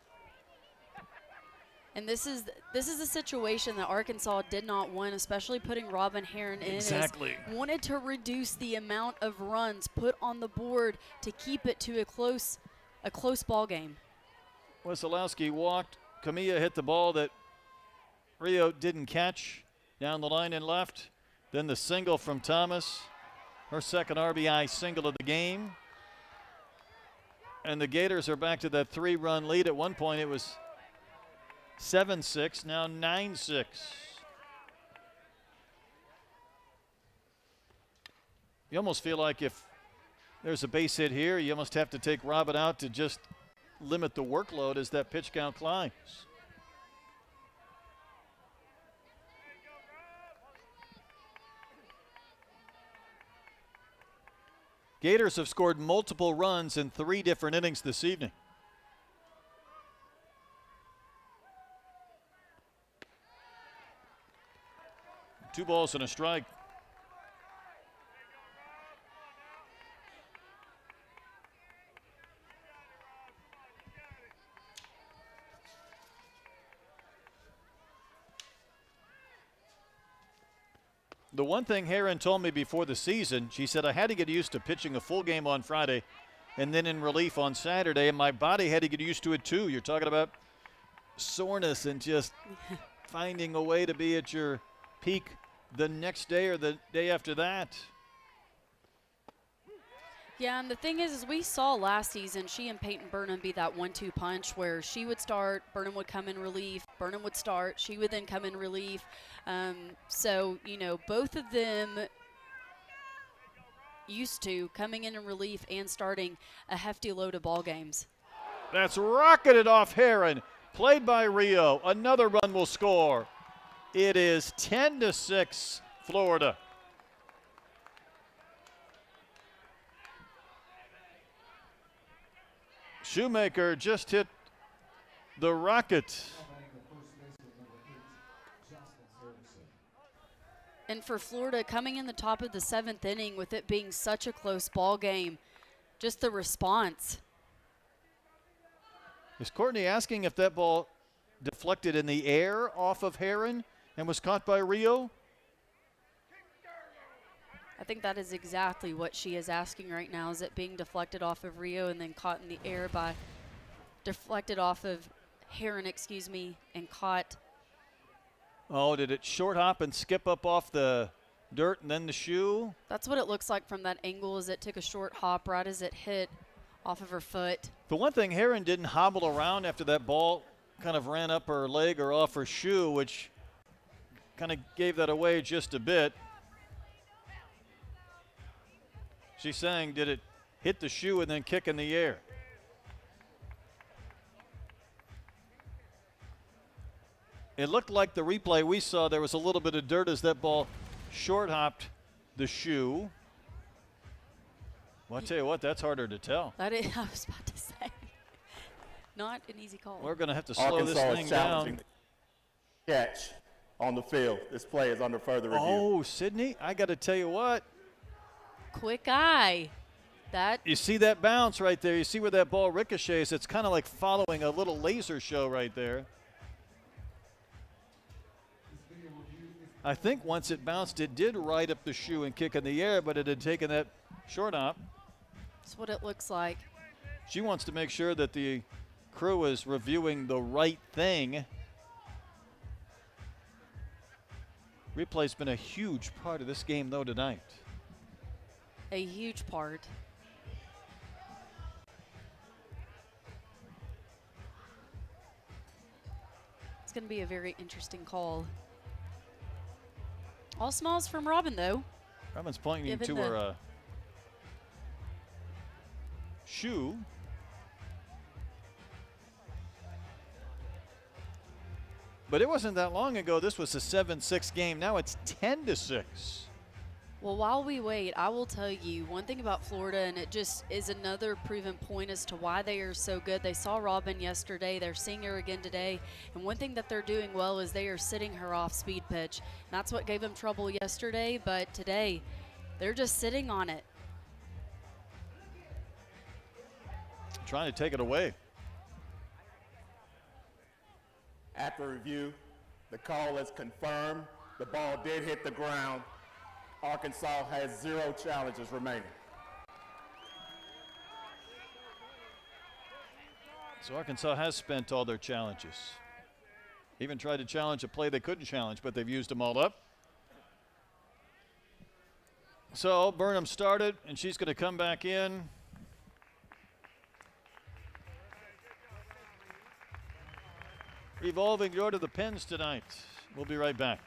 And this is a situation that Arkansas did not want, especially putting Robin Herron in. Exactly. Wanted to reduce the amount of runs put on the board to keep it to a close ball game. Wesolowski walked. Camilla hit the ball that Rio didn't catch down the line and left. Then the single from Thomas, her second RBI single of the game. And the Gators are back to that 3-run lead. At one point it was 7-6, now 9-6. You almost feel like if there's a base hit here, you almost have to take Robin out to just limit the workload as that pitch count climbs. Gators have scored multiple runs in 3 different innings this evening. Two balls and a strike. The one thing Herron told me before the season, she said, I had to get used to pitching a full game on Friday and then in relief on Saturday, and my body had to get used to it too. You're talking about soreness and just finding a way to be at your peak the next day or the day after that. Yeah, and the thing is we saw last season she and Peyton Burnham be that 1-2 punch where she would start, Burnham would come in relief, Burnham would start, she would then come in relief. So, you know, both of them used to coming in relief and starting a hefty load of ball games. That's rocketed off Herron, played by Rio. Another run will score. It is 10-6 Florida. Shoemaker just hit the rocket. And for Florida, coming in the top of the 7th inning with it being such a close ball game, just the response. Is Courtney asking if that ball deflected in the air off of Herron and was caught by Rio? I think that is exactly what she is asking right now. Is it being deflected off of Rio and then caught in the air by, deflected off of Herron, excuse me, and caught. Oh, did it short hop and skip up off the dirt and then the shoe? That's what it looks like from that angle, is it took a short hop right as it hit off of her foot. The one thing, Herron didn't hobble around after that ball kind of ran up her leg or off her shoe, which kind of gave that away just a bit. She's saying, did it hit the shoe and then kick in the air? It looked like the replay we saw, there was a little bit of dirt as that ball short hopped the shoe. Well, I tell you what, that's harder to tell. That is, I was about to say, not an easy call. We're going to have to slow Arkansas this is thing challenging down. the catch on the field. This play is under further review. Oh, Sydney, I got to tell you what. Quick eye. That You see that bounce right there. You see where that ball ricochets. It's kind of like following a little laser show right there. I think once it bounced, it did right up the shoe and kick in the air, but it had taken that short hop. That's what it looks like. She wants to make sure that the crew is reviewing the right thing. Replay's been a huge part of this game, though, tonight. A huge part. It's going to be a very interesting call. All smiles from Robin, though. Robin's pointing Given to the- her shoe. But it wasn't that long ago. This was a 7-6 game. Now it's 10-6. Well, while we wait, I will tell you one thing about Florida, and it just is another proven point as to why they are so good. They saw Robin yesterday. They're seeing her again today. And one thing that they're doing well is they are sitting her off speed pitch. And that's what gave them trouble yesterday, but today they're just sitting on it. Trying to take it away. After review, the call is confirmed. The ball did hit the ground. Arkansas has 0 challenges remaining. So Arkansas has spent all their challenges. Even tried to challenge a play they couldn't challenge, but they've used them all up. So Burnham started, and she's going to come back in. Revolving door to the pens tonight. We'll be right back.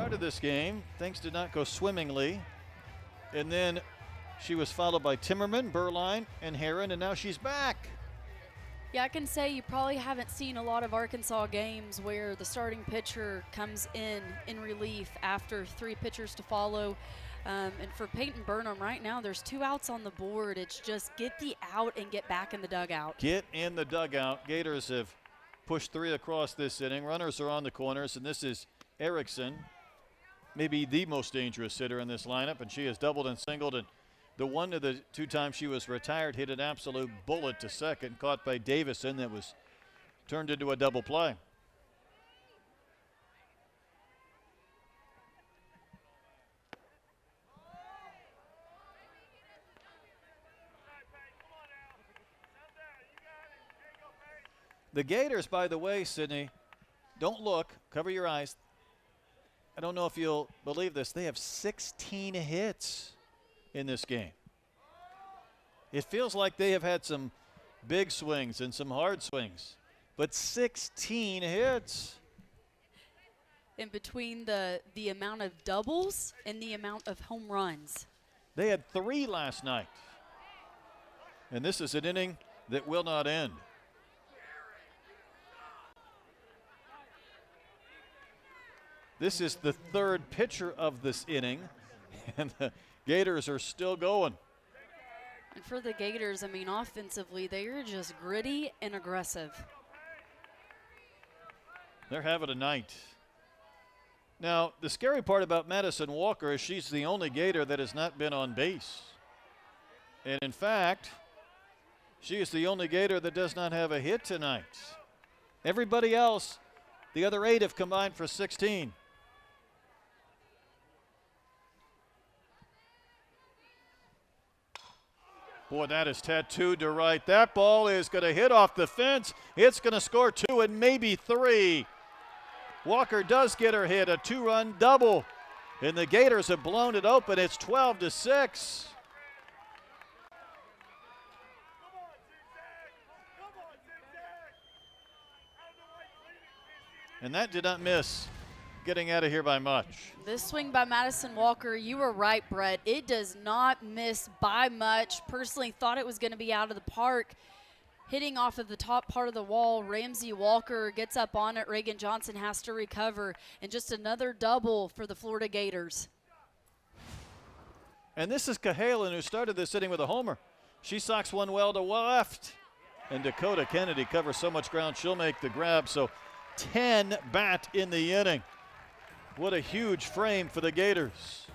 started this game. Things did not go swimmingly. And then she was followed by Timmerman, Berline, and Heron, and now she's back. Yeah, I can say you probably haven't seen a lot of Arkansas games where the starting pitcher comes in relief after 3 pitchers to follow. And for Peyton Burnham right now, there's 2 outs on the board. It's just get the out and get back in the dugout. Get in the dugout. Gators have pushed 3 across this inning. Runners are on the corners, and this is Erickson, maybe the most dangerous hitter in this lineup, and she has doubled and singled. And the 1 of the 2 times she was retired hit an absolute bullet to second, caught by Davison, that was turned into a double play. The Gators, by the way, Sydney, don't look, cover your eyes. I don't know if you'll believe this. They have 16 hits in this game. It feels like they have had some big swings and some hard swings, but 16 hits. In between the amount of doubles and the amount of home runs. They had 3 last night. And this is an inning that will not end. This is the 3rd pitcher of this inning, and the Gators are still going. And for the Gators, I mean, offensively, they are just gritty and aggressive. They're having a night. Now, the scary part about Madison Walker is she's the only Gator that has not been on base. And in fact, she is the only Gator that does not have a hit tonight. Everybody else, the other 8 have combined for 16. Boy, that is tattooed to right. That ball is going to hit off the fence. It's going to score 2 and maybe 3. Walker does get her hit, a 2-run double. And the Gators have blown it open. It's 12-6. And that did not miss. Getting out of here by much. This swing by Madison Walker, you were right, Brett. It does not miss by much. Personally thought it was going to be out of the park. Hitting off of the top part of the wall, Ramsey Walker gets up on it. Reagan Johnson has to recover. And just another double for the Florida Gators. And this is Cahalan, who started this inning with a homer. She socks one well to left. And Dakota Kennedy covers so much ground, she'll make the grab. So 10 bat in the inning. What a huge frame for the Gators.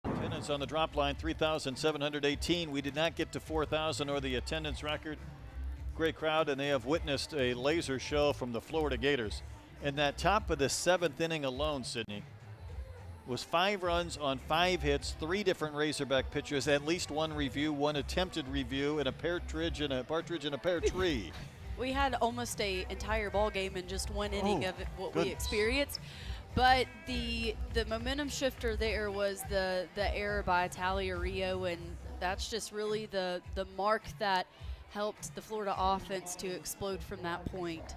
Attendance on the drop line, 3,718. We did not get to 4,000 or the attendance record. Great crowd, and they have witnessed a laser show from the Florida Gators. And that top of the 7th inning alone, Sydney, was 5 runs on 5 hits, 3 different Razorback pitchers, at least 1 review, 1 attempted review, and a partridge and a pear tree. we had almost a entire ball game in just one inning of what we goodness. experienced. But the momentum shifter there was the error by Talia Rio, and that's just really the mark that helped the Florida offense to explode from that point.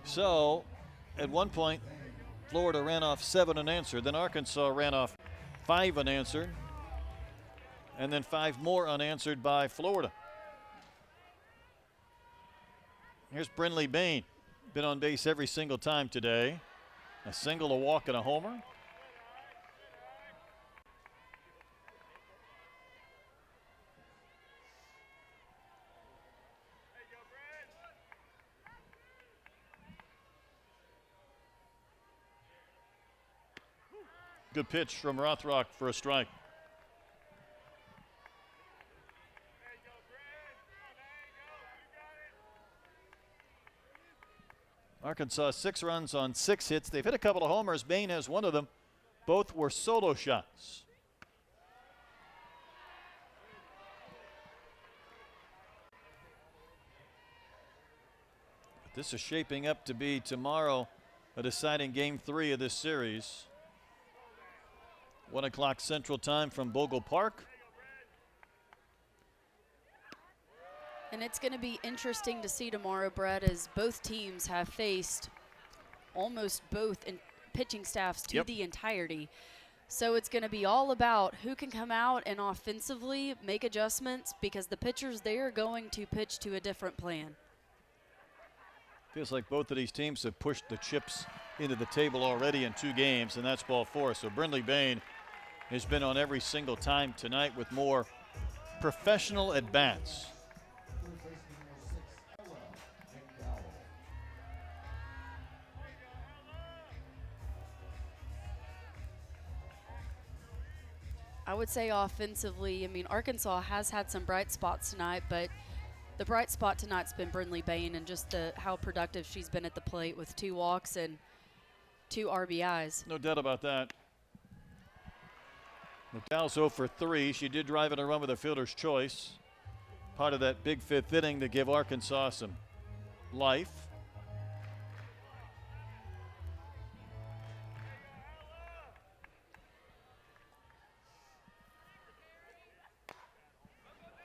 So, at one point, Florida ran off 7 unanswered. Then Arkansas ran off 5 unanswered. And then 5 more unanswered by Florida. Here's Brinley Bain. Been on base every single time today. A single, a walk, and a homer. Good pitch from Rothrock for a strike. Arkansas 6 runs on 6 hits. They've hit a couple of homers. Bain has one of them. Both were solo shots. But this is shaping up to be tomorrow a deciding game 3 of this series. 1 o'clock Central Time from Bogle Park. And it's going to be interesting to see tomorrow, Brett, as both teams have faced almost both pitching staffs to the entirety. So it's going to be all about who can come out and offensively make adjustments, because the pitchers, they are going to pitch to a different plan. Feels like both of these teams have pushed the chips into the table already in 2 games, and that's ball 4. So Brinley Bain has been on every single time tonight with more professional at-bats. I would say offensively, I mean, Arkansas has had some bright spots tonight, but the bright spot tonight's been Brinley Bain, and just how productive she's been at the plate with 2 walks and 2 RBIs. No doubt about that. McDowell's 0 for 3. She did drive in a run with a fielder's choice. Part of that big 5th inning to give Arkansas some life.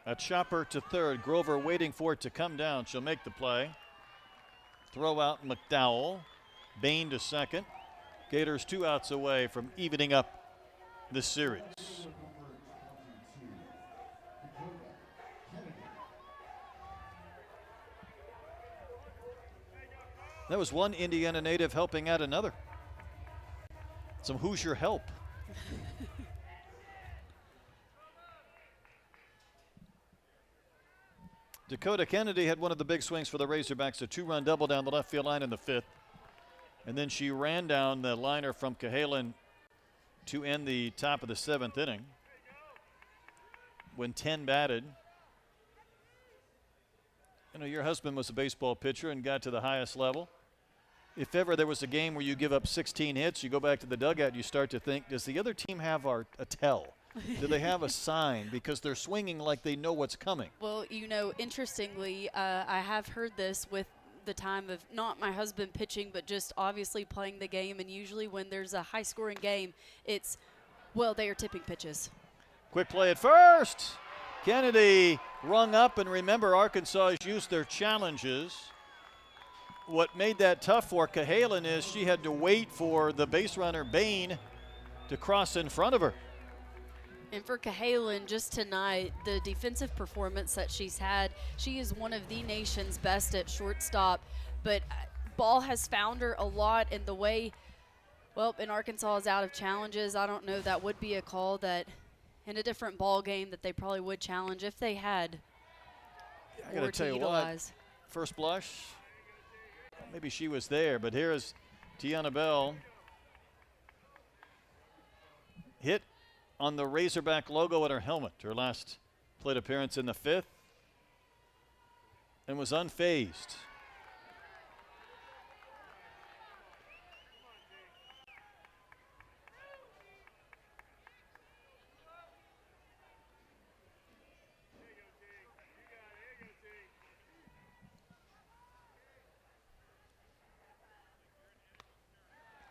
A chopper to third. Grover waiting for it to come down. She'll make the play. Throw out McDowell. Bain to second. Gators 2 outs away from evening up this series. That was one Indiana native helping out another. Some Hoosier help. Dakota Kennedy had one of the big swings for the Razorbacks, a 2-run double down the left field line in the 5th. And then she ran down the liner from Cahalan to end the top of the 7th inning when 10 batted. You know, your husband was a baseball pitcher and got to the highest level. If ever there was a game where you give up 16 hits, you go back to the dugout and you start to think, does the other team have a tell? Do they have a sign? Because they're swinging like they know what's coming. Well, you know, interestingly, I have heard this with the time of not my husband pitching, but just obviously playing the game. And usually when there's a high-scoring game, it's, well, they are tipping pitches. Quick play at first. Kennedy rung up, and remember, Arkansas has used their challenges. What made that tough for Cahalan is she had to wait for the base runner, Bain, to cross in front of her. And for Cahalan, just tonight, the defensive performance that she's had, she is one of the nation's best at shortstop. But ball has found her a lot in the way, well, in Arkansas is out of challenges. I don't know, that would be a call that in a different ball game that they probably would challenge if they had. I got to tell you what, first blush, maybe she was there, but here is Tiana Bell. Hit on the Razorback logo at her helmet, her last plate appearance in the 5th, and was unfazed.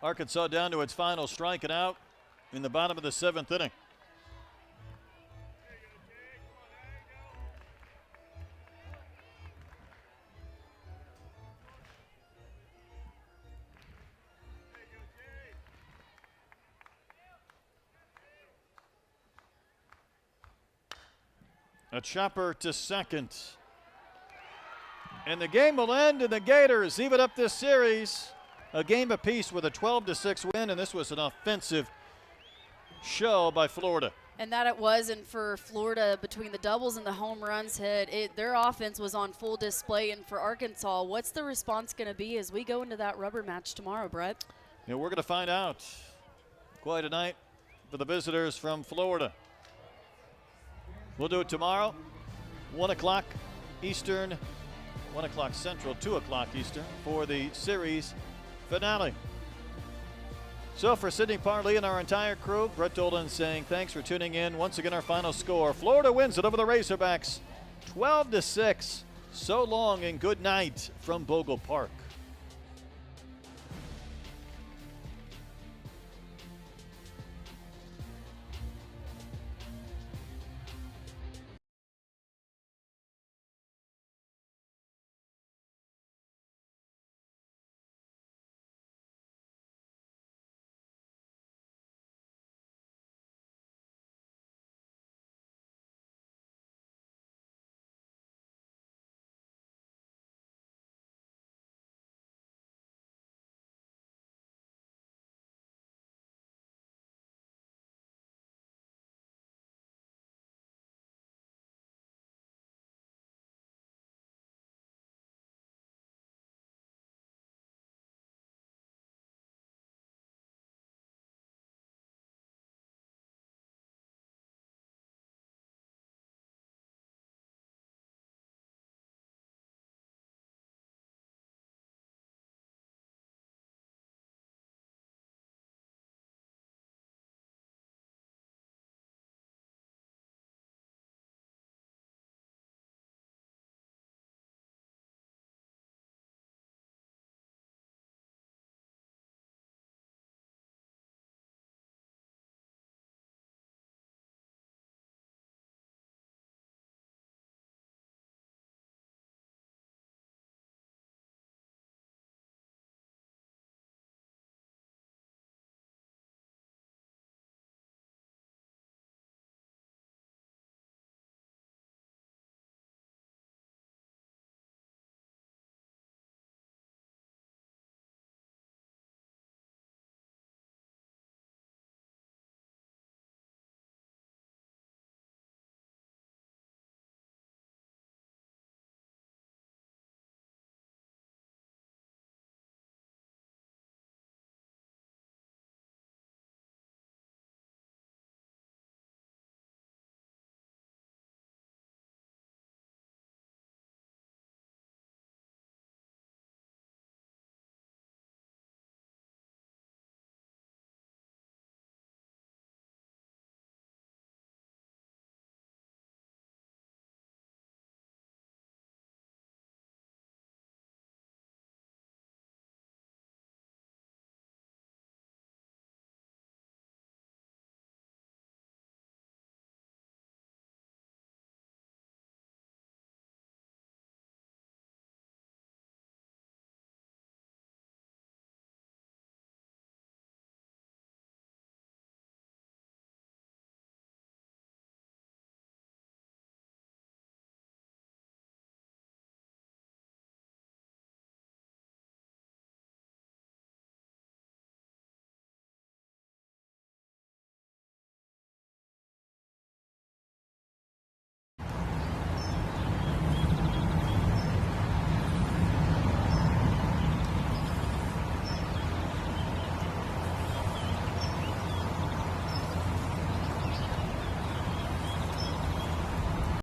Arkansas down to its final striking out in the bottom of the 7th inning. A chopper to second. And the game will end, and the Gators even up this series. A game apiece with a 12-6 win, and this was an offensive show by Florida. And that it was, and for Florida, between the doubles and the home runs hit, their offense was on full display. And for Arkansas, what's the response going to be as we go into that rubber match tomorrow, Brett? Yeah, we're going to find out. Quite a night for the visitors from Florida. We'll do it tomorrow, 1 o'clock Eastern, 1 o'clock Central, 2 o'clock Eastern for the series finale. So for Sydney Parley and our entire crew, Brett Dolan saying thanks for tuning in. Once again, our final score. Florida wins it over the Razorbacks, 12-6. So long and good night from Bogle Park.